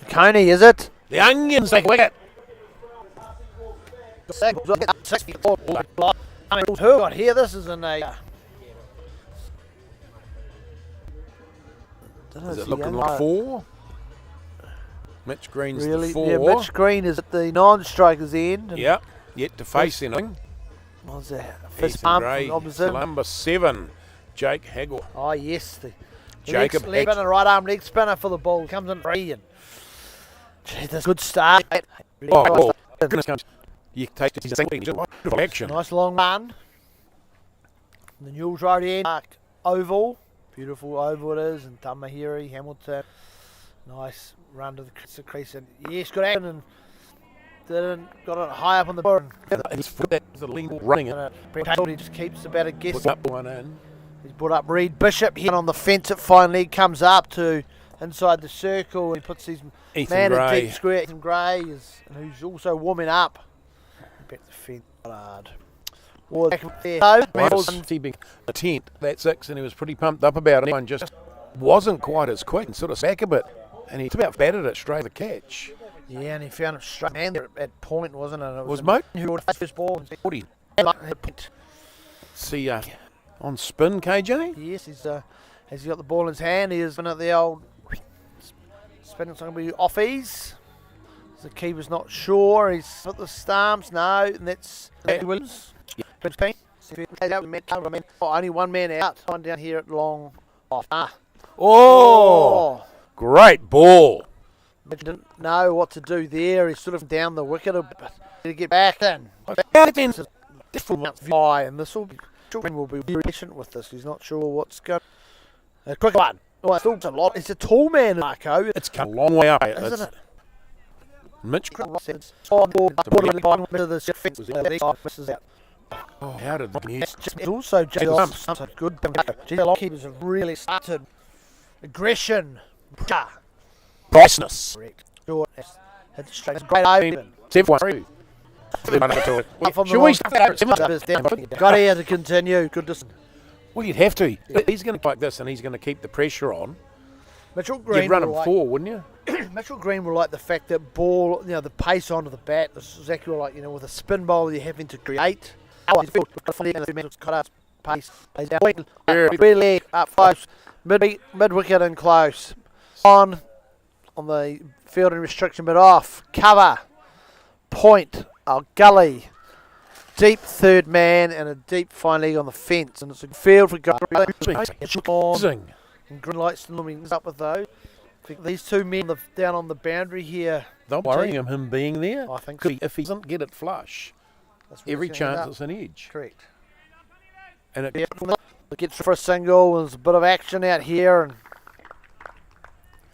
Coney, is it? The Onions take wicket. I mean, who got here? This is in a. Is it looking like 4? Mitch Green's Really? the 4. Yeah, Mitch Green is at the non-strikers end. And Yep. Yet to face anything. what was that? Fist Ethan pump Gray, from opposite. number 7, Jake Hagel. Oh, yes. The Jacob leg spinner, right arm leg spinner for the ball. Comes in free. And, gee, that's a good start. Oh, goodness comes. You take it. Beautiful action. Nice long run. The Newell's right end. Oval. Beautiful oval it is. And Tamahere, Hamilton. Nice run to the crease. And yes, good action. And got it high up on the board. His foot, that's a lean ball running it. He just keeps the batter guessing. Puts up one in. He's brought up Reed Bishop here on the fence. It finally comes up to inside the circle. He puts his Ethan man Gray. in deep square. Ethan Gray is, who's also warming up. Bet the fence hard. Well, The tent, that 6, and he was pretty pumped up about it. One just wasn't quite as quick and sort of back a bit. And he about batted it straight to the catch. Yeah, and he found it straight man there at point, wasn't it? It Was Moat? who would first ball. Woody. And See, on spin, KJ? yes, has he got the ball in his hand? He is at the old spinning. Something to be offies. The keeper's not sure. He's put the stumps. No, and that's Williams. Only one man out. One down here at long off. Oh, great ball. Didn't know what to do there. He's sort of down the wicket a bit. To get back in. And this will be very patient with this. He's not sure what's going. A quick one. Oh, it's still a lot. It's a tall man, Marco. It's come a long way up. Isn't it? Mitch. Oh, How did it's also good. Longkeepers have really started aggression. Brightness. Short. It's straight. It's great open. 7-1. Should we Got here to continue. Good distance. Well, you'd have to. He's going to like this, and he's going to keep the pressure on. Mitchell Green. You'd run will him like, 4, wouldn't you? Mitchell Green will like the fact that ball, the pace onto the bat. This is exactly like with a spin bowl you're having to create. Pace. Really up close, mid wicket and close. On the fielding restriction, but off cover. Point. Gully. Deep third man and a deep fine leg on the fence, and it's a field for guys. And green lights looming up with those. I think these two men down on the boundary here. They're worrying him being there. I think If he doesn't get it flush, every chance it's an edge. Correct. And it gets for a single. There's a bit of action out here, and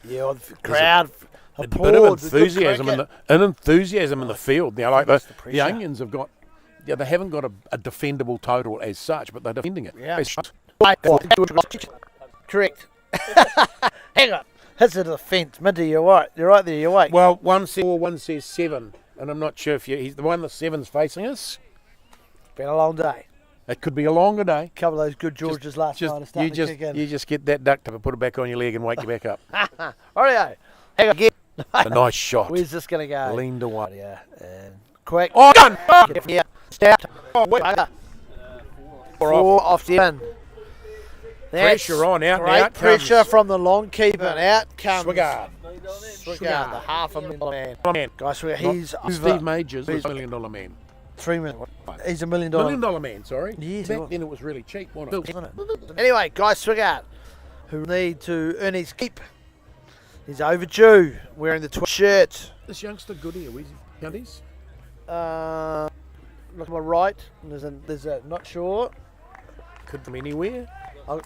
the crowd. a bit of enthusiasm in the field. Now, like the Onions have got, they haven't got a defendable total as such, but they're defending it. Yeah. Correct. Hang on. Hits it to the fence. Minty, you're right. You're right there. You're right. Well, one says 4, one says 7, and I'm not sure if he's the one that 7's facing us. Been a long day. It could be a longer day. A couple of those good Georges last night are starting to kick in. You just get that duck and put it back on your leg and wake you back up. Rightio. Hang on again. A nice shot. Where's this going to go? Leaned away. Yeah. And quick. Oh, gun! Yeah. Stout. Oh, wait. 4 off the end. Pressure on, out great out pressure comes from the Longkeeper, and out comes Swigard. Swigard, the $500,000 man. Guys, he's over Steve Majors was $1 million man. $3 million. He's $1 million. $1 million man, sorry. Yes, Back then it was really cheap, wasn't it? Anyway, Guy Swigard, who need to earn his keep. He's overdue, wearing the 12 shirt. This youngster good here, where's he? Counties? Look to my right, and there's a not sure. Could come anywhere. I'll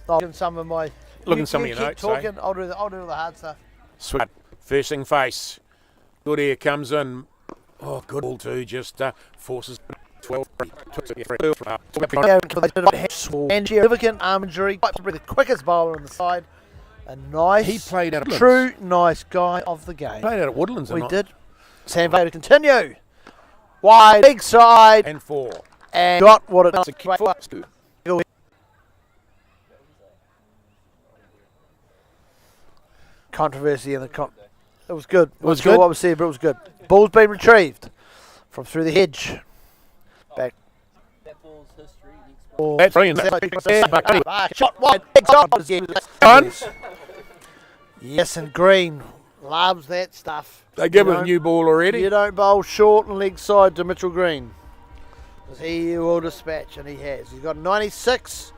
look in some of my. Look in some of your keep notes. talking. Eh? I'll do the hard stuff. Swigard, first thing face. Good here comes in. Oh, good ball too. Just forces 12. And significant arm injury. Probably the quickest bowler on the side. A nice, he played out true nice guy of the game. Played out at Woodlands. We did. Sam Vader to continue. Wide, big side. And 4. And got what it. Controversy in the it was good. It was good. What was said, but it was good. Ball's been retrieved from through the hedge. Back. That ball's history. That's brilliant. Shot wide. Big shot. Yes, and Green loves that stuff. They give him a new ball already. You don't bowl short and leg side to Mitchell Green. Because he will dispatch, and he has. He's got 96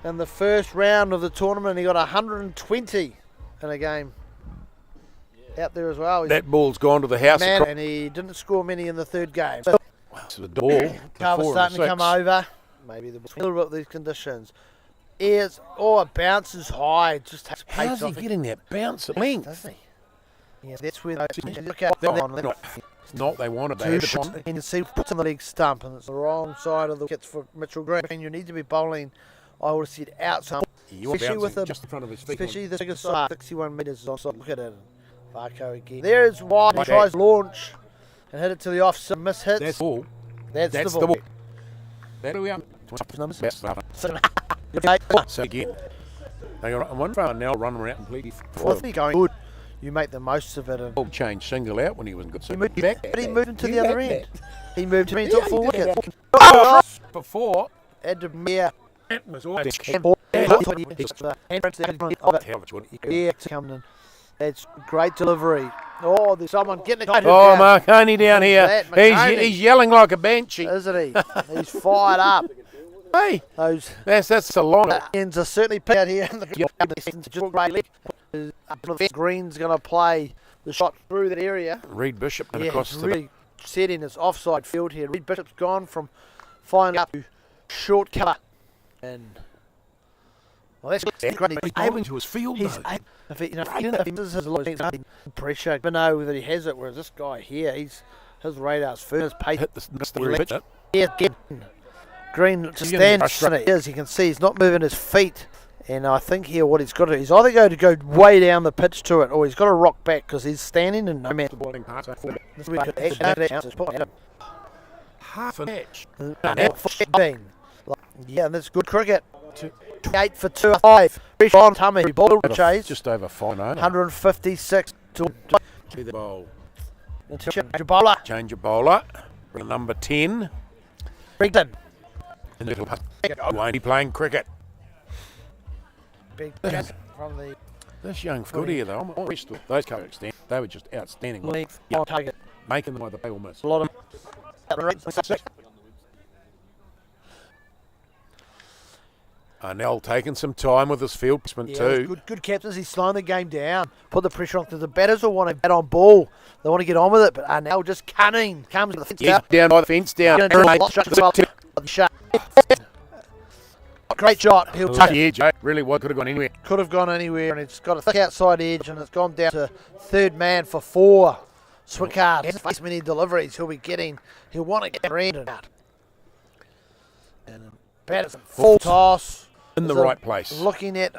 in the first round of the tournament. He got 120 in a game out there as well. That ball's gone to the house. And he didn't score many in the third game. So the ball. Carver's starting to come over. Maybe the a little bit of these conditions. It bounces high. Just takes pace How's he off getting that bounce at length? doesn't he? Yeah, that's where they look at. Not they wanted Two that. shots, and you see puts on the leg stump, and it's the wrong side of the wickets for Mitchell Green. And you need to be bowling, I would have said, outside. Especially with just in front of his feet. Especially the biggest side, 61 metres onside. Look at it. Varco again. There's wide. He tries launch and hit it to the offside. Miss hits. That's all. That's the ball. That'll be up. Numbers. So again, they got one front now, run around completely. Well, if going good, you make the most of it. And Ball change single out when he wasn't good. he moved back, but he moved to the other end. He moved to me and took 4 wickets. Before, Had to mere. that was all. Yeah, coming in. That's great delivery. Oh, there's someone getting excited. Oh, Marconi down here. That Marconi. He's yelling like a banshee. Isn't he? He's fired up. Hey, Those that's a long. ends are certainly picked out here in the Green's going to play the shot through that area. Reed Bishop and Yeah, across he's to really set in his offside field here. Reed Bishop's gone from fine up to short cover. And well, that's great. He's able into his field He's though. if he has a lot of pressure, but no, that he has it. Whereas this guy here, his radar's first pace. Hit the pitch. Yeah, Green just stands in it. As you can see, he's not moving his feet. And I think here what he's got to do, he's either going to go way down the pitch to it, or he's got to rock back because he's standing in no man. Half an inch. Yeah, and that's good cricket. 28 for 2-5. Pressure on Tamahere. Ball to chase. Just over 5 over. 156 to The bowl. bowler. Change your bowler. Bring number 10. Bigton. And it'll won't be playing cricket. Big chance from the This young footy though, I'm impressed with those coaches. They were just outstanding. length. Yeah. Target. Making them like they will miss. A lot of Arnell taking some time with his field placement yeah, too. good captains. He's slowing the game down. Put the pressure on because the batters will want to bat on ball. They want to get on with it, but now just cunning comes to the fence He's down by the fence down. Great shot. He'll Tough take it. edge, eh? Really, what could have gone anywhere? Could have gone anywhere, and it's got a thick outside edge, and it's gone down to third man for 4. Swickard has faced many deliveries. He'll want to get Brandon out. And batters full toss. In the Is it right place. Looking at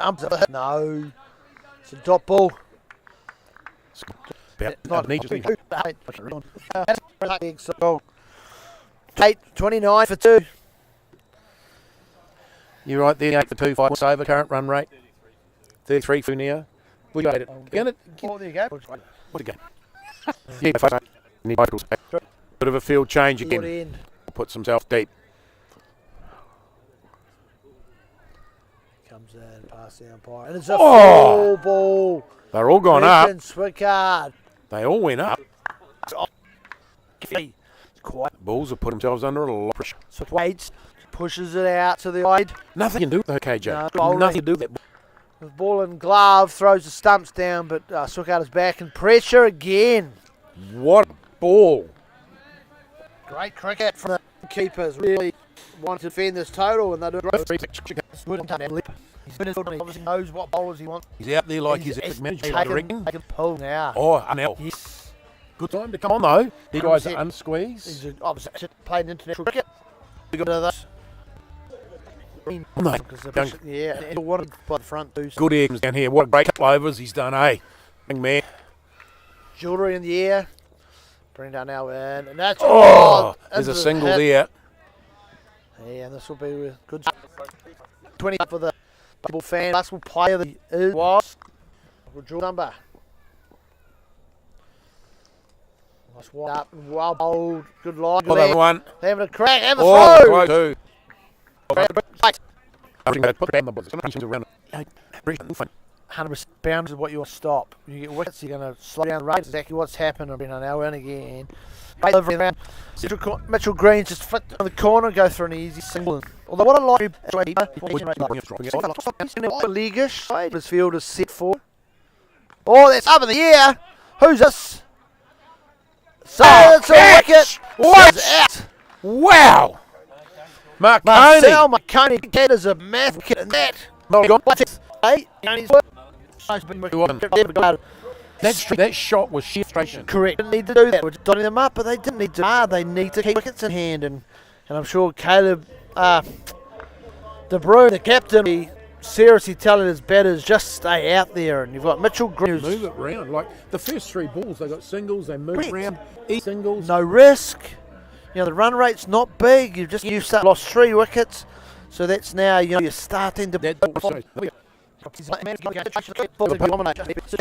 no. It's a dot ball. About needs to Kate, 29 for 2. You're right there, 8 for 2, 5 over current run rate. 33 for now. We got it. Get it. Oh, there you go. What a game. Yeah, bit of a field change Good again. end. Puts himself deep. Comes in, pass the umpire. And it's a Oh! full ball. They're all gone up. Swickard. They all went up. It's quite. Bulls have put themselves under a lot of pressure. So waits, pushes it out to the side. Nothing you can do with that, KJ. No, Nothing to do with that. With ball and glove, throws the stumps down, but Swickard is back and pressure again. What a ball. Great cricket from the keepers. Really want to defend this total, and they do great. He obviously knows what bowlers he wants. He's out there like he's a manager. Taking pull now. Oh, Arnell. Yes. Good time to come on, though. You guys are 100%. unsqueezed. He's obviously playing international cricket. We got those. No, Yeah, and wanted by the front too. good eggs down here. What a great couple overs he's done, eh? Young man. Jewellery in the air. Bring down now in, and that's There's a into the single hit. there. Yeah, and this will be a good 20 for the bubble fan. Basketball player that he was. Jewel number. Nice one up and well bowled. Good line. Well, that one. Having a crack. Have a Oh, throw. right, too. Right. Put down the ball. Around. 100% bounds is what you want to stop. You get wickets, you're going to slow down the rate. Exactly what's happened. I've been on our end again. Right over around. Mitchell Green just flick on the corner, go for an easy single. Although what I like, leaguish. His field is set for. Oh, that's up in the air. Who's this? So it's a wicket. What? Wow. Mark Marcel McConey gathers a math wicket in that. That shot was sheer frustration. Correct. Didn't need to do that. We're dotting them up, but they didn't need to. They need to keep wickets in hand, and I'm sure Caleb De Bruyne, the captain, be seriously telling his batters just stay out there. And you've got Mitchell Green, Move it round. Like the first 3 balls, they got singles. They moved round. Singles. no risk. You know the run rate's not big. You've lost 3 wickets, so that's now you're starting to. This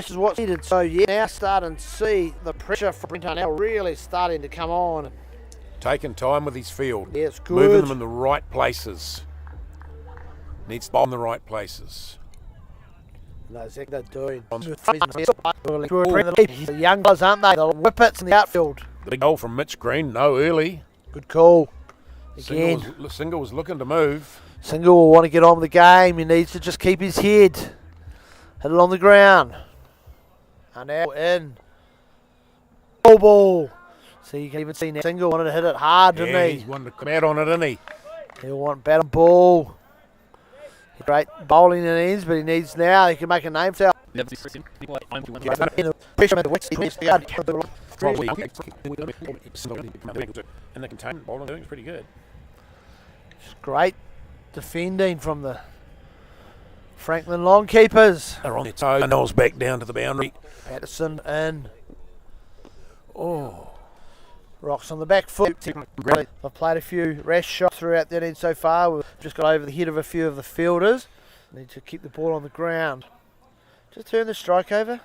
is what's needed. So yeah, now starting to see the pressure for Brenton now really starting to come on. Taking time with his field. Yeah, it's good. Moving them in the right places. Needs to bowl in the right places. That's what they're doing. The young guys, aren't they? The whippets in the outfield. The big goal from Mitch Green. No early. Good call. Again. Single was looking to move. Single will want to get on with the game. He needs to just keep his head. Hit it on the ground. And now in. Ball. So you can even see now Single wanted to hit it hard, didn't he? He's wanted to come out on it, didn't he? He'll want bat and ball. Great bowling in ends, but he needs now. He can make a name for himself. Probably. And the containment bowling doing is pretty good. Great defending from the Franklin Longkeepers. They're on their toes. Knowles back down to the boundary. Patterson in. Oh. Rocks on the back foot. I've played a few rash shots throughout the innings so far. We've just got over the head of a few of the fielders. Need to keep the ball on the ground. Just turn the strike over.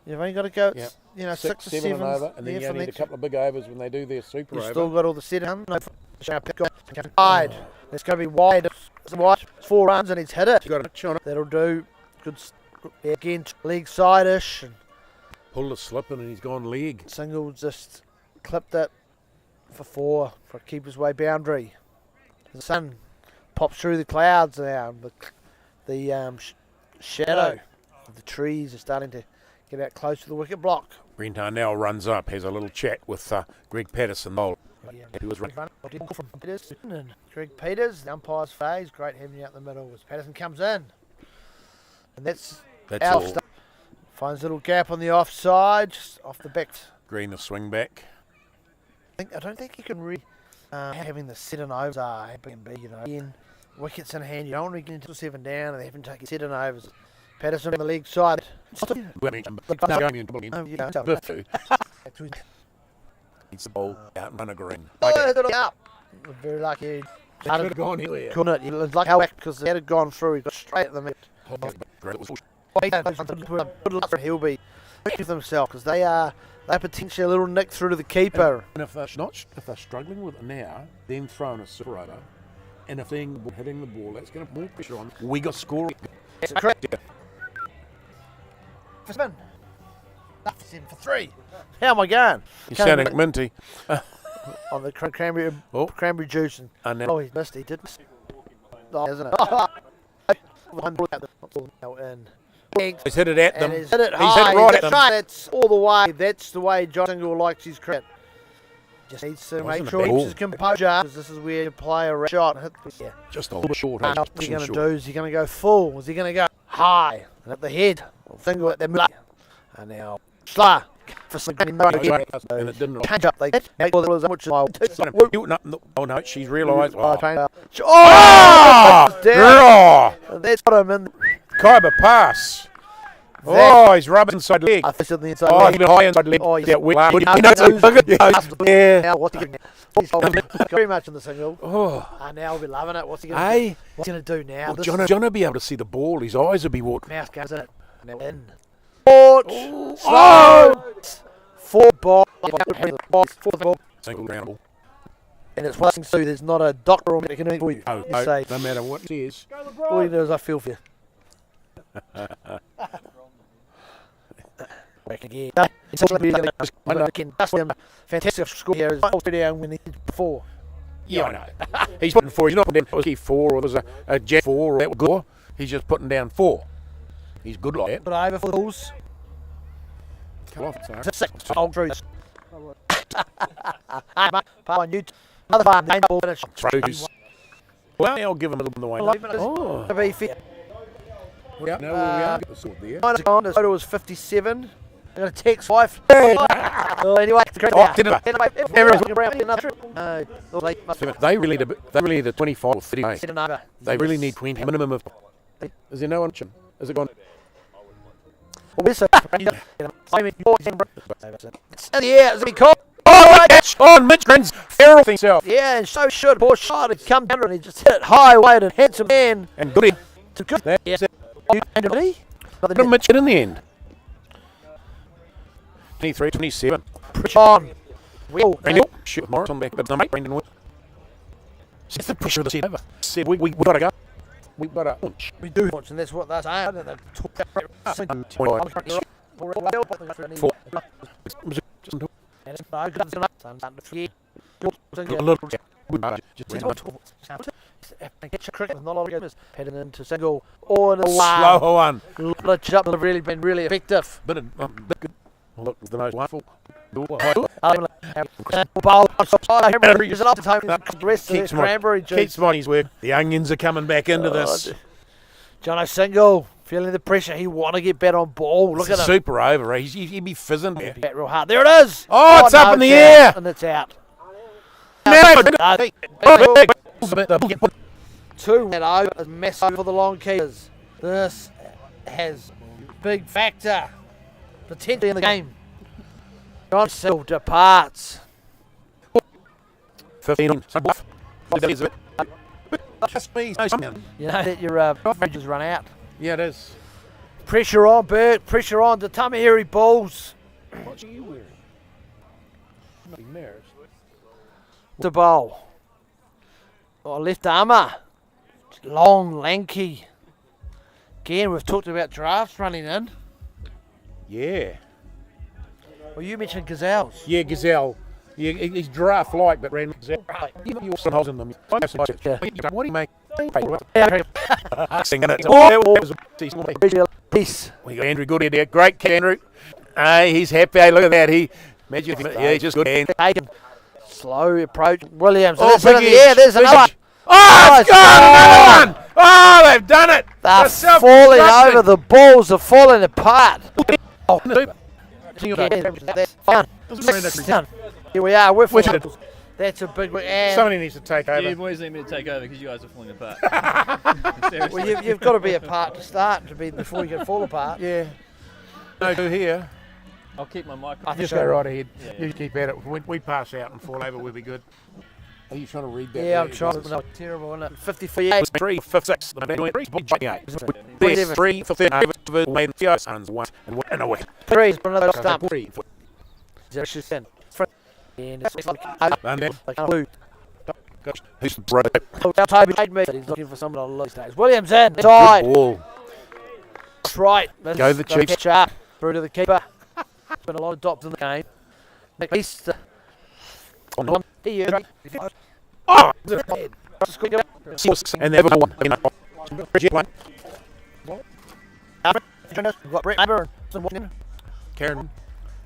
You've only got to go, Yep. 6 or 7 7 over, and then you only need a couple of big overs when they do their super You've over. still got all the Seddon. No, wide. It's going to be wide. It's wide. 4 runs and he's hit it. You got a touch on it. That'll do. Good. Again, leg side-ish. And Pull the slip in and he's gone leg. Single just clipped it for 4 for a keeper's way boundary. The sun pops through the clouds now. The shadow of the trees are starting to get out close to the wicket block. Brent Arnell runs up, has a little chat with Greg Patterson. He was from Peters. And Greg Peters, the umpire's phase, great having you out in the middle as Patterson comes in. And that's all. Finds a little gap on the offside, just off the back. Green the swing back. I don't think you can really having the Seddon overs are again, wickets in hand. You don't want to get into 7 down and they haven't taken Seddon overs. Patterson on the leg side. Needs the ball out in front of Green. Up. Very lucky. Could have gone anywhere. Couldn't it? It was like how because they had gone through. He got straight at the mid. Good luck for Hilby with themselves because they're potentially a little nick through to the keeper. And if they're struggling with it now, then throwing a super over, and if they're hitting the ball, that's going to put more pressure on. We got scoring. That's correct. For spin. 7 for 3. How am I going? You're sounding minty. On the cranberry juice. And he missed. He did miss. Isn't it? He's hit it at them. He's hit it He's hit it right at them. That's all the way. That's the way John Single likes his cricket. Just needs to make sure he keeps his composure because this is where you play a shot and hit the Just a little short. What is he going to do? Is he going to go full? Is he going to go high and at the head? Single at the middle. And now Slar for some and it didn't. catch up. They make all the which is Oh no, she's realised. That's got him in. Kaiba pass. Oh, he's rubbing inside leg. I think on the inside. Oh, he's high inside leg. Oh, he's Yeah. Now what's he going to do? Very much in the single. Oh, Now we'll be loving it. What's he going to do? What's he going to do now? John will be able to see the ball. His eyes will be watering. Mouse goes in it. Now in. Slow. 4 ball. 4 ball. Single ground ball. And it's passing through. There's not a doctor or medic for you. No, You say, no matter what it is. all you do is I feel for you. Back again. Fantastic score here. He's all down when he did before. Yeah, I know. He's putting 4. He's not putting down 4 or there's a jet 4 or that was good. He's just putting down 4. He's good like that. But over for the Bulls. Come off, sorry. 6 old trees. Another fine ball finish. Throws. Well, I'll give him a little bit of the way. Oh. To be fair. No, we are get the sword there. The total was 57. I'm going to text wife. Anyway, everyone's looking around. Another They really need the 25 or 30 days. They really need 20 minimum of. Is there no one? Is it gone? Yeah, it's called. Oh, catch on Mitch Green's feral himself. Yeah, and so should. Poor shot. He's come down and he just hit it high, weight and handsome man. And goody. To good. That's it. Not Mitch hit in the end. 23, 27. pressure on. Brandon, shoot Morris on back, but the mate Brandon Wood. It's the pressure of the set over. Said we got to go. We got to launch. We do launch, and that's what they're saying. Heading into single or in a Slow one. Glitch up have really been really effective. But look, the most wonderful. Keeps money's work. The onions are coming back into this. Jono Single feeling the pressure. He want to get better on ball. Look at him. Super over. He'd be fizzing there. Bat real hard. There it is. Oh, it's up in the air. And it's out. 2 that over is massive for the Longkeepers. This has big factor potentially in the game. John Single departs. 15. You know that your averages run out. Yeah, it is. Pressure on, Bert. Pressure on. The Tamahere balls. What's you wearing? Nothing there. The bowl. Oh, left armour. Long, lanky. Again, we've talked about giraffes running in. Yeah. Well, you mentioned gazelles. Yeah, gazelle. Yeah, he's giraffe-like, but ran gazelle. Right. You some holes in them. What do you make? Peace. We got Andrew Good there. Great kid, Andrew. Hey, he's happy. Hey, look at that. Yeah, he's just good. Slow approach. Williams. Oh, There's there's another one. Oh, it's gone! Another one! Oh, they've done it! They're falling over. The balls are falling apart. Oh, That's fun. Here we are. We're falling. That's a big one. Somebody needs to take over. You boys need me to take over because you guys are falling apart. Well, you've got to be apart to start before you can fall apart. Yeah. No, do here. I'll keep my mic I on. Just go right ahead. Yeah. You keep at it. When we pass out and fall over, we'll be good. Are you trying to read that? Yeah, I'm trying. No, terrible, isn't it? 54. 3 for 6. 3 for 13. Made 5 sons. 1 and a wicket. 3 is one of those stumps. 3 for. And it's like blue. Who's the brother? Toby made me. He's looking for someone on those days. Williams in. Side. Ball. That's right. Go the Chiefs. Catch up. Through to the keeper. Been a lot of dots in the game. East. On. Here. Oh! And they've won. We've got Brett Amber and Karen.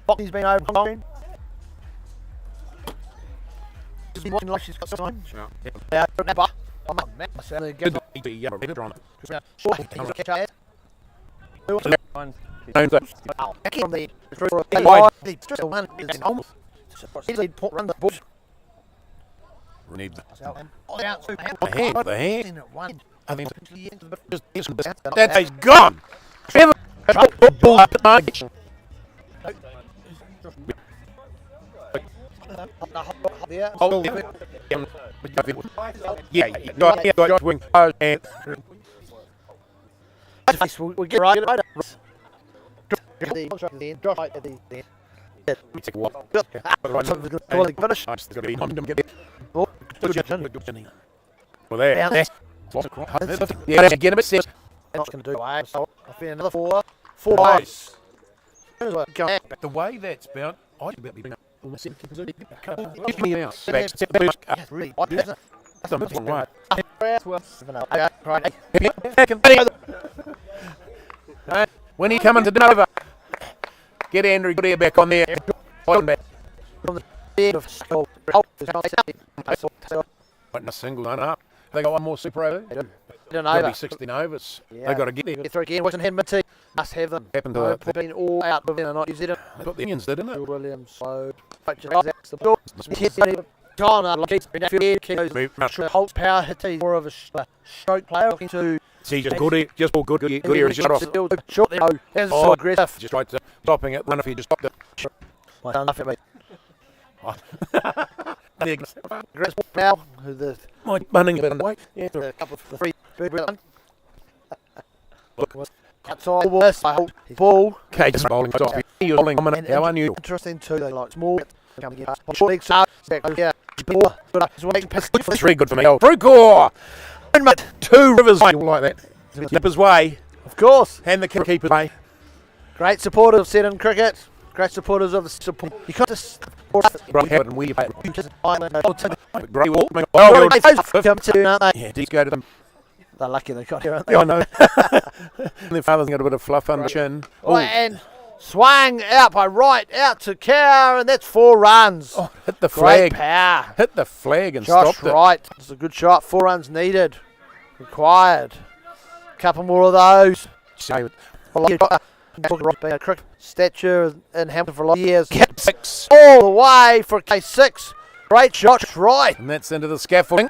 Bocky's been over. She's been watching like she's got signs. Yeah. The hand. I think that is gone. We'll get right. Well, there. Yeah, get him at 6. Not going to do it. So I feel another 4. 4 balls. The way that's about, I should about be bringing up almost 7 Give me out. That's Really? a long way. When are you coming to Dover? Get Andrew Goodyear back on there. Putting a single one up. They got one more super over. Got to be 16 overs. Yeah. They got to get there. Get through again. Western Head mid-tee. Must have them. Happened to it. Been all out within a not New Zealand. They got the Indians, didn't it? Williams. So. John, Holt's power hit. He's more of a stroke player. Looking to. See, just Goodyear. Just ball Goodyear is shut off. Short there. That's so aggressive. Just right to stopping it. Run if he just stopped it. Well done, nothing, mate. Aggressive now. Who the. My bunning a bit underway. Yeah, a couple of the 3 bird run. Look. Outside ball. Okay, just bowling off. You're bowling a minute. How unusual. Interesting too. They like small. Come get past. Short legs out. Yeah. It's very good for me. Through core. 2 rivers like that. Keeper's way. Of course. And the keeper's way. Great supporters of Seddon cricket. Great supporters of the support. You can't just. Great and we play. Great wall. Well, aren't they? Yeah, these go to them. They're lucky they got here, aren't they? Yeah, I know. Their father's got a bit of fluff under the chin. Right, and swung out by right, out to Cow, and that's 4 runs. Oh, hit the flag. Great power. Hit the flag and Josh stopped it. Wright. It's a good shot. 4 runs needed. Required. Couple more of those. Cricket stature in Hamilton for a lot of years. 6. All the way for K6. Great shot, right. And that's into the scaffolding.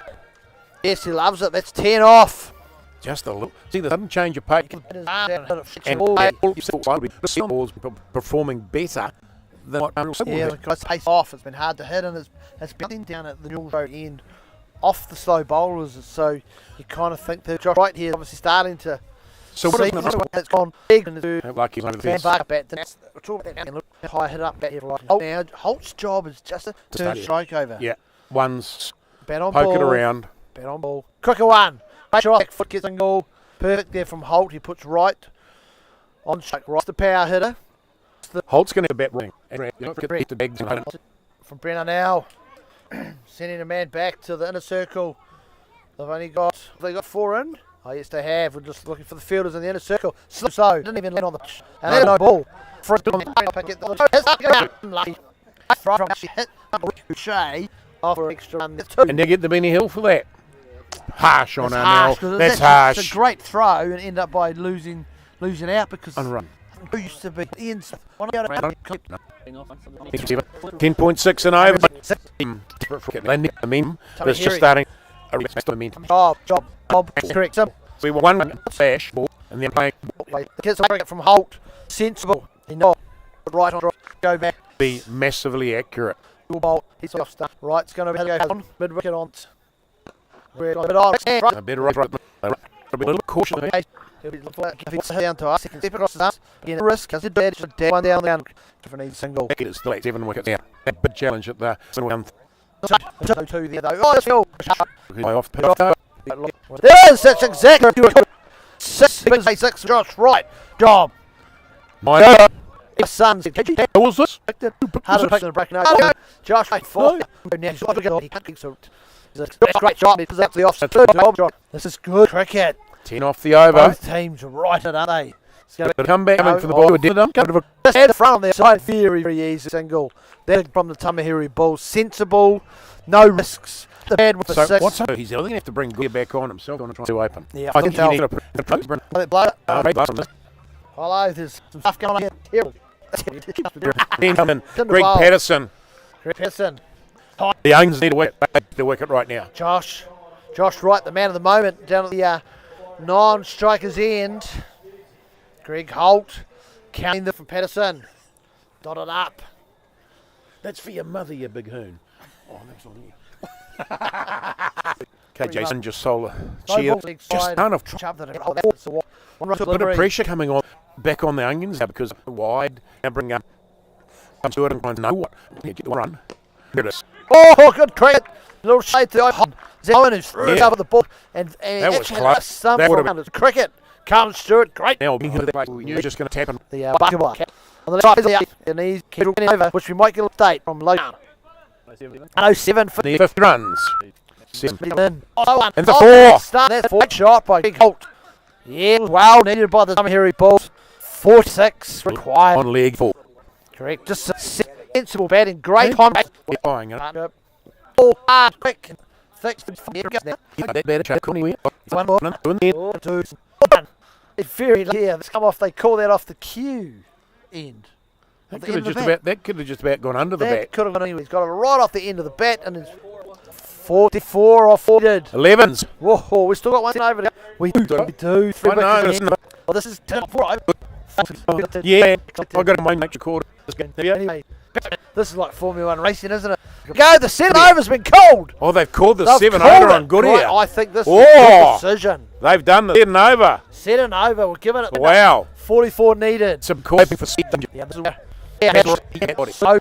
Yes, he loves it. That's 10 off. Just a little. See, the sudden change of pace. And the balls performing better than what Yeah, the guy's pace off. It's been hard to hit, and it's been down at the Newell Road end off the slow bowlers. So you kind of think that Josh Wright here obviously starting to So what see is the it's gone big and like he's under the fence. back bat. That's high hit up bat here. Now Holt's job is just to turn strike over. Yeah, one's Bat on poke ball. it around. Bat on ball. Quicker one. Make sure back foot gets single. Perfect there from Holt. He puts right on strike. Right the power hitter. Holt's going to bet wrong. Don't forget the bags. From Brenner now. Sending a man back to the inner circle. They got 4 in. Oh yes they have. We're just looking for the fielders in the inner circle. So didn't even land on the pitch. And there's no ball. For from actually hit Ricochet after extra run. And they get the Benny Hill for that. Harsh on our harsh, now. That's harsh. It's a great throw and end up by losing out because On run. who used to be Ian 10.6 and over. I mean, it's just starting a momentum. job, correct. We were one flash ball and then playing The kids will bring it from Holt. Sensible. He knocked right on, go back. be massively accurate. Bolt. He's off start. Right, it's going to go on. Mid wicket on. A better right. A little caution. If he's down to us, he can step across the arms. Again, a risk. Has a dead one down. Different single. It's still at 7 wickets down. A big challenge at the 2 there though. Oh, it's Phil. off. There is. That's exactly 6. Josh, right. Job. My Sons. What was this? Hard to pick the break. No. Josh, right. 4. Now, he can't think so. It's a great shot because that's the offside. This is good cricket. 10 off the over. Both teams right it, aren't they? It's going But come back coming for the ball. just head front on their side. Very easy single. That from the Tamahere ball. Sensible. No risks. The bad with the So 6. what's up? He's going to have to bring Gear back on himself on trying to open. Yeah, I think can he tell. needs to Hello, there's some stuff going on here. Terrible. Greg Patterson. Greg Patterson. The Youngs need to the wicket right now. Josh Wright, the man of the moment, down at the non-striker's end. Greg Holt, counting them from Patterson. Dotted up. That's for your mother, you big hoon. Oh, that's on you. Okay, Jason just sold a cheer. Just kind of a bit of pressure coming on back on the Onions now because wide. Now bring up to it and try to know what. Get the run. Here it is. Oh, good cricket. Little shade to the eye. Owen who's threw over the ball and That was actually close. had some That would've round of cricket. Carlton Stewart, great. Now you're just going to tap him. The bucket on the left side, and he's getting over, which we might get an update from Logan. 07 for The 50 runs. 7. and the 4. Start that 4 shot by Big Holt. Yeah, well needed by the Tamahere balls. 46 required. On leg 4. Correct. Just sensible batting. Great time. Buying it. Ball hard, quick, and thick. That better check anyway. One more. Doing 2. It's very clear. Let's come off. They call that off the cue end. That could have just about gone under the That bat. could have gone anyway. He's got it right off the end of the bat, and it's 44 off 40. 11s. Whoa, we still got one over there. We do. 3 I know. wickets in. Well, this is 4. Yeah. I got a main match record. Anyway, this is like Formula 1 racing, isn't it? Go, the 7 over's been called. Oh, they've called the They've 7 called over it. on good Right, here. I think this is Oh. a good decision. They've done the 7 over. 7 over, we're giving it. Wow. 44 needed. Some coping for Seddon. Yeah, this is so.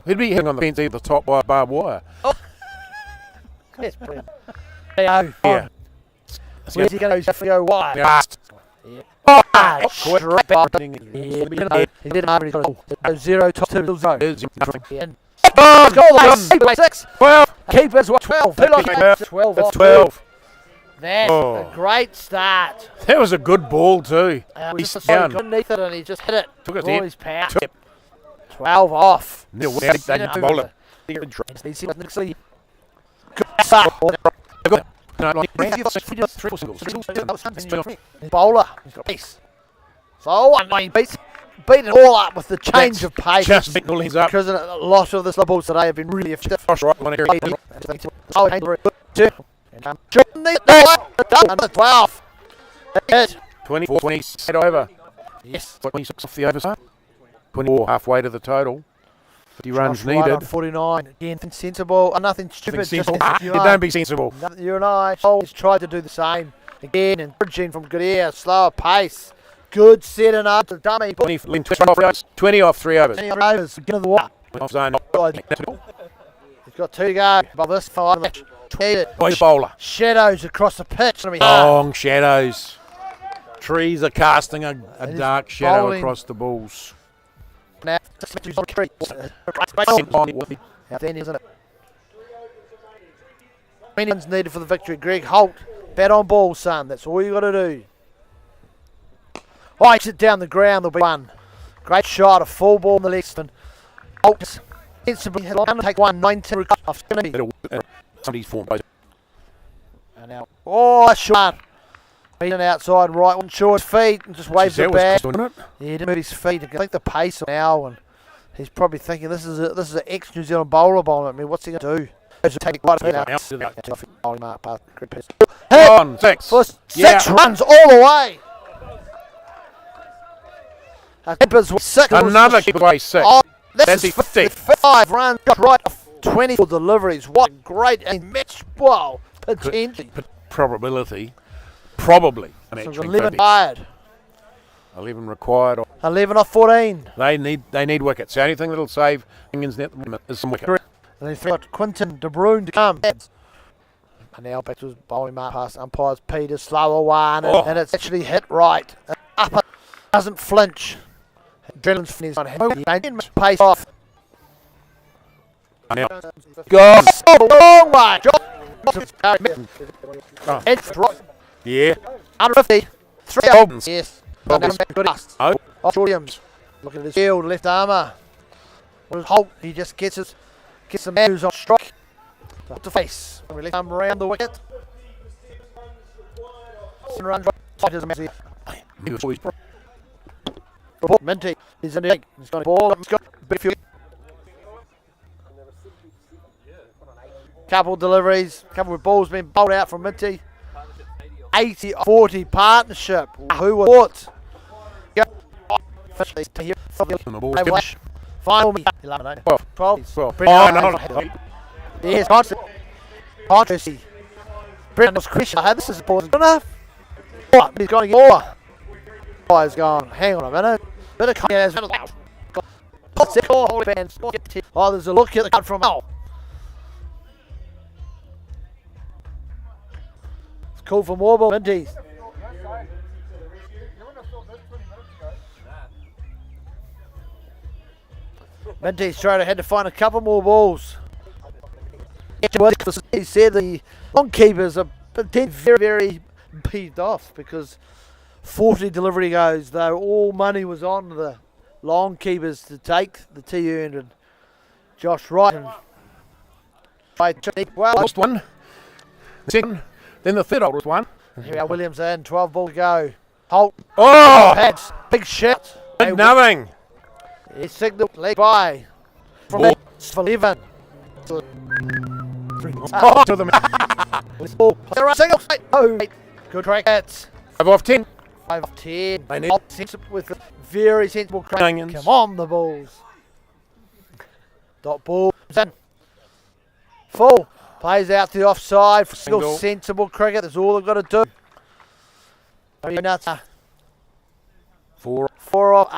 He'd be hitting on the fence either top by barbed wire. Yes, brilliant. Yeah. Where's he going to go wide? Yeah. Straight back. He didn't have any 0 top 2 0. And goal 6. 12. Keepers what 12. 12 That's off. 12. That's a great start. That was a good ball too. He's He's down. down. Underneath it and he just hit it. Took it All in. his power. Yep. 12 off. No, we Send it had over. bowler. He's Nixley. Good start. Bowler. He's got pace. So he beat it all up with the change of pace. Just beat the legs up. Because a lot of the slip balls today have been really effective. Josh Wright, one here. 12. 24, 20, over. Yes. 26 off the overside. 24 halfway to the total. 50 runs Josh Wright needed. on 49. Again, nothing sensible. Nothing stupid. Sensible. Just You don't be sensible. You and I always tried to do the same. Again, encouraging from good air, slower pace. Good setting up the dummy. 20 off 3 overs. 20 overs. Beginning of the water. Off zone. He's got 2 to go. Above this final match. 20. Boys bowler. Shadows across the pitch. Long shadows. Trees are casting a And he's dark shadow bowling. across the balls. Now, outstanding, isn't it? Minions needed for the victory. Greg Holt, bat on ball, son. That's all you got to do. Oh, he it down the ground. There'll be one. Great shot, a full ball in the leg spin. Holt instantly hit on, take 119 off Skinny. Somebody's form. And now, oh, a shot. Beaten outside right, wasn't sure his feet and just waved it back. Yeah, he didn't move his feet. I think the pace now, and he's probably thinking this is an ex-New Zealand bowler bowling at me. What's he going to do? Take right out. On 6. For 6 runs all the way. Keepers were 6. Another giveaway 6. Oh, That's his 50. 5 runs, got right off 24 deliveries. What great match. Wow, potentially. Probability. Probably. So 11 fired. 11 required. 11 off 14. They need wickets. The only thing that'll save England's net is some wickets. And they've got Quinton De Bruyne to come. And now back to his bowling mark past umpires. Peter, slower one. And it's actually hit right. Upper doesn't flinch. Adrenaline's finished on him. Pace off. Now, Go long way. It's right. yeah. Under 50. 3 Holden's. Yes. Holden's. Good. Oh. Williams. Look at his field, left armour. What is Holt? He just gets the man who's on strike. Up to face. We left arm around the wicket. Runs right as a man. Minty. He's in the egg. He's got a ball. He's got a big field. Couple deliveries. Couple of balls being bowled out from Minty. 80-40 partnership. Who would have thought? Final me. 11, 12. 12. Oh, no. Yes, controversy. Brendan was question. This is important enough. Oh, he's going to get more. Oh, he's gone. Hang on a minute. Bit of oh, there's a look at the cut from Al. It's called for more ball. Minties. Minty straight ahead to find a couple more balls. He said the Longkeepers are very, very peeved off because 40 delivery goes, though all money was on the Longkeepers to take the tee earned, and Josh Wright and Lost one. Second. Then the third oldest one. here we are, Williams in, 12 ball to go. Holt. Oh! Pads. Big shot. Big nothing. He signaled leg by. From Ball. for 11. Oh, to them. Single. Oh, good track. 5 off 10. 5 off 10. They need with a very sensible crack. Onions. Come on, the balls. Dot ball. In. Full. Plays out to the offside for single sensible cricket. That's all they've got to do. Nuts. 4. 4 off.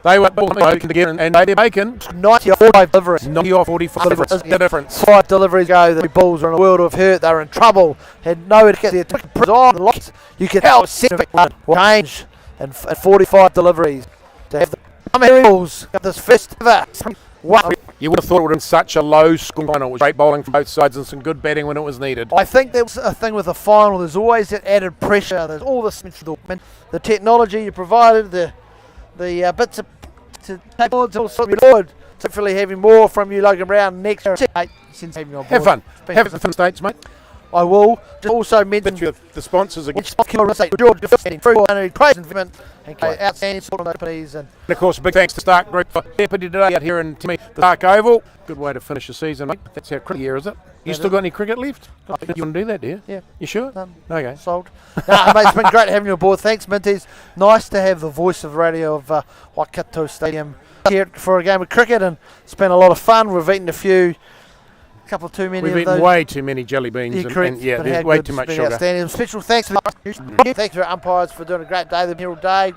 They were broken together and they did bacon. 90 off 45 deliveries. 90 off 45 deliveries. The difference. 5 deliveries go. The balls are in a world of hurt. They're in trouble. Had nowhere to get the attack on the locks. You can help change and 45 deliveries to have the balls at this first ever. Wow. You would have thought it would have been such a low score. It was great bowling from both sides and some good batting when it was needed. I think there was a thing with the final. There's always that added pressure. There's all this, the technology you provided, the bits of to take boards, also forward. Hopefully having more from you, Logan Brown, next year. Since having your board. Have fun. Have fun, States, mate. I will just also mention The sponsors again. outstanding support on companies and And of course, a big thanks to Stark Group for Deputy today out here in the Stark Oval. Good way to finish the season, mate. That's our cricket year, is it? You still got any cricket left? I think you want to do that, do you? Yeah. You sure? Okay. sold. No, mate, it's been great having you aboard. Thanks, Minties. Nice to have the voice of radio of Waikato Stadium here for a game of cricket, and it's been a lot of fun. We've eaten a couple too many We've of eaten those. way too many jelly beans. Yeah, correct. And yeah, But there's how way good. too It's much been sugar. outstanding. Special thanks to our umpires for doing a great day. They've been here all day.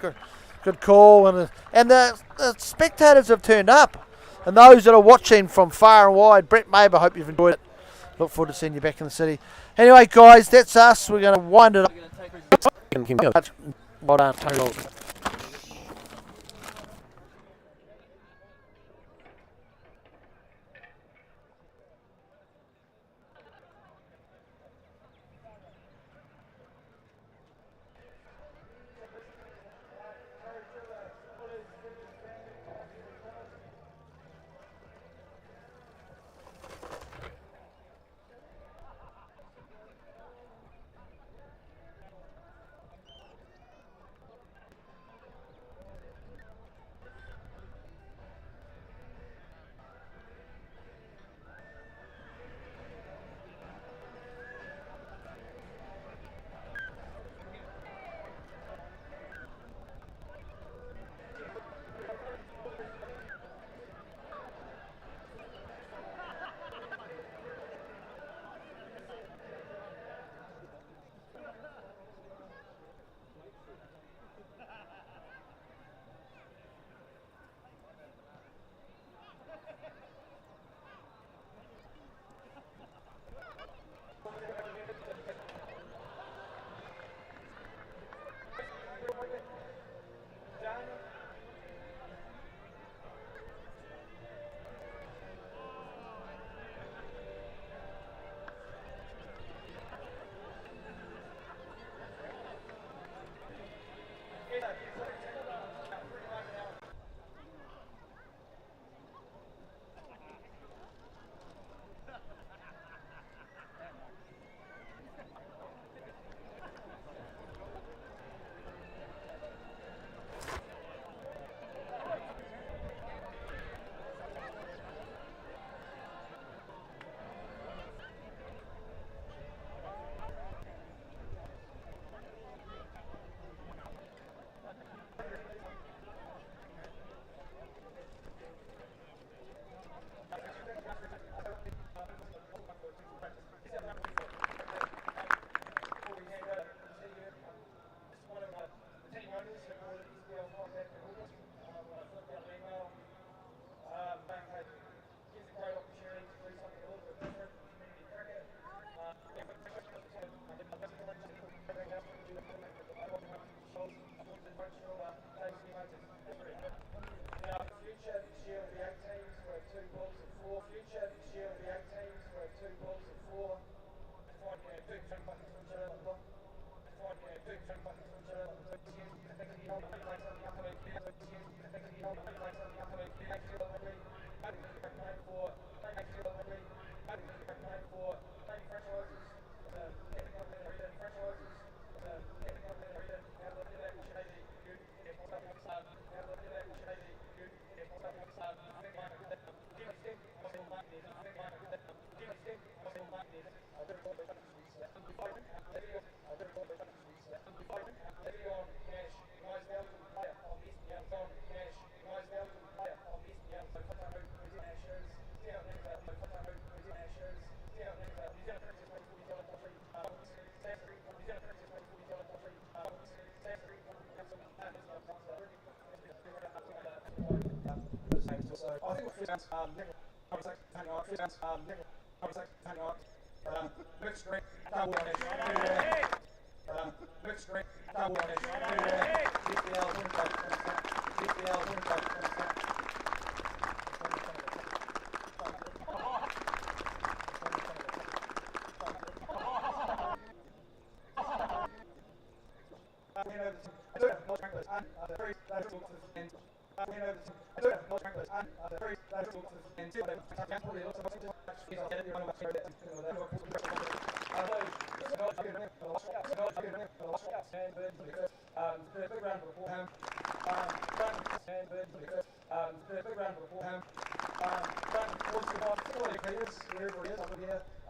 Good call, and the spectators have turned up, and those that are watching from far and wide. Brett Maber, hope you've enjoyed it. Look forward to seeing you back in the city. Anyway, guys, that's us. We're going to wind it up. Well done, Tony.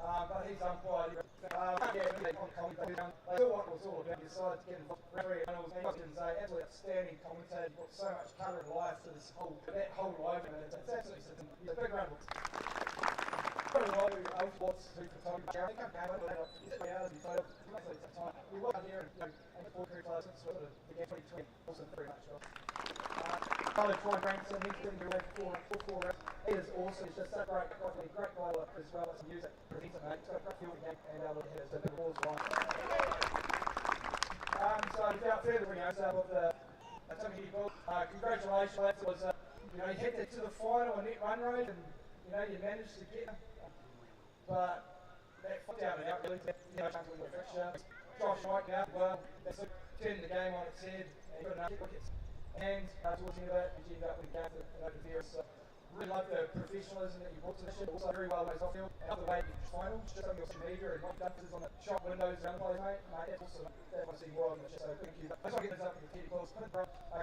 But he's done quite I still want what's all about besides getting referee and absolutely outstanding commentator, put so much colour and life to this whole live event. It's absolutely something. He's a big round of applause to photography. I think I'm going to reality photo. We work out here and four crew players sort of began 2020 also very much off. Troy Branson, he's going to be away for four rounds. He is awesome. He's just so great guy as well as some music. He's a mate. He's got a great field game and look at his big balls line. So without further ado, with Tamahere Bull, congratulations. It was you hit it to the final on net run rate, and you managed to get. But that down and out really, chance to win the fixture. Josh Knight now, well, that's turning the game on its head, and he got enough wickets. And towards the end of it, he ended up with a game that Tamahere. So really love the professionalism that you brought to the show. Also very well ways off field. Another way to finals, just on your social media and what dumpers on the shop windows around the place, mate. That's awesome. I want to see more on the show. So thank you. I just want to get this up with the Teddy Bulls.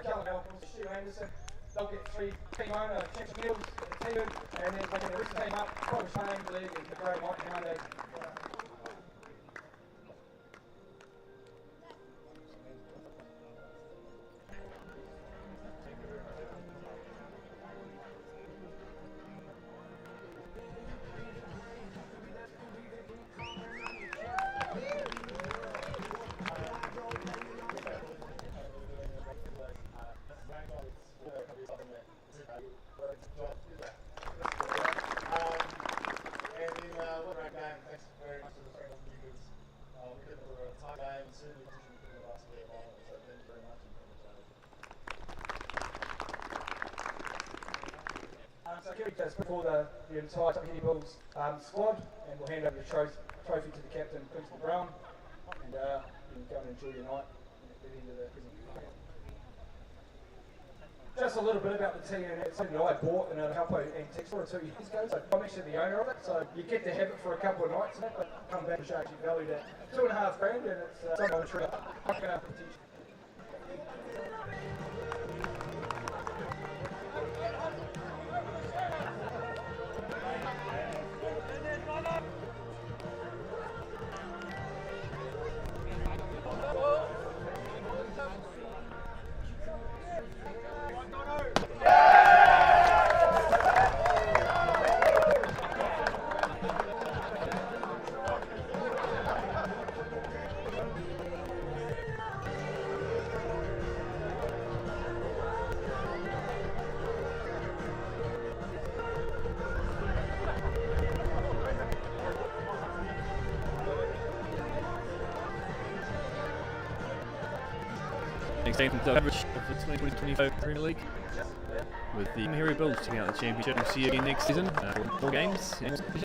Callum Malcolm, Stu Anderson. They'll get 3 team owner, Championship Meals, the team, and then they can rest the team up, probably Shane, the league, and the great Mike Monday. So Kerry just before the entire Tamahere Bulls squad, and we'll hand over the trophy to the captain, Quinton Brown, and you can go and enjoy your night at the end of the presentation. Just a little bit about the tea, and it's something that I bought in a Helpo Antiques 1 or 2 years ago, so I'm actually the owner of it, so you get to have it for a couple of nights, but come back and show actually valued at $2.5 grand, and it's something I'm sure I'm going to Next game from coverage of the 2025 Premier League with the Tamahere Bulls taking out the championship. We'll see you again next season for 4 games.